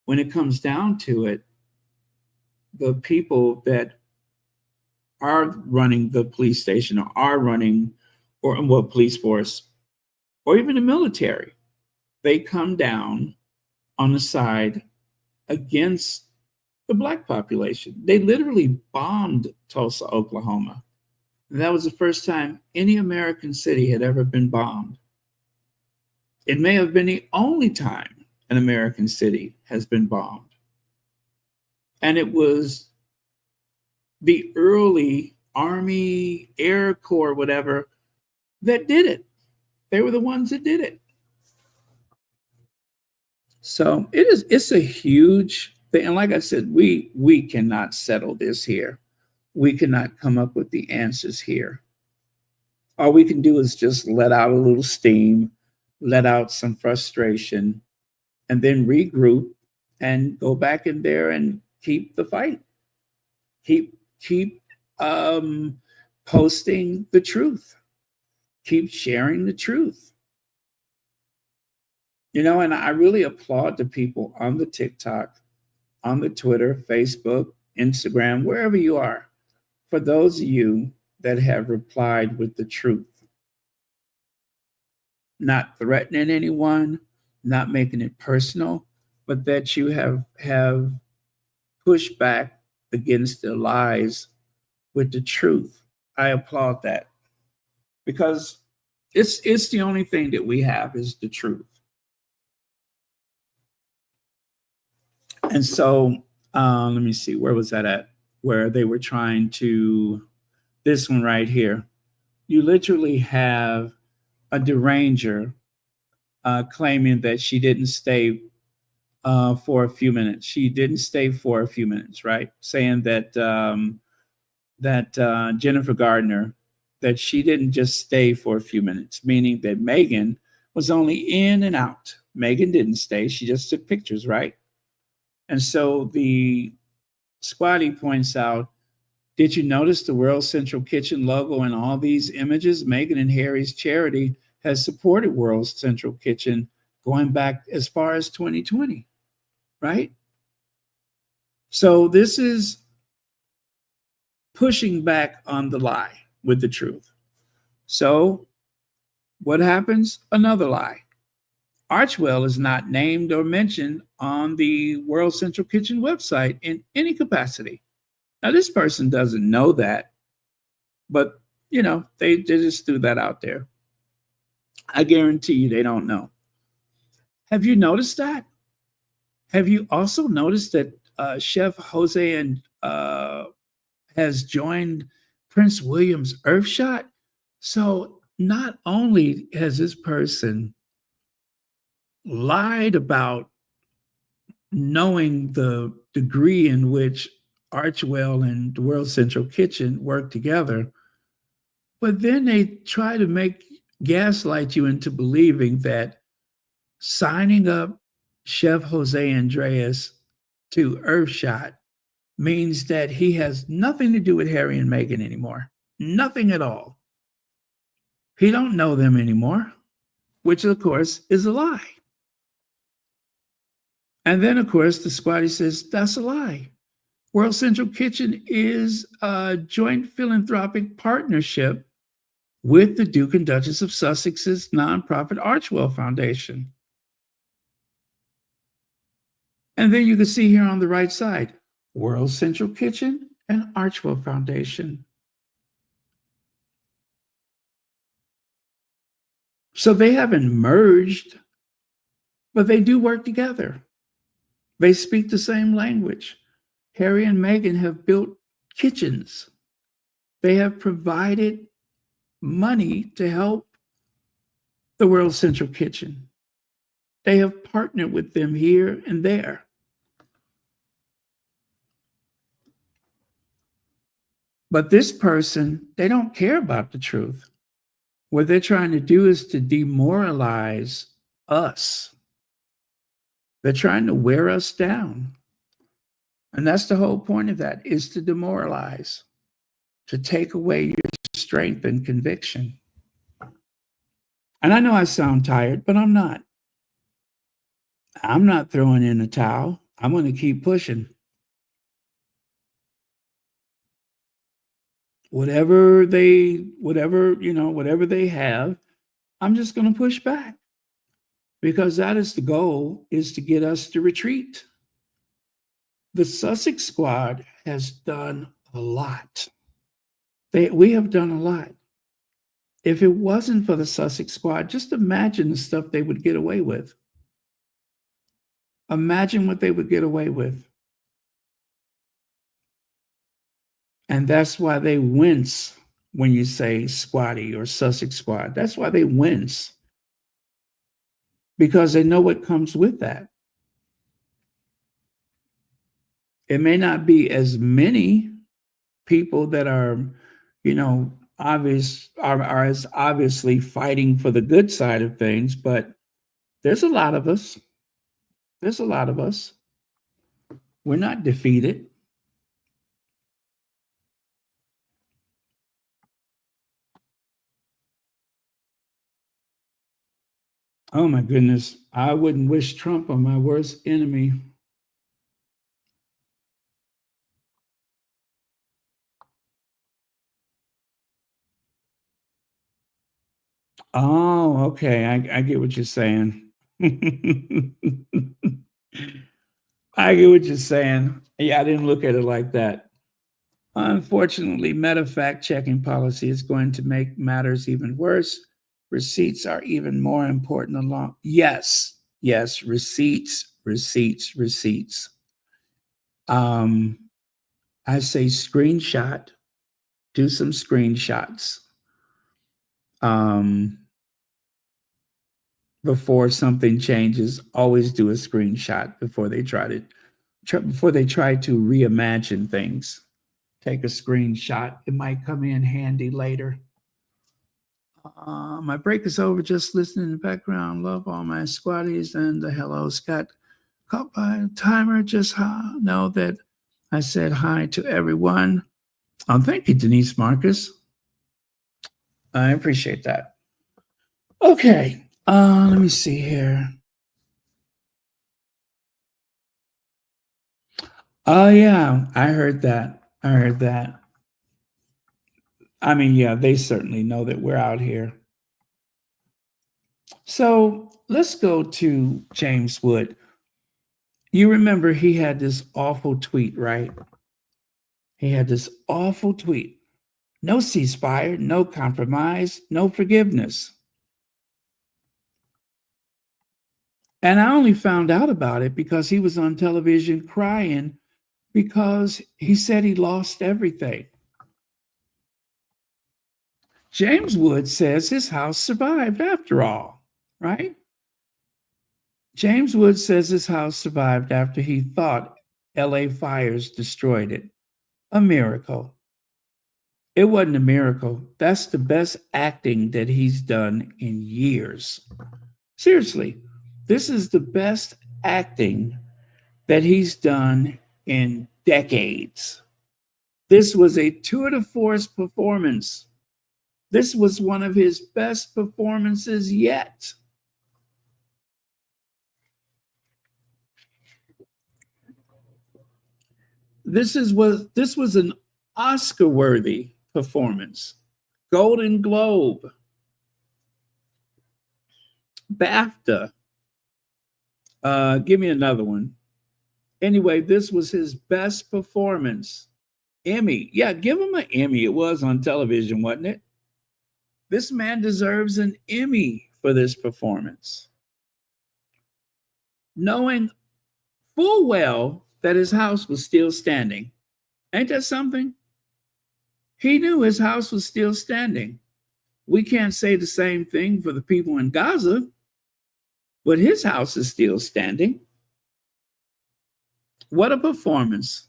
When it comes down to it, the people that are running the police station or are running, or well, police force, or even the military, they come down on the side against the Black population. They literally bombed Tulsa, Oklahoma. And that was the first time any American city had ever been bombed. It may have been the only time an American city has been bombed. And it was the early Army, Air Corps, whatever, that did it. They were the ones that did it. So it's a huge thing. And like I said, we cannot settle this here. We cannot come up with the answers here. All we can do is just let out a little steam, let out some frustration, and then regroup and go back in there and keep the fight. Keep posting the truth. Keep sharing the truth. You know, and I really applaud the people on the TikTok, on the Twitter, Facebook, Instagram, wherever you are, for those of you that have replied with the truth. Not threatening anyone, not making it personal, but that you have pushed back against the lies with the truth. I applaud that, because it's the only thing that we have is the truth. And so let me see, where was that at? Where they were trying to, this one right here. You literally have a deranger claiming that she didn't stay for a few minutes. She didn't stay for a few minutes, right? Saying that Jennifer Garner, that she didn't just stay for a few minutes, meaning that Meghan was only in and out. Meghan didn't stay. She just took pictures, right? And so the Squatty points out, did you notice the World Central Kitchen logo in all these images? Meghan and Harry's charity has supported World Central Kitchen going back as far as 2020, right? So this is pushing back on the lie with the truth. So what happens? Another lie. Archwell is not named or mentioned on the World Central Kitchen website in any capacity. Now, this person doesn't know that, but, you know, they just threw that out there. I guarantee you they don't know. Have you noticed that? Have you also noticed that Chef Jose and has joined Prince William's Earthshot? So not only has this person lied about knowing the degree in which Archwell and the World Central Kitchen work together, but then they try to gaslight you into believing that signing up Chef Jose Andreas to Earthshot means that he has nothing to do with Harry and Meghan anymore. Nothing at all. He don't know them anymore, which of course is a lie. And then of course the Squatty says that's a lie. World Central Kitchen is a joint philanthropic partnership with the Duke and Duchess of Sussex's nonprofit Archwell Foundation. And then you can see here on the right side, World Central Kitchen and Archwell Foundation. So they haven't merged, but they do work together. They speak the same language. Harry and Meghan have built kitchens. They have provided money to help the World Central Kitchen. They have partnered with them here and there. But this person, they don't care about the truth. What they're trying to do is to demoralize us. They're trying to wear us down. And that's the whole point of that, is to demoralize, to take away your strength and conviction. And I know I sound tired, but I'm not. I'm not throwing in the towel. I'm going to keep pushing. Whatever they have, I'm just going to push back, because that is the goal, is to get us to retreat. The Sussex squad has done a lot. We have done a lot. If it wasn't for the Sussex squad, just imagine the stuff they would get away with. Imagine what they would get away with. And that's why they wince when you say squatty or Sussex squad. That's why they wince, because they know what comes with that. It may not be as many people that are, are as obviously fighting for the good side of things, but there's a lot of us. There's a lot of us. We're not defeated. Oh my goodness. I wouldn't wish Trump on my worst enemy. Oh, okay. I get what you're saying. I get what you're saying. Yeah, I didn't look at it like that. Unfortunately, Meta fact-checking policy is going to make matters even worse. Receipts are even more important along. Yes, receipts. I say screenshot, do some screenshots. Before something changes, always do a screenshot before they try to reimagine things. Take a screenshot. It might come in handy later. My break is over. Just listening in the background. Love all my squatties and the hello, Scott. Caught by a timer. Just know that I said hi to everyone. Thank you, Denise Marcus. I appreciate that. Okay. Let me see here. Oh, yeah. I heard that. I mean, yeah, they certainly know that we're out here. So let's go to James Wood. You remember he had this awful tweet, right? He had this awful tweet. No ceasefire, no compromise, no forgiveness. And I only found out about it because he was on television crying because he said he lost everything. James Wood says his house survived after all, right? James Wood says his house survived after he thought LA fires destroyed it. A miracle. It wasn't a miracle. That's the best acting that he's done in years. Seriously, this is the best acting that he's done in decades. This was a tour de force performance. This was one of his best performances yet. This was an Oscar-worthy performance. Golden Globe, BAFTA. Give me another one. Anyway, this was his best performance. Emmy. Yeah, give him an Emmy. It was on television, wasn't it? This man deserves an Emmy for this performance. Knowing full well that his house was still standing. Ain't that something? He knew his house was still standing. We can't say the same thing for the people in Gaza, but his house is still standing. What a performance.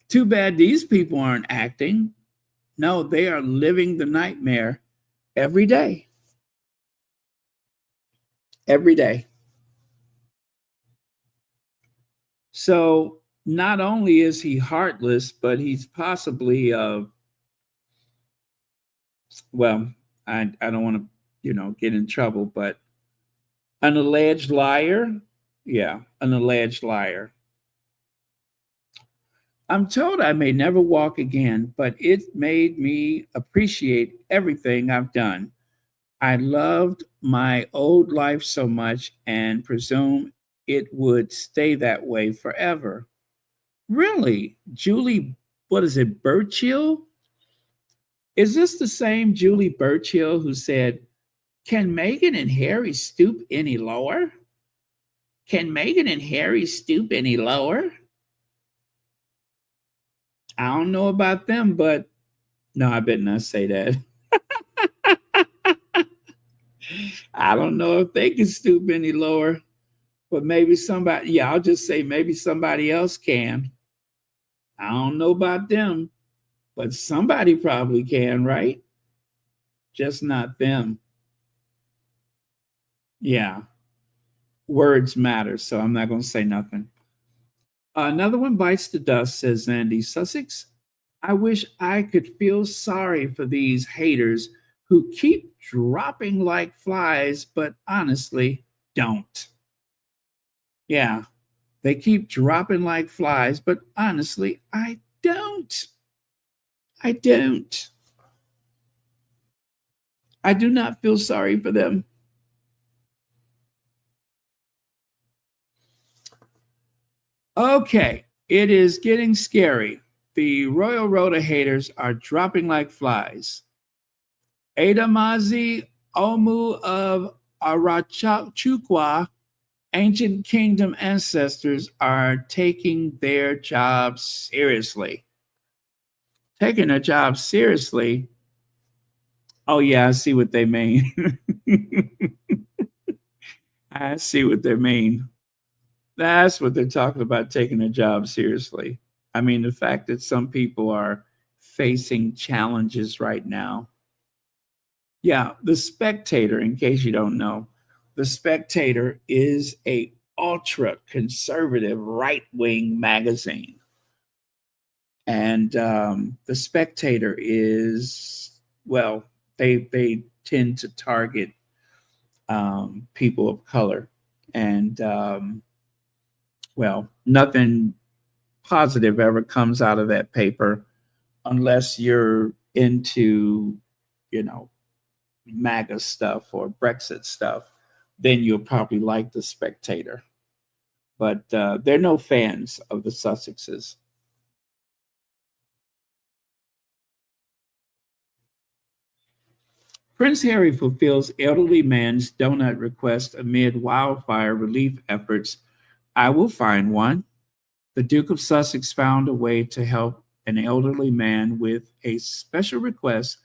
Too bad these people aren't acting. No, they are living the nightmare every day. Every day. So not only is he heartless, but he's possibly, well, I don't want to, get in trouble, but an alleged liar. Yeah, an alleged liar. I'm told I may never walk again, but it made me appreciate everything I've done. I loved my old life so much and presume it would stay that way forever. Really? Julie, what is it, Burchill? Is this the same Julie Burchill who said, can Meghan and Harry stoop any lower? Can Meghan and Harry stoop any lower? I don't know about them, but no, I better not say that. I don't know if they can stoop any lower, but maybe somebody, yeah, I'll just say maybe somebody else can. I don't know about them, but somebody probably can, right? Just not them. Yeah. Words matter, so I'm not going to say nothing. Another one bites the dust, says Andy Sussex. I wish I could feel sorry for these haters who keep dropping like flies, but honestly don't. Yeah, they keep dropping like flies, but honestly, I don't. I don't. I do not feel sorry for them. Okay, it is getting scary. The Royal Rota haters are dropping like flies. Adamazi Omu of Arachukwa, ancient kingdom ancestors, are taking their job seriously. Taking their job seriously? Oh, yeah, I see what they mean. I see what they mean. That's what they're talking about, taking their job seriously. I mean, the fact that some people are facing challenges right now. Yeah, The Spectator, in case you don't know, The Spectator is a ultra conservative right-wing magazine. And The Spectator is, well, they tend to target people of color. And, well, nothing positive ever comes out of that paper unless you're into, you know, MAGA stuff or Brexit stuff. Then you'll probably like The Spectator. But they're no fans of the Sussexes. Prince Harry fulfills elderly man's donut request amid wildfire relief efforts. I will find one. The Duke of Sussex found a way to help an elderly man with a special request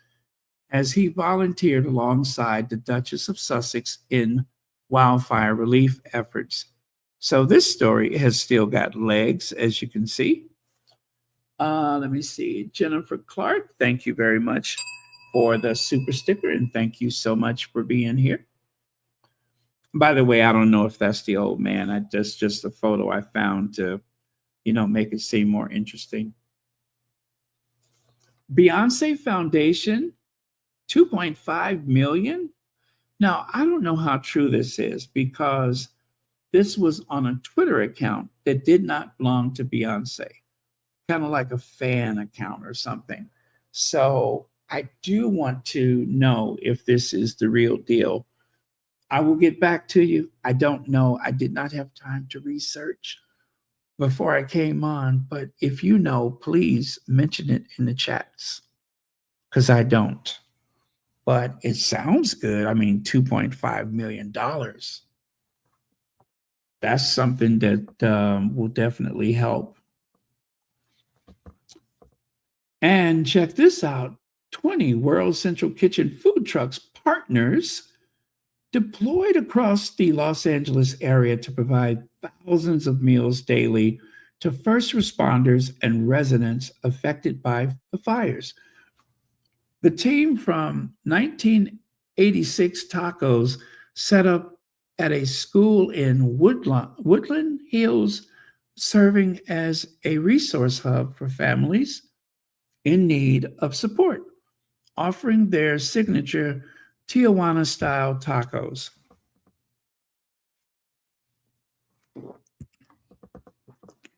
as he volunteered alongside the Duchess of Sussex in wildfire relief efforts. So this story has still got legs, as you can see. Let me see. Jennifer Clark, thank you very much for the super sticker, and thank you so much for being here. By the way, I don't know if that's the old man. That's just a photo I found to, you know, make it seem more interesting. Beyonce Foundation, 2.5 million. Now, I don't know how true this is because this was on a Twitter account that did not belong to Beyonce, kind of like a fan account or something. So I do want to know if this is the real deal. I will get back to you. I don't know. I did not have time to research before I came on, but if you know, please mention it in the chats because I don't. But it sounds good. I mean, $2.5 million. That's something that will definitely help. And check this out. 20 World Central Kitchen food trucks partners deployed across the Los Angeles area to provide thousands of meals daily to first responders and residents affected by the fires. The team from 1986 Tacos set up at a school in Woodland Hills, serving as a resource hub for families in need of support, offering their signature Tijuana-style tacos.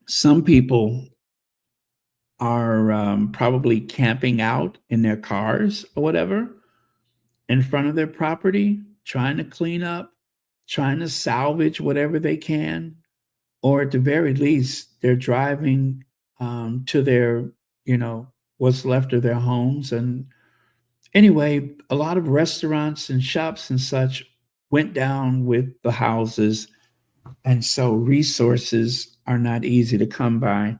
Some people are probably camping out in their cars or whatever in front of their property, trying to clean up, trying to salvage whatever they can, or at the very least, they're driving to their, you know, what's left of their homes. And anyway, a lot of restaurants and shops and such went down with the houses. And so resources are not easy to come by.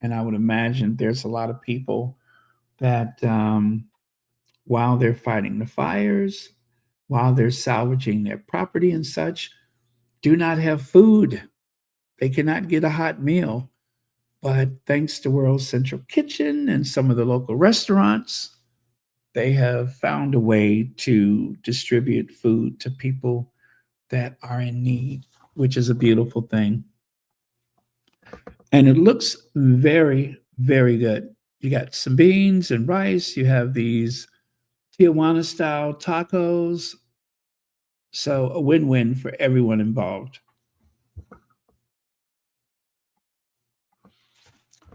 And I would imagine there's a lot of people that while they're fighting the fires, while they're salvaging their property and such, do not have food. They cannot get a hot meal. But thanks to World Central Kitchen and some of the local restaurants, they have found a way to distribute food to people that are in need, which is a beautiful thing. And it looks very, very good. You got some beans and rice. You have these Tijuana-style tacos. So a win-win for everyone involved.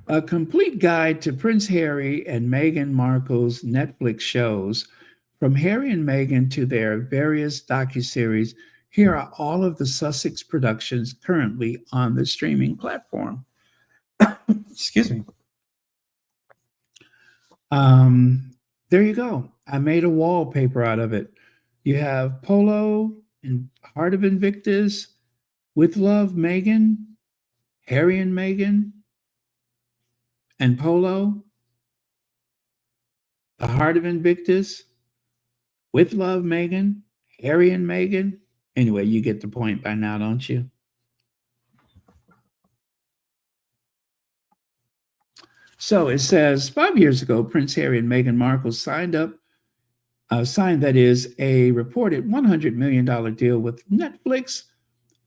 A complete guide to Prince Harry and Meghan Markle's Netflix shows, from Harry and Meghan to their various docuseries. Here are all of the Sussex productions currently on the streaming platform. Excuse me. There you go. I made a wallpaper out of it. You have Polo and Heart of Invictus, With Love, Meghan, Harry and Meghan, and Polo, The Heart of Invictus, With Love, Meghan, Harry and Meghan. Anyway, you get the point by now, don't you? So it says 5 years ago, Prince Harry and Meghan Markle signed that is a reported $100 million deal with Netflix.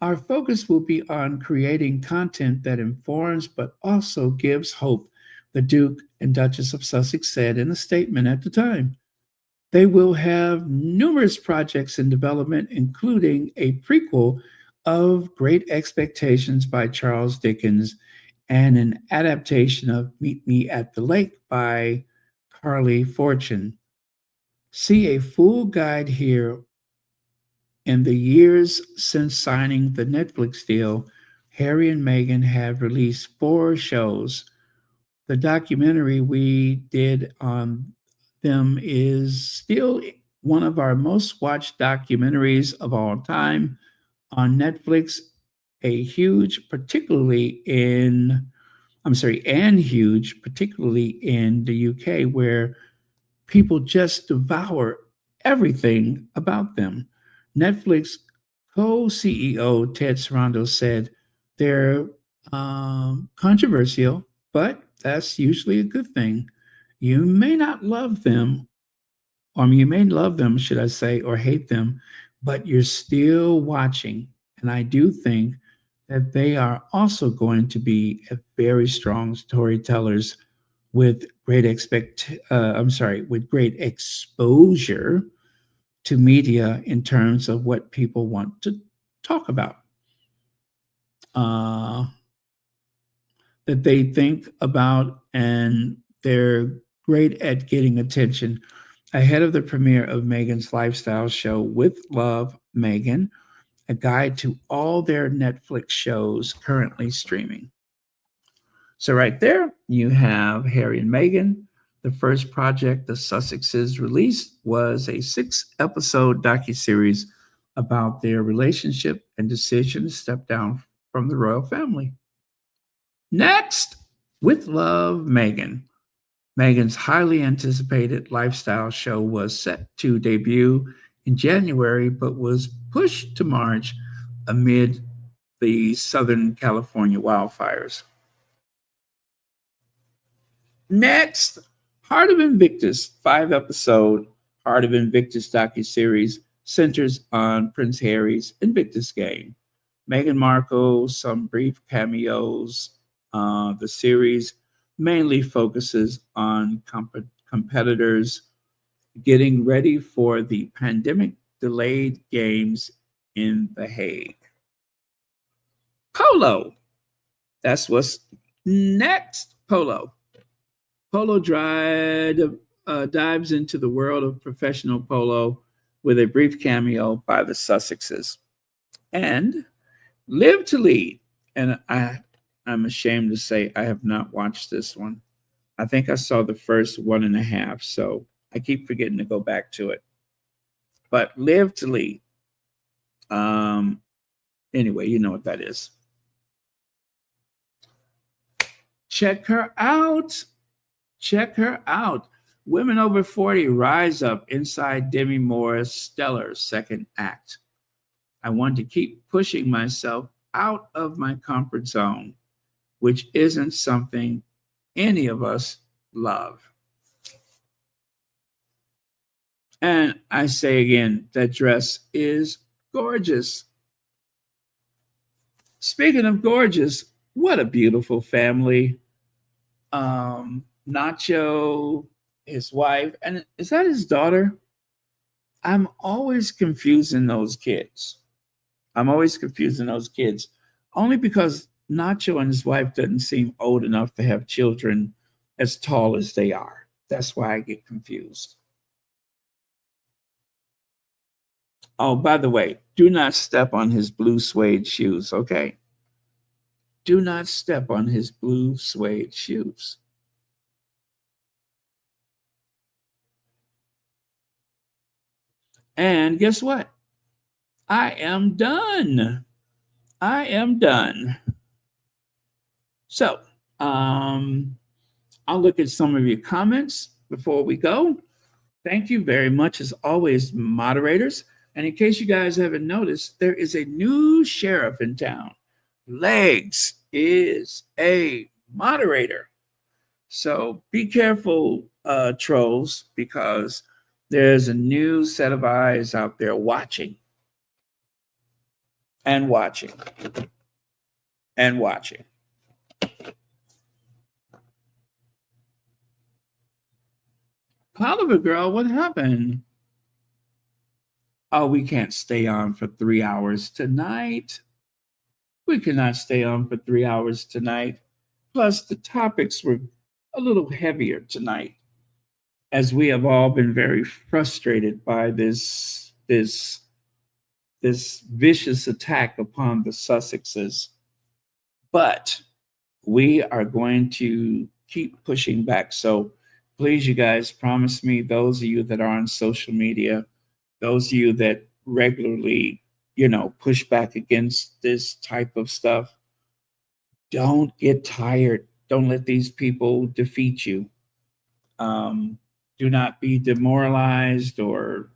Our focus will be on creating content that informs but also gives hope, the Duke and Duchess of Sussex said in a statement at the time. They will have numerous projects in development, including a prequel of Great Expectations by Charles Dickens and an adaptation of Meet Me at the Lake by Carly Fortune. See a full guide here. In the years since signing the Netflix deal, Harry and Meghan have released 4 shows. The documentary we did on them is still one of our most watched documentaries of all time on Netflix, particularly in the UK, where people just devour everything about them. Netflix co-CEO Ted Sarandos said they're controversial, but that's usually a good thing. You may not love them, or you may love them, should I say, or hate them, but you're still watching. And I do think that they are also going to be a very strong storytellers with great great exposure to media in terms of what people want to talk about. That they think about, and they're great at getting attention. Ahead of the premiere of Meghan's lifestyle show With Love, Meghan, a guide to all their Netflix shows currently streaming. So right there, you have Harry and Meghan. The first project the Sussexes released was a 6-episode docuseries about their relationship and decision to step down from the royal family. Next, With Love, Meghan. Meghan's highly anticipated lifestyle show was set to debut in January, but was pushed to March amid the Southern California wildfires. Next, Heart of Invictus, 5-episode Heart of Invictus docuseries centers on Prince Harry's Invictus game. Meghan Markle, some brief cameos. The series mainly focuses on competitors getting ready for the pandemic-delayed games in The Hague. Polo. That's what's next. Polo. Polo dives into the world of professional polo with a brief cameo by the Sussexes. And Live to Lead. And I'm ashamed to say I have not watched this one. I think I saw the first 1.5, so I keep forgetting to go back to it. But Live to Lead. Anyway, you know what that is. Check her out. Check her out. Women over 40 rise up inside Demi Moore's stellar second act. I want to keep pushing myself out of my comfort zone, which isn't something any of us love. And I say again, that dress is gorgeous. Speaking of gorgeous, what a beautiful family. Nacho, his wife, and is that his daughter? I'm always confusing those kids. Only because Nacho and his wife doesn't seem old enough to have children as tall as they are. That's why I get confused. Oh, by the way, do not step on his blue suede shoes, okay? Do not step on his blue suede shoes. And guess what? I am done. So, I'll look at some of your comments before we go. Thank you very much, as always, moderators. And in case you guys haven't noticed, there is a new sheriff in town. Legs is a moderator. So be careful, trolls, because there's a new set of eyes out there watching and watching and watching. Oliver girl, what happened? Oh, we can't stay on for 3 hours tonight. We cannot stay on for 3 hours tonight. Plus, the topics were a little heavier tonight, as we have all been very frustrated by this vicious attack upon the Sussexes. But we are going to keep pushing back. So please, you guys, promise me, those of you that are on social media, those of you that regularly, push back against this type of stuff, don't get tired. Don't let these people defeat you. Do not be demoralized or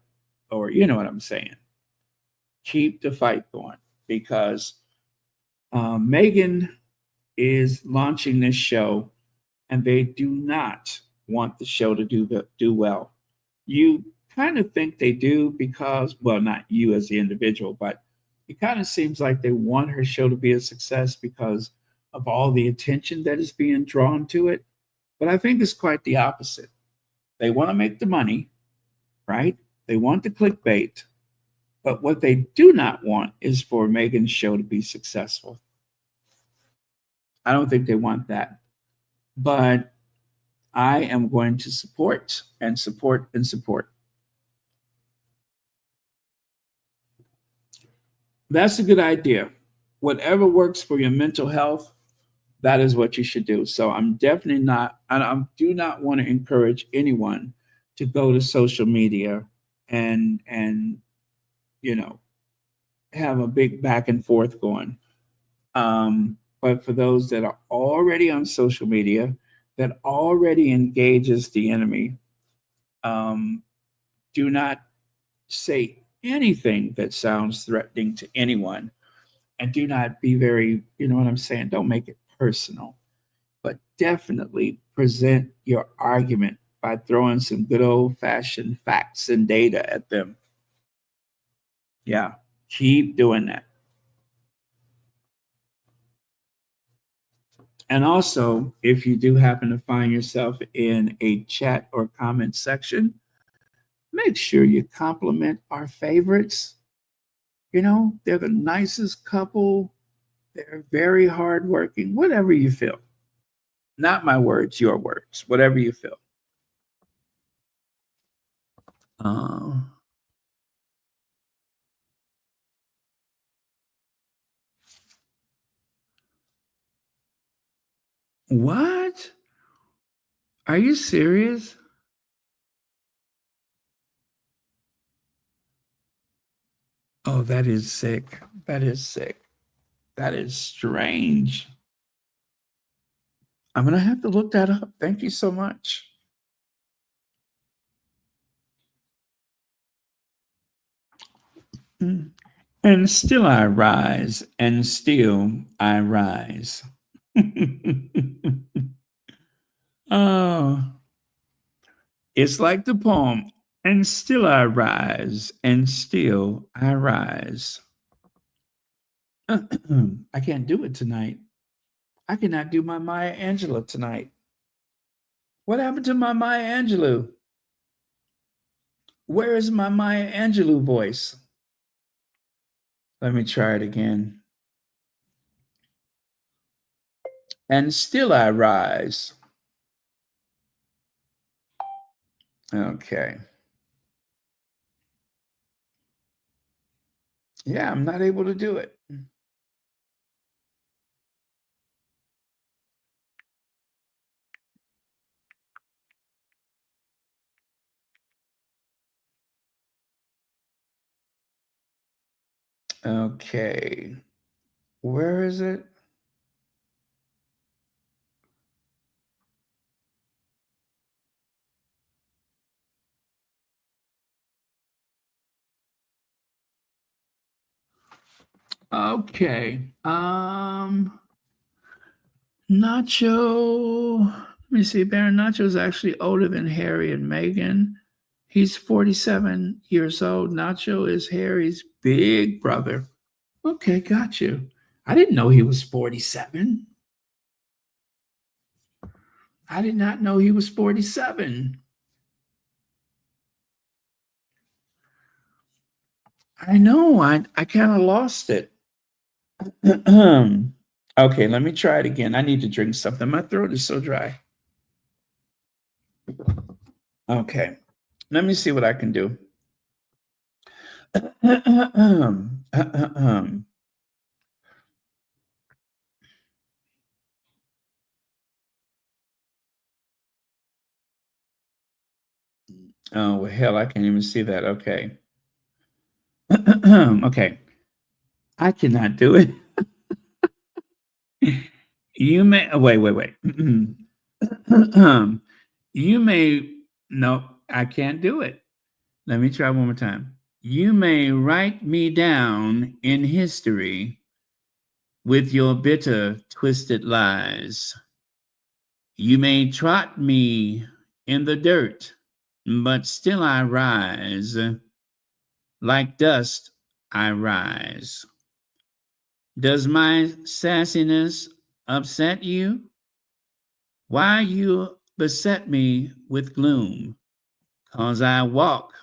you know what I'm saying. Keep the fight going, because Meghan is launching this show, and they do not want the show to do well. You kind of think they do because, well, not you as the individual, but it kind of seems like they want her show to be a success because of all the attention that is being drawn to it. But I think it's quite the opposite. They want to make the money, right? They want the clickbait. But what they do not want is for Meghan's show to be successful. I don't think they want that. But I am going to support and support and support. That's a good idea. Whatever works for your mental health, that is what you should do. So I'm definitely not, and I do not want to encourage anyone to go to social media and have a big back and forth going. But for those that are already on social media, that already engages the enemy, do not say anything that sounds threatening to anyone, and do not be very, you know what I'm saying? Don't make it personal, but definitely present your argument by throwing some good old-fashioned facts and data at them. Yeah, keep doing that. And also, if you do happen to find yourself in a chat or comment section, make sure you compliment our favorites. They're the nicest couple. They're very hardworking, whatever you feel. Not my words, your words, whatever you feel. What? Are you serious? Oh, that is sick. That is sick. That is strange. I'm going to have to look that up. Thank you so much. And still I rise, and still I rise. Oh, it's like the poem, and still I rise, and still I rise. I can't do it tonight. I cannot do my Maya Angelou tonight. What happened to my Maya Angelou? Where is my Maya Angelou voice? Let me try it again. And still I rise. Okay. Yeah, I'm not able to do it. Okay. Where is it? Okay. Nacho. Let me see. Baron Nacho is actually older than Harry and Meghan. He's 47 years old. Nacho is Harry's big brother. Okay, got you. I didn't know he was 47. I did not know he was 47. I know. I kind of lost it. Okay, let me try it again. I need to drink something. My throat is so dry. Okay, let me see what I can do. Oh, well, hell, I can't even see that. Okay. Okay. I cannot do it. You may, wait. You may, no, I can't do it. Let me try one more time. You may write me down in history with your bitter, twisted lies. You may trot me in the dirt, but still I rise. Like dust, I rise. Does my sassiness upset you? Why you beset me with gloom? 'Cause I walk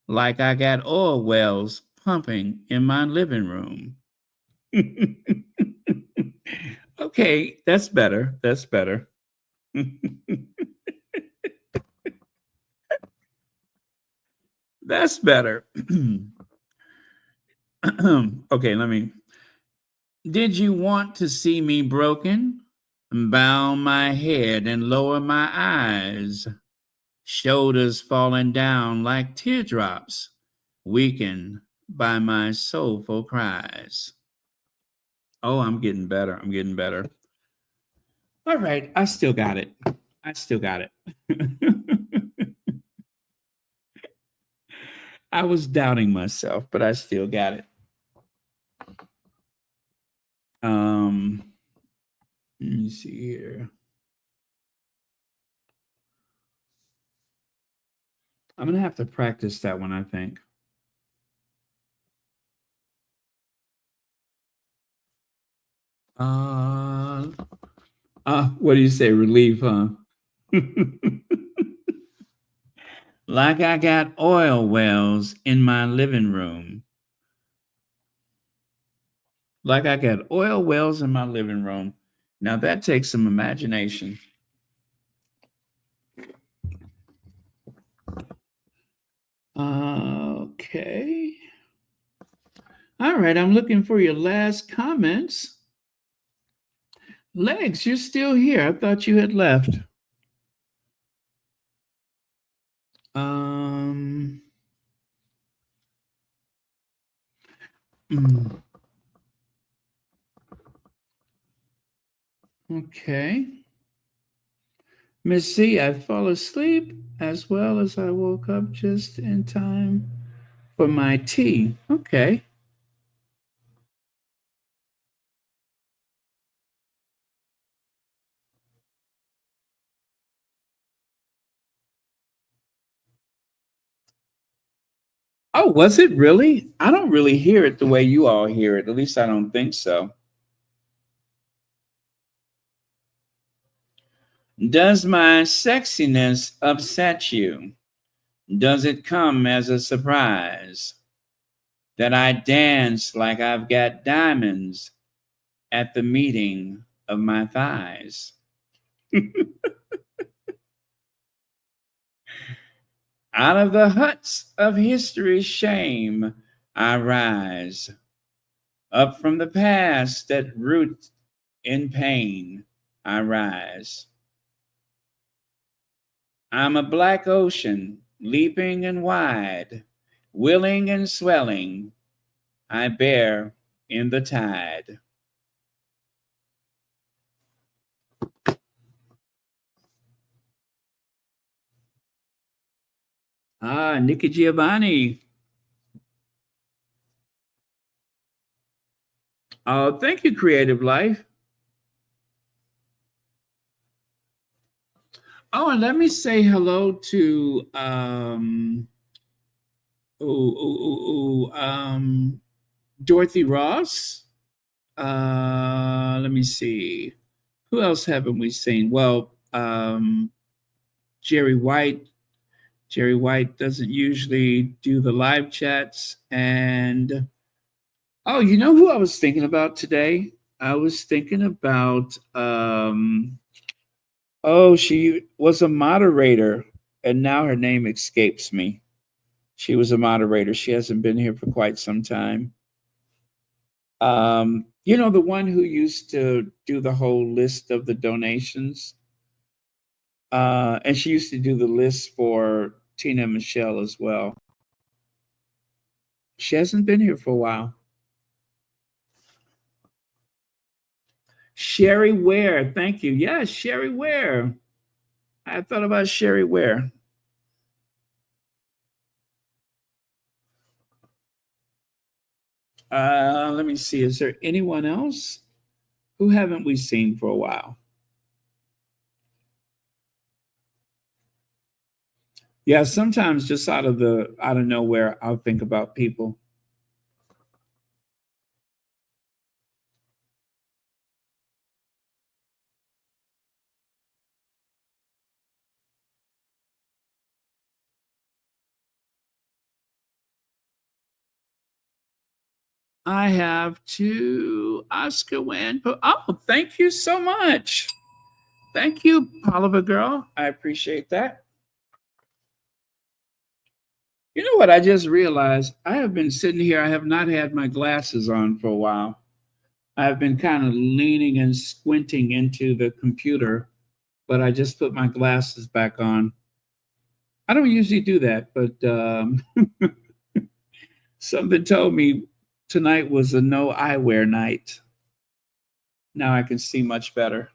like I got oil wells pumping in my living room. Okay, that's better. That's better. That's better. Okay, let me. Did you want to see me broken? Bow my head and lower my eyes. Shoulders falling down like teardrops, weakened by my soulful cries. Oh, I'm getting better. I'm getting better. All right, I still got it. I still got it. I was doubting myself, but I still got it. Let me see here. I'm gonna have to practice that one, I think. What do you say? Relief, huh? Like I got oil wells in my living room. Like I got oil wells in my living room. Now that takes some imagination. Okay. All right, I'm looking for your last comments. Legs, you're still here. I thought you had left. Okay. Miss C, I fell asleep as well as I woke up just in time for my tea. Okay. Oh, was it really? I don't really hear it the way you all hear it. At least I don't think so. Does my sexiness upset you? Does it come as a surprise that I dance like I've got diamonds at the meeting of my thighs? Out of the huts of history's shame, I rise. Up from the past that roots in pain, I rise. I'm a black ocean, leaping and wide, willing and swelling, I bear in the tide. Nikki Giovanni. Thank you, Creative Life. Oh, and let me say hello to Dorothy Ross. Let me see. Who else haven't we seen? Well, Jerry White. Jerry White doesn't usually do the live chats. And oh, you know who I was thinking about today? I was thinking about she was a moderator and now her name escapes me. She was a moderator. She hasn't been here for quite some time. You know, the one who used to do the whole list of the donations. And she used to do the list for Tina and Michelle as well. She hasn't been here for a while. Sherry Ware, thank you. Yes, Sherry Ware. I thought about Sherry Ware. Let me see. Is there anyone else? Who haven't we seen for a while? Yeah, sometimes just out of nowhere, I'll think about people. I have to Oscar win. Oh, thank you so much. Thank you, Oliver girl. I appreciate that. You know what? I just realized I have been sitting here. I have not had my glasses on for a while. I've been kind of leaning and squinting into the computer, but I just put my glasses back on. I don't usually do that, but something told me tonight was a no eyewear night. Now I can see much better.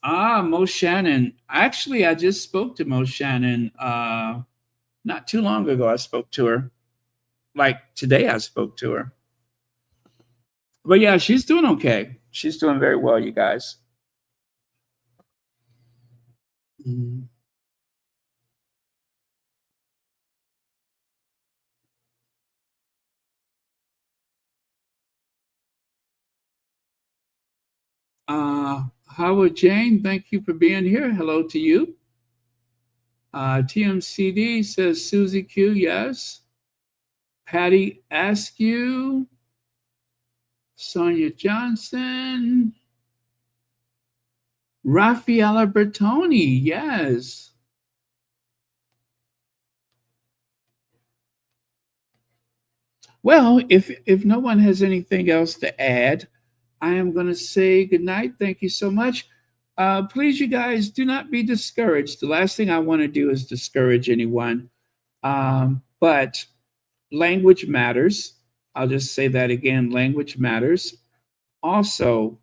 Mo Shannon. Actually, I just spoke to Mo Shannon not too long ago. I spoke to her. Like today, I spoke to her. But yeah, she's doing okay. She's doing very well, you guys. Mm. Howard Jane, thank you for being here. Hello to you. TMCD says Susie Q, yes. Patty Askew, Sonia Johnson, Raffaella Bertoni, yes. Well, if no one has anything else to add, I am going to say good night. Thank you so much. Please, you guys, do not be discouraged. The last thing I want to do is discourage anyone. But language matters. I'll just say that again, language matters. Also,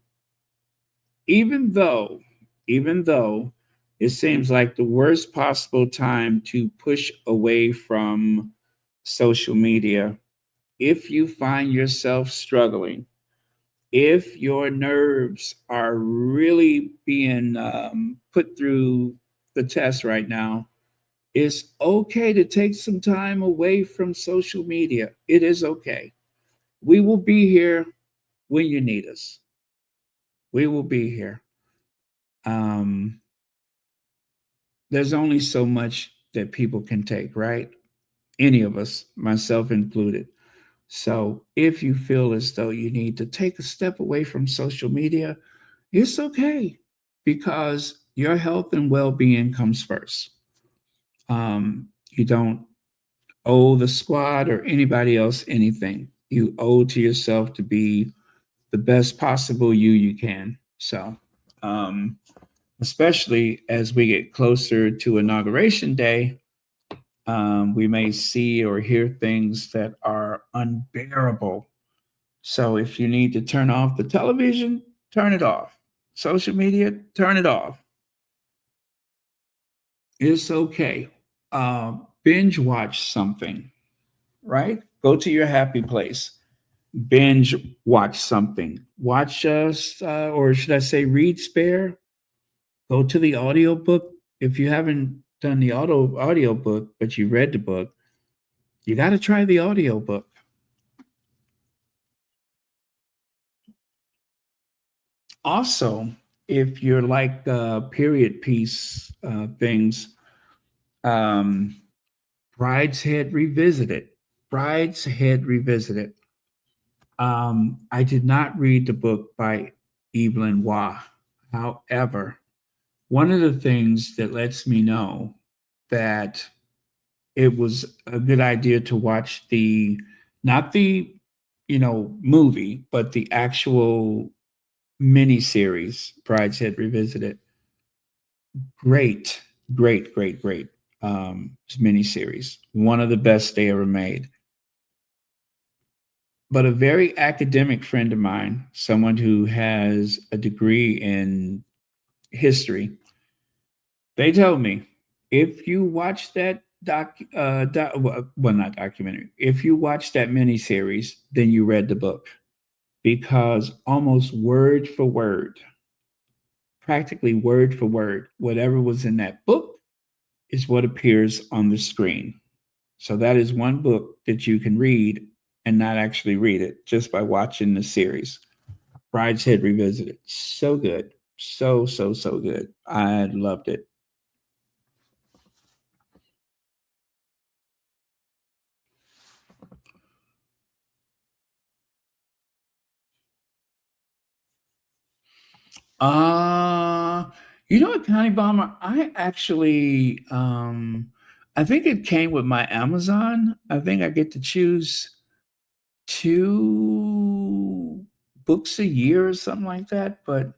even though it seems like the worst possible time to push away from social media, if you find yourself struggling, if your nerves are really being put through the test right now, it's okay to take some time away from social media. It is okay. We will be here when you need us. We will be here. There's only so much that people can take, right? Any of us, myself included. So if you feel as though you need to take a step away from social media, it's okay, because your health and well-being comes first. You don't owe the squad or anybody else anything. You owe to yourself to be the best possible you can. So especially as we get closer to Inauguration Day, we may see or hear things that are unbearable. So if you need to turn off the television, turn it off. Social media, turn it off. It's okay. Binge watch something, right? Go to your happy place. binge watch something. Watch us, or should I say, read spare. Go to the audiobook. If you haven't done the audiobook, but you read the book, you got to try the audiobook. Also, if you're like period piece things, um, Brideshead Revisited. Brideshead Revisited. I did not read the book by Evelyn Waugh. However, one of the things that lets me know that it was a good idea to watch not the, movie, but the actual miniseries, Brideshead Revisited. Great, great, great, great miniseries. One of the best they ever made. But a very academic friend of mine, someone who has a degree in history, they told me if you watch that not documentary, if you watch that miniseries, then you read the book, because almost word for word, practically word for word, whatever was in that book is what appears on the screen. So that is one book that you can read and not actually read it just by watching the series. Brideshead Revisited. So good. So good. I loved it. You know what, Connie Bomber? I actually I think it came with my Amazon. I think I get to choose 2 books a year or something like that, but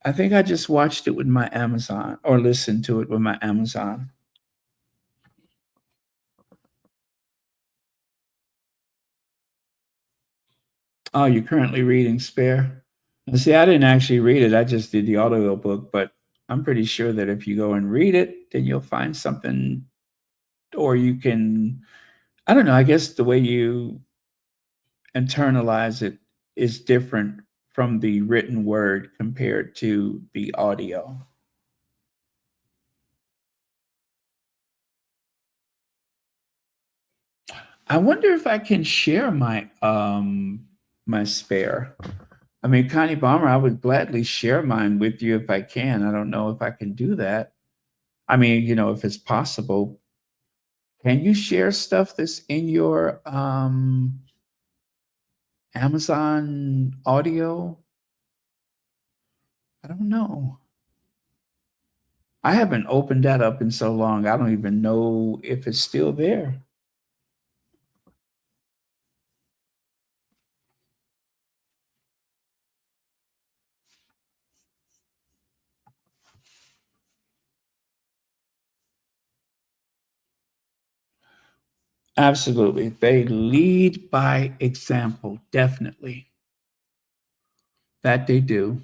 I think I just watched it with my Amazon or listened to it with my Amazon. Oh, you're currently reading Spare? See, I didn't actually read it. I just did the audio book, but I'm pretty sure that if you go and read it, then you'll find something, or you can, I don't know, I guess the way you internalize it is different from the written word compared to the audio. I wonder if I can share my Spare. I mean, Connie Bomber, I would gladly share mine with you if I can. I don't know if I can do that. I mean, if it's possible. Can you share stuff that's in your Amazon audio? I don't know. I haven't opened that up in so long. I don't even know if it's still there. Absolutely. They lead by example, definitely. That they do.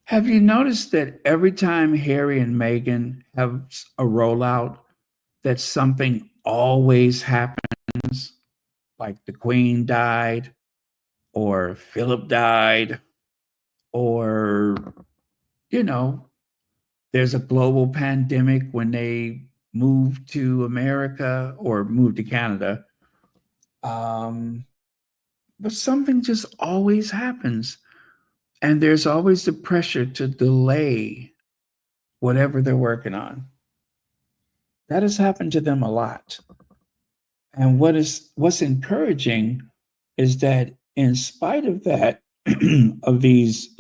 Have you noticed that every time Harry and Meghan have a rollout, that something always happens? Like the Queen died, or Philip died, or, there's a global pandemic when they move to America or move to Canada. But something just always happens. And there's always the pressure to delay whatever they're working on. That has happened to them a lot. And what's encouraging is that in spite of that, of these,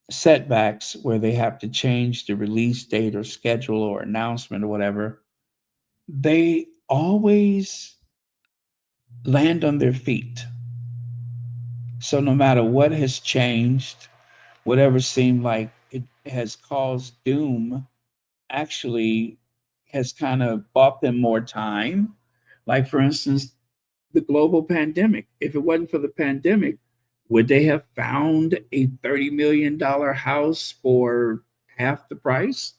setbacks where they have to change the release date or schedule or announcement or whatever, they always land on their feet. So no matter what has changed, whatever seemed like it has caused doom actually has kind of bought them more time. Like, for instance, the global pandemic. If it wasn't for the pandemic, Would they have found a $30 million house for half the price?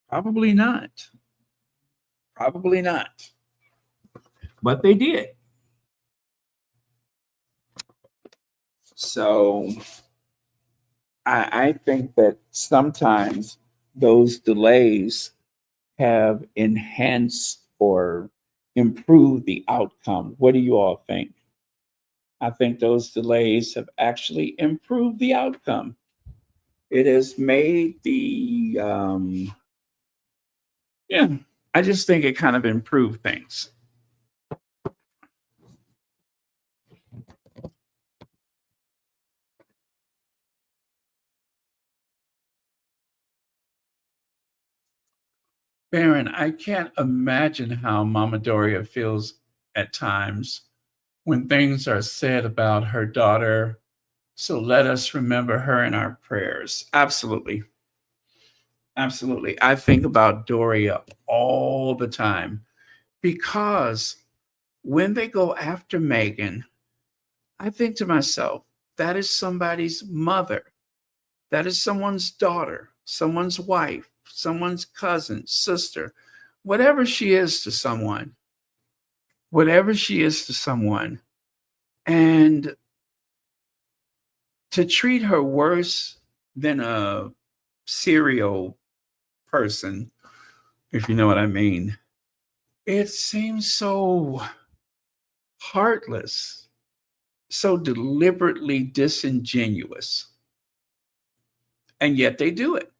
Probably not. Probably not. But they did. So I think that sometimes those delays have enhanced or improved the outcome. What do you all think? I think those delays have actually improved the outcome. It has made the, I just think it kind of improved things. Baron, I can't imagine how Mama Doria feels at times when things are said about her daughter. So let us remember her in our prayers. Absolutely. Absolutely. I think about Doria all the time because when they go after Meghan, I think to myself, that is somebody's mother. That is someone's daughter, someone's wife, someone's cousin, sister, whatever she is to someone, whatever she is to someone. And to treat her worse than a serial person, if you know what I mean, it seems so heartless, so deliberately disingenuous. And yet they do it.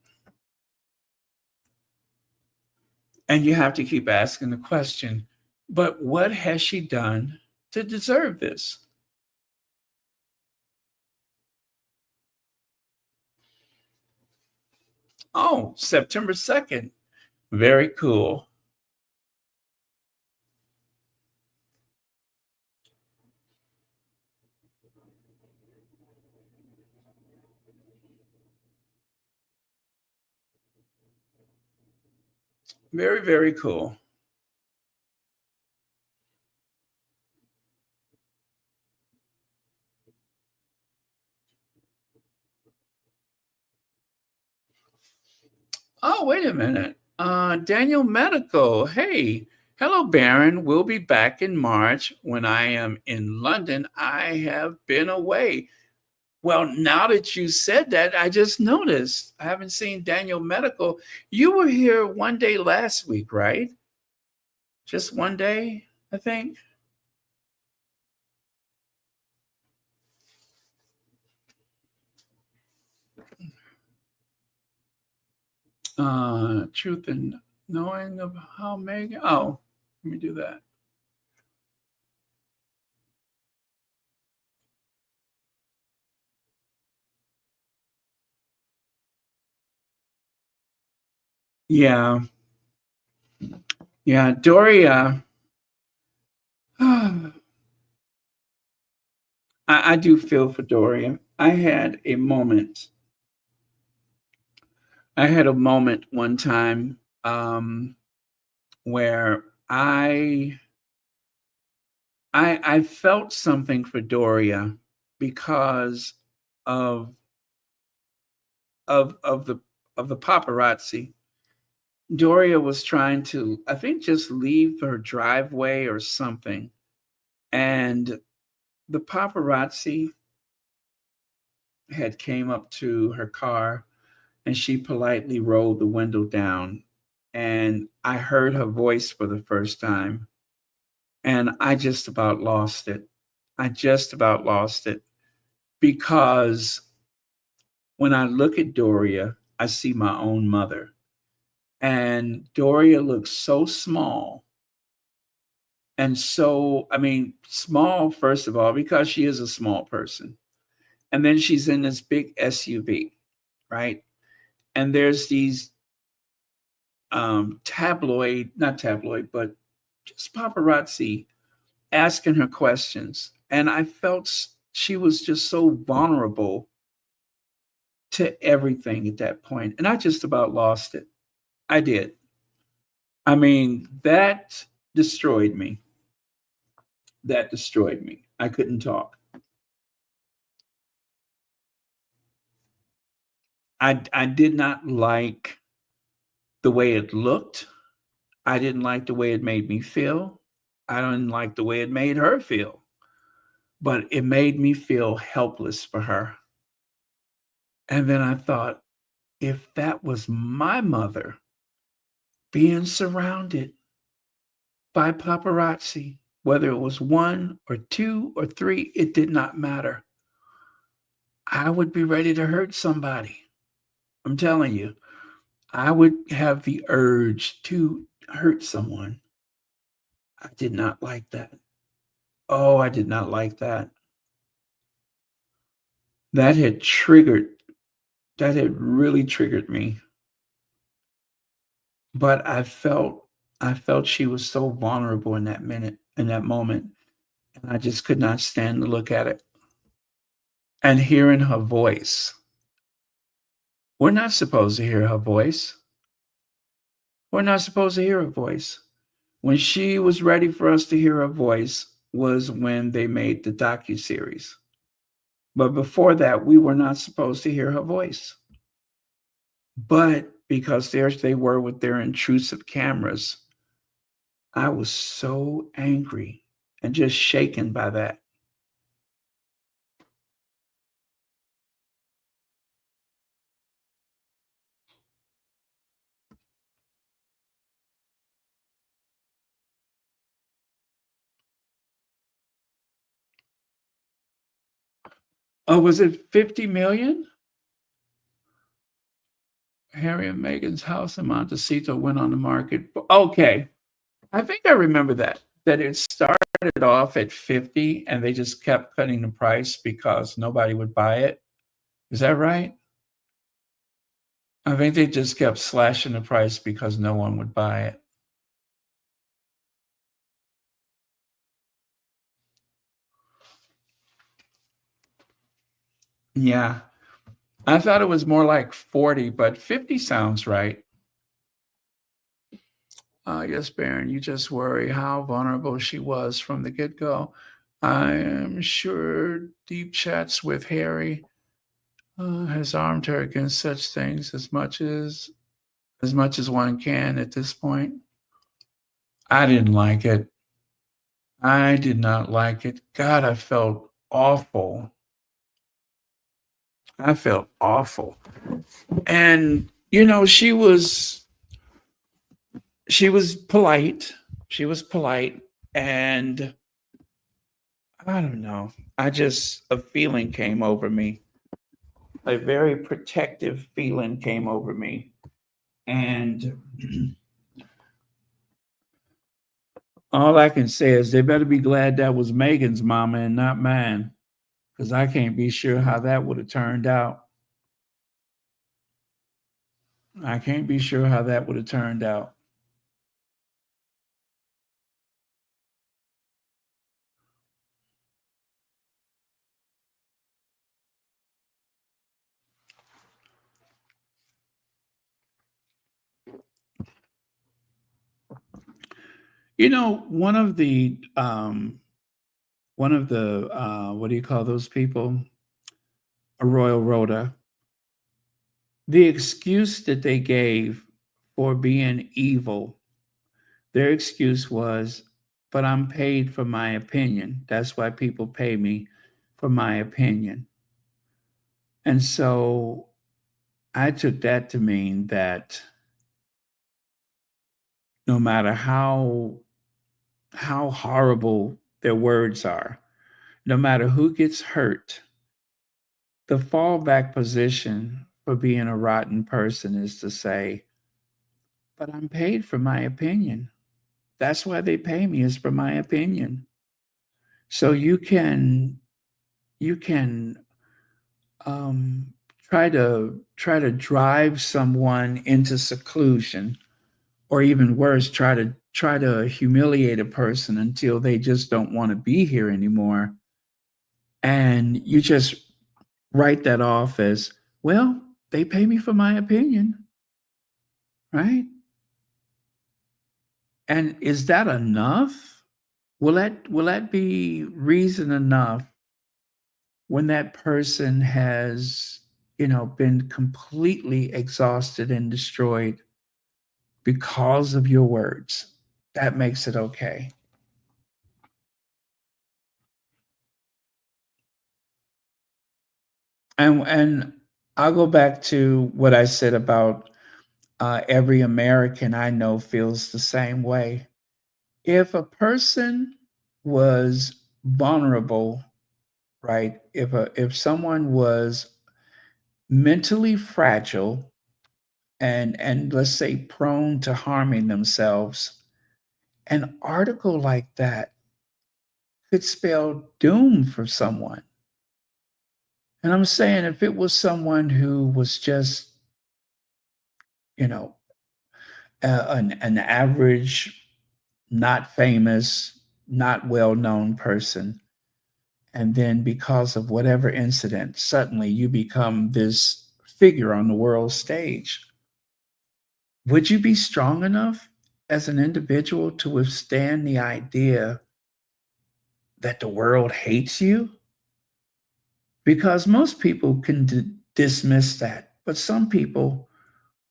And you have to keep asking the question, but what has she done to deserve this? Oh, September 2nd. Very cool. Very, very cool. Oh, wait a minute. Daniel Medical. Hey, hello, Baron. We'll be back in March when I am in London. I have been away. Well, now that you said that, I just noticed I haven't seen Daniel Medical. You were here one day last week, right? Just one day, I think. Truth and knowing of how Meghan. Oh, let me do that. Yeah. Yeah. Doria. I do feel for Doria. I had a moment. I had a moment one time where I felt something for Doria because of of the paparazzi. Doria was trying to, I think, just leave her driveway or something, and the paparazzi had came up to her car, and she politely rolled the window down, and I heard her voice for the first time, and I just about lost it. I just about lost it because when I look at Doria, I see my own mother. And Doria looks so small. And so, I mean, small, first of all, because she is a small person. And then she's in this big SUV, right? And there's these not tabloid, but just paparazzi asking her questions. And I felt she was just so vulnerable to everything at that point. And I just about lost it. I did. I mean, that destroyed me. That destroyed me. I couldn't talk. I did not like the way it looked. I didn't like the way it made me feel. I didn't like the way it made her feel. But it made me feel helpless for her. And then I thought, if that was my mother being surrounded by paparazzi, whether it was one or two or three, it did not matter. I would be ready to hurt somebody. I'm telling you, I would have the urge to hurt someone. I did not like that. Oh, I did not like that. That had really triggered me. But I felt she was so vulnerable in that moment, and I just could not stand to look at it. And hearing her voice. We're not supposed to hear her voice. We're not supposed to hear her voice. When she was ready for us to hear her voice was when they made the docuseries. But before that, we were not supposed to hear her voice. But because there they were with their intrusive cameras, I was so angry and just shaken by that. Oh, was it 50 million? Harry and Meghan's house in Montecito went on the market. Okay. I think I remember that it started off at 50 and they just kept cutting the price because nobody would buy it. Is that right? I think they just kept slashing the price because no one would buy it. Yeah. I thought it was more like 40, but 50 sounds right. Yes, Baron, you just worry how vulnerable she was from the get-go. I am sure deep chats with Harry has armed her against such things as much as one can at this point. I didn't like it. I did not like it. God, I felt awful. I felt awful. And she was polite. She was polite, and I don't know. A feeling came over me. A very protective feeling came over me. And all I can say is they better be glad that was Meghan's mama and not mine, because I can't be sure how that would have turned out. I can't be sure how that would have turned out. One of the what do you call those people? A royal rota. The excuse that they gave for being evil, their excuse was, but I'm paid for my opinion. That's why people pay me for my opinion. And so I took that to mean that no matter how horrible their words are, no matter who gets hurt, the fallback position for being a rotten person is to say, but I'm paid for my opinion. That's why they pay me, is for my opinion. So you can try to drive someone into seclusion, or even worse, try to humiliate a person until they just don't want to be here anymore. And you just write that off as, well, they pay me for my opinion, right? And is that enough? Will that be reason enough when that person has been completely exhausted and destroyed because of your words. That makes it okay. And I'll go back to what I said about every American I know feels the same way. If a person was vulnerable, right? If someone was mentally fragile and let's say prone to harming themselves, an article like that could spell doom for someone. And I'm saying if it was someone who was just, an average, not famous, not well known person, and then because of whatever incident, suddenly you become this figure on the world stage, would you be strong enough as an individual to withstand the idea that the world hates you? Because most people can dismiss that, but some people,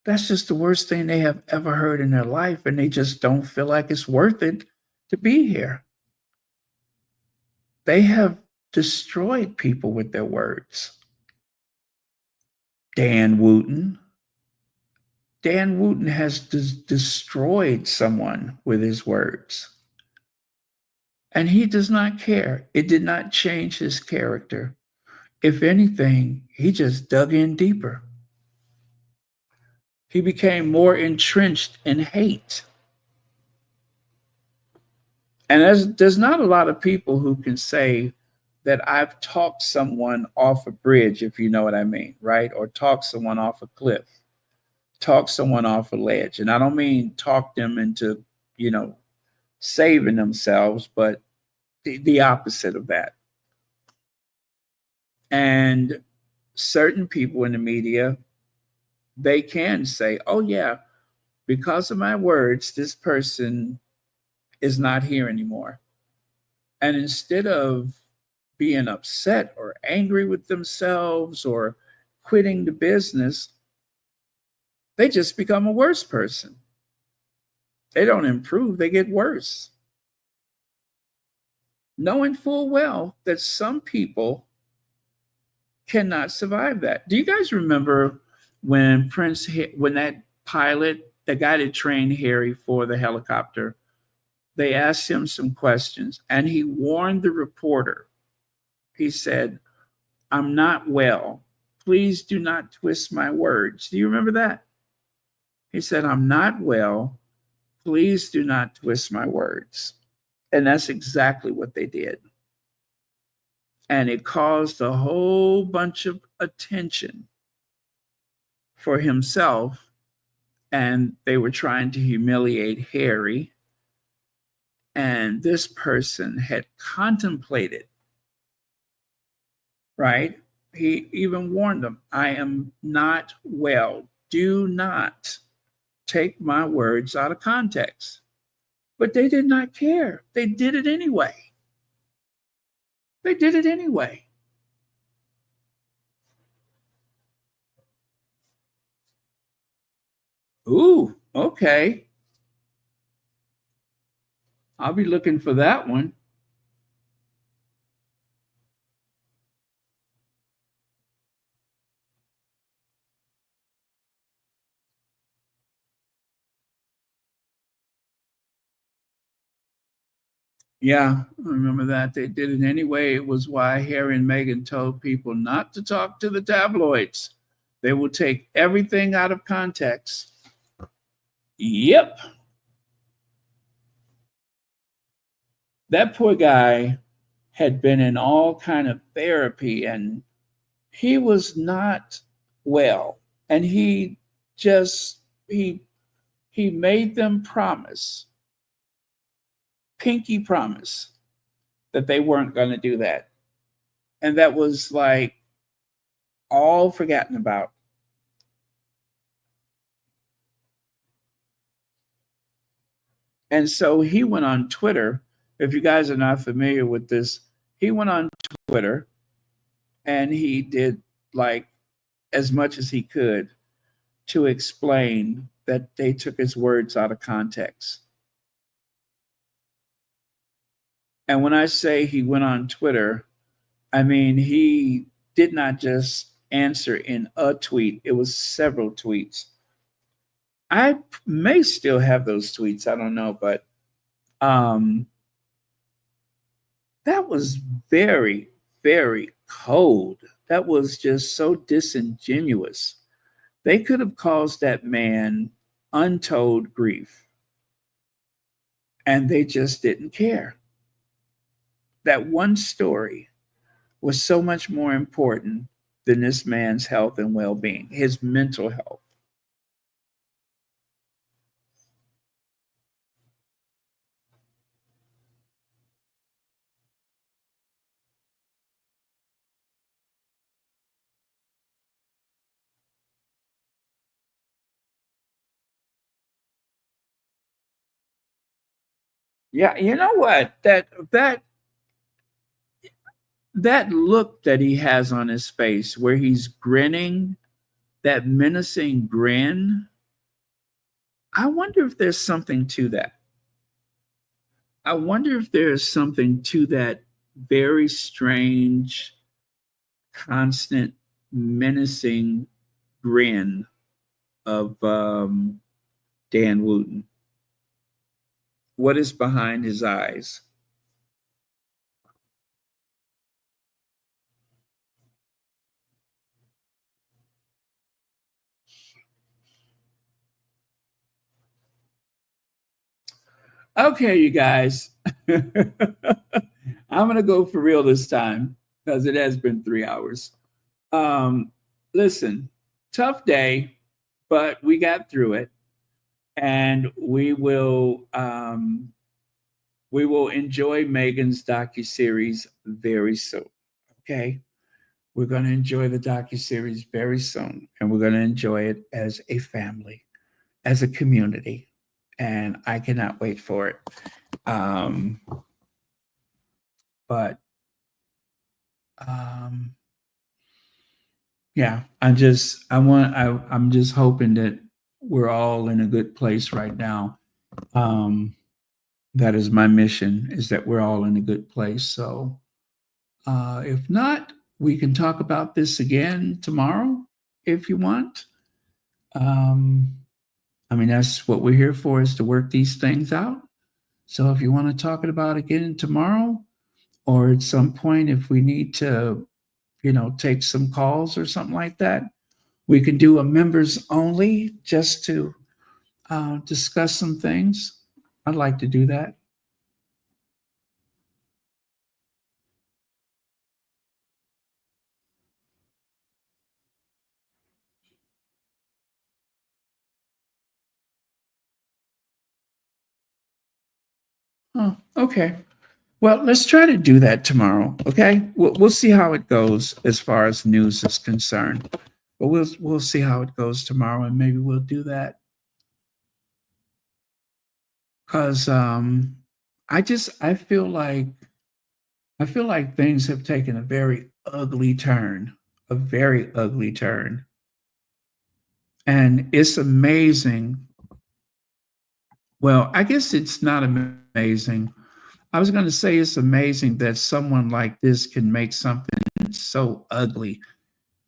that's just the worst thing they have ever heard in their life, and they just don't feel like it's worth it to be here. They have destroyed people with their words. Dan Wooten has destroyed someone with his words. And he does not care. It did not change his character. If anything, he just dug in deeper. He became more entrenched in hate. And there's not a lot of people who can say that I've talked someone off a bridge, if you know what I mean, right? Or talked someone off a cliff, talked someone off a ledge. And I don't mean talk them into, saving themselves, but the opposite of that. And certain people in the media, they can say, oh, yeah, because of my words, this person is not here anymore. And instead of being upset or angry with themselves or quitting the business, they just become a worse person. They don't improve, they get worse. Knowing full well that some people cannot survive that. Do you guys remember when that pilot, the guy that trained Harry for the helicopter, they asked him some questions and he warned the reporter. He said, I'm not well. Please do not twist my words. Do you remember that? He said, I'm not well. Please do not twist my words. And that's exactly what they did. And it caused a whole bunch of attention for himself. And they were trying to humiliate Harry. And this person had contemplated, right? He even warned them, I am not well. Do not take my words out of context. But they did not care. They did it anyway. They did it anyway. Ooh, okay. I'll be looking for that one. Yeah, I remember that. They did it anyway. It was why Harry and Meghan told people not to talk to the tabloids. They will take everything out of context. Yep. That poor guy had been in all kind of therapy and he was not well. And he made them promise, pinky promise, that they weren't going to do that. And that was like all forgotten about. And so he went on Twitter. If you guys are not familiar with this, he went on Twitter and he did like as much as he could to explain that they took his words out of context. And when I say he went on Twitter, I mean, he did not just answer in a tweet, it was several tweets. I may still have those tweets, I don't know, but that was very, very cold. That was just so disingenuous. They could have caused that man untold grief, and they just didn't care. That one story was so much more important than this man's health and well-being, his mental health. Yeah, you know what? That look that he has on his face where he's grinning, that menacing grin, I wonder if there's something to that. I wonder if there's something to that very strange, constant, menacing grin of Dan Wooten. What is behind his eyes? Okay, you guys. I'm going to go for real this time because it has been 3 hours. Listen, tough day, but we got through it, and we will enjoy Meghan's docuseries very soon. Okay, we're going to enjoy the docuseries very soon, and we're going to enjoy it as a family, as a community, and I cannot wait for it. Yeah, I'm just hoping that we're all in a good place right now. That is my mission, is that we're all in a good place. So if not, we can talk about this again tomorrow if you want. I mean, that's what we're here for, is to work these things out. So if you want to talk about it again tomorrow, or at some point, if we need to, take some calls or something like that, we can do a members only just to discuss some things. I'd like to do that. Oh, okay. Well, let's try to do that tomorrow. Okay, we'll see how it goes as far as news is concerned, but we'll see how it goes tomorrow, and maybe we'll do that. Because I feel like things have taken a very ugly turn, and it's amazing. Well, I guess it's not amazing. I was going to say it's amazing that someone like this can make something so ugly,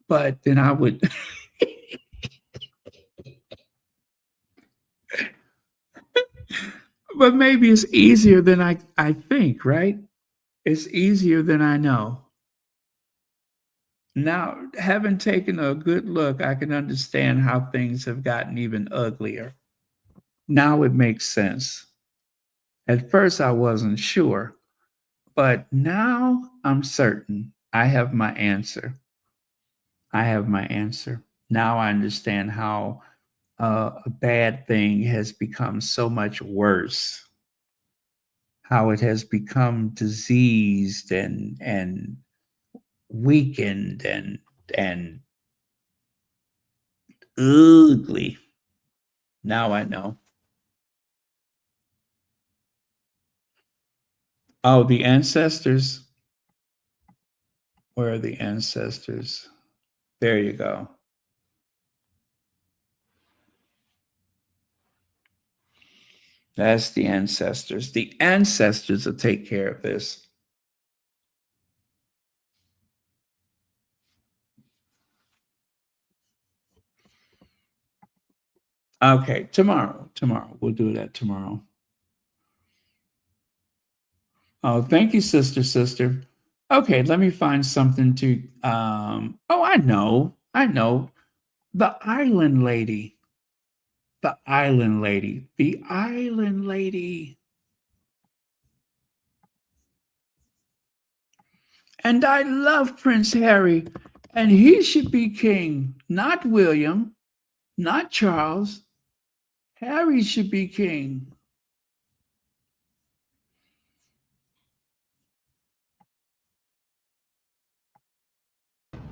but then I would. But maybe it's easier than I think, right? It's easier than I know. Now, having taken a good look, I can understand how things have gotten even uglier. Now it makes sense. At first, I wasn't sure, but now I'm certain I have my answer. Now I understand how a bad thing has become so much worse, how it has become diseased and weakened and ugly. Now I know. Oh, the ancestors. Where are the ancestors? There you go. That's the ancestors. The ancestors will take care of this. Okay, tomorrow. We'll do that tomorrow. Oh, thank you, sister. Okay, let me find something to, oh, I know. The island lady. And I love Prince Harry, and he should be king, not William, not Charles. Harry should be king.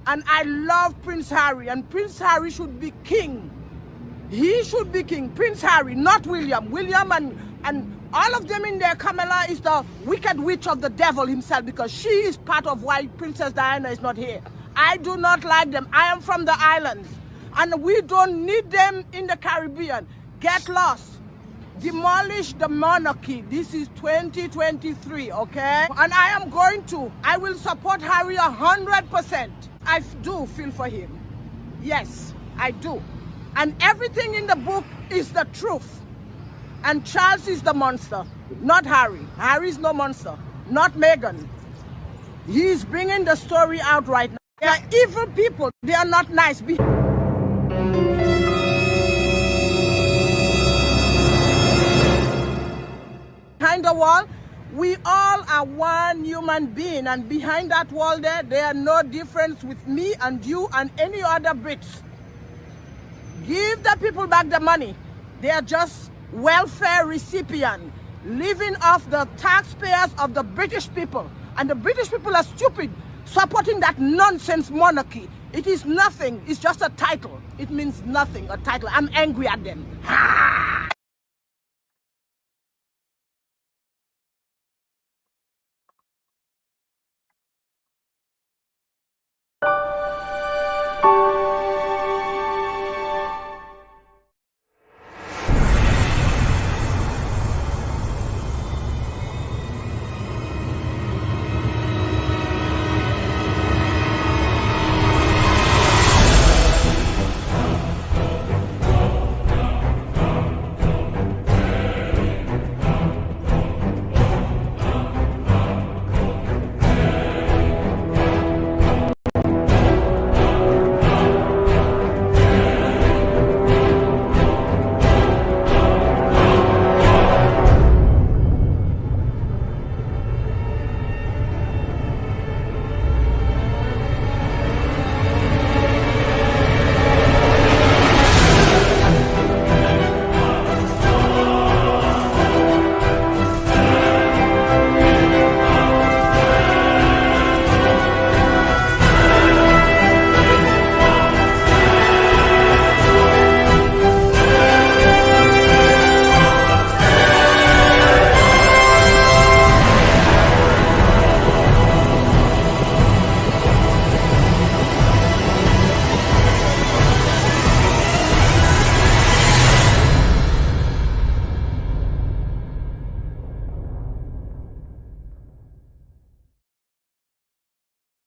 And I love Prince Harry, and Prince Harry should be king. He should be king, Prince Harry, not William. William and all of them in there, Camilla is the wicked witch of the devil himself, because she is part of why Princess Diana is not here. I do not like them. I am from the islands, and we don't need them in the Caribbean. Get lost. Demolish the monarchy. This is 2023, okay? And I will support Harry 100%. I do feel for him. Yes, I do. And everything in the book is the truth. And Charles is the monster, not Harry. Harry is no monster, not Meghan. He's bringing the story out right now. They are evil people. They are not nice. Behind the wall, we all are one human being, and behind that wall there are no difference with me and you and any other Brits. Give the people back the money. They are just welfare recipients living off the taxpayers of the British people. And the British people are stupid supporting that nonsense monarchy. It is nothing. It's just a title. It means nothing, a title. I'm angry at them.